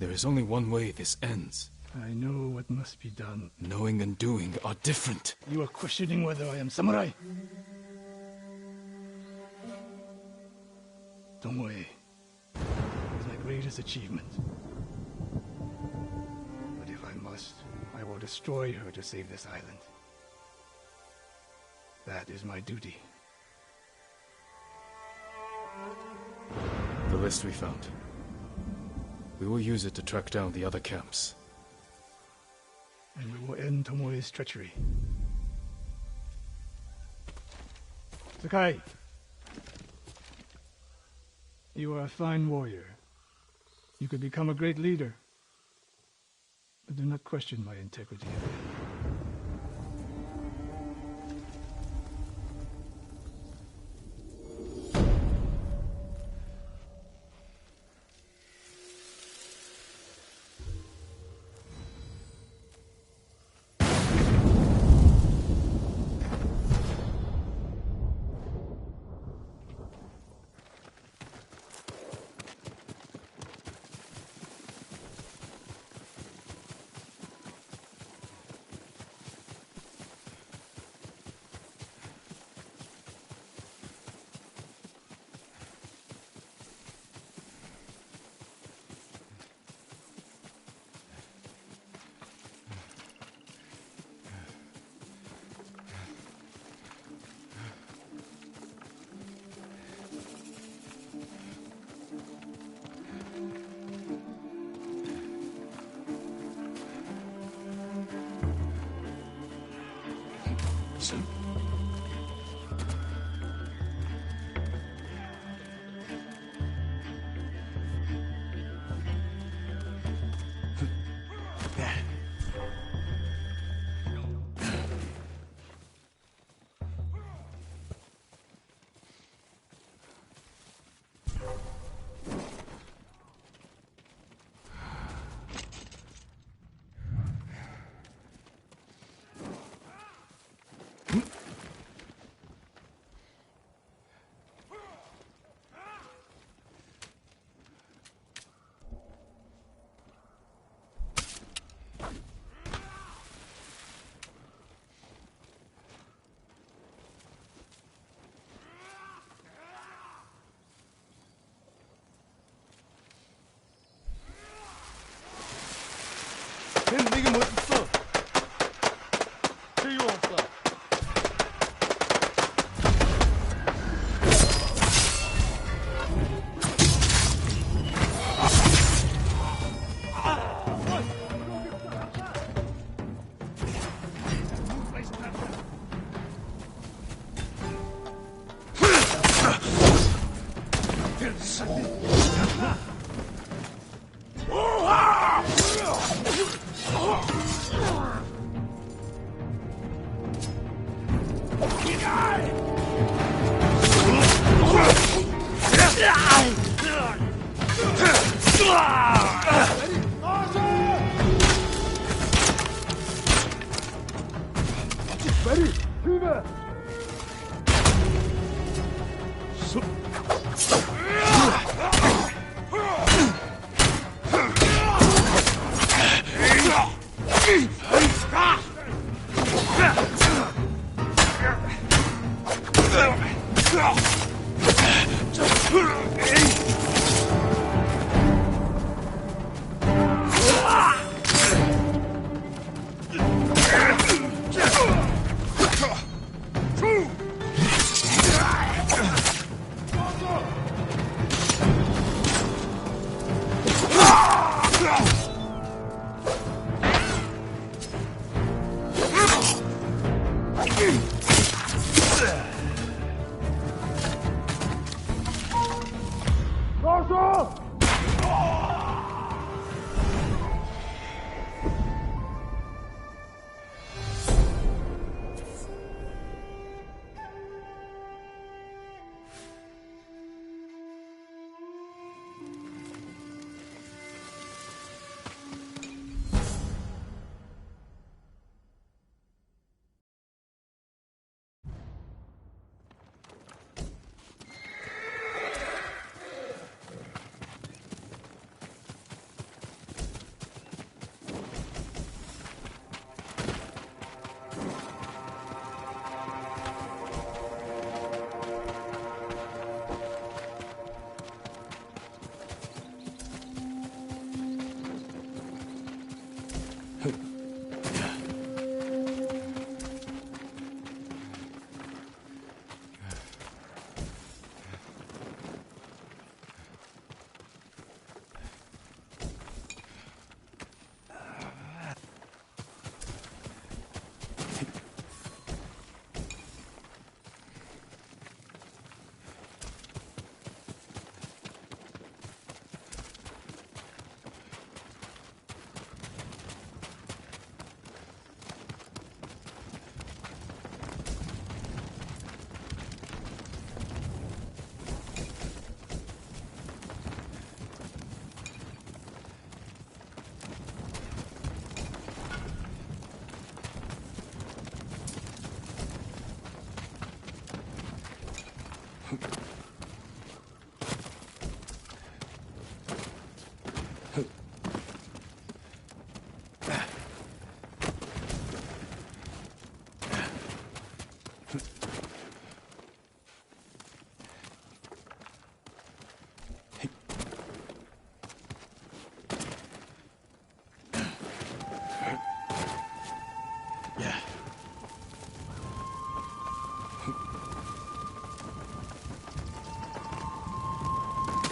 [SPEAKER 2] There is only one way this ends.
[SPEAKER 1] I know what must be done.
[SPEAKER 2] Knowing and doing are different.
[SPEAKER 1] You are questioning whether I am samurai. Tomoe is my greatest achievement. But if I must, I will destroy her to save this island. That is my duty.
[SPEAKER 2] The list we found. We will use it to track down the other camps.
[SPEAKER 1] And we will end Tomoe's treachery. Sakai! You are a fine warrior. You could become a great leader. But do not question my integrity.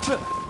[SPEAKER 1] Huh.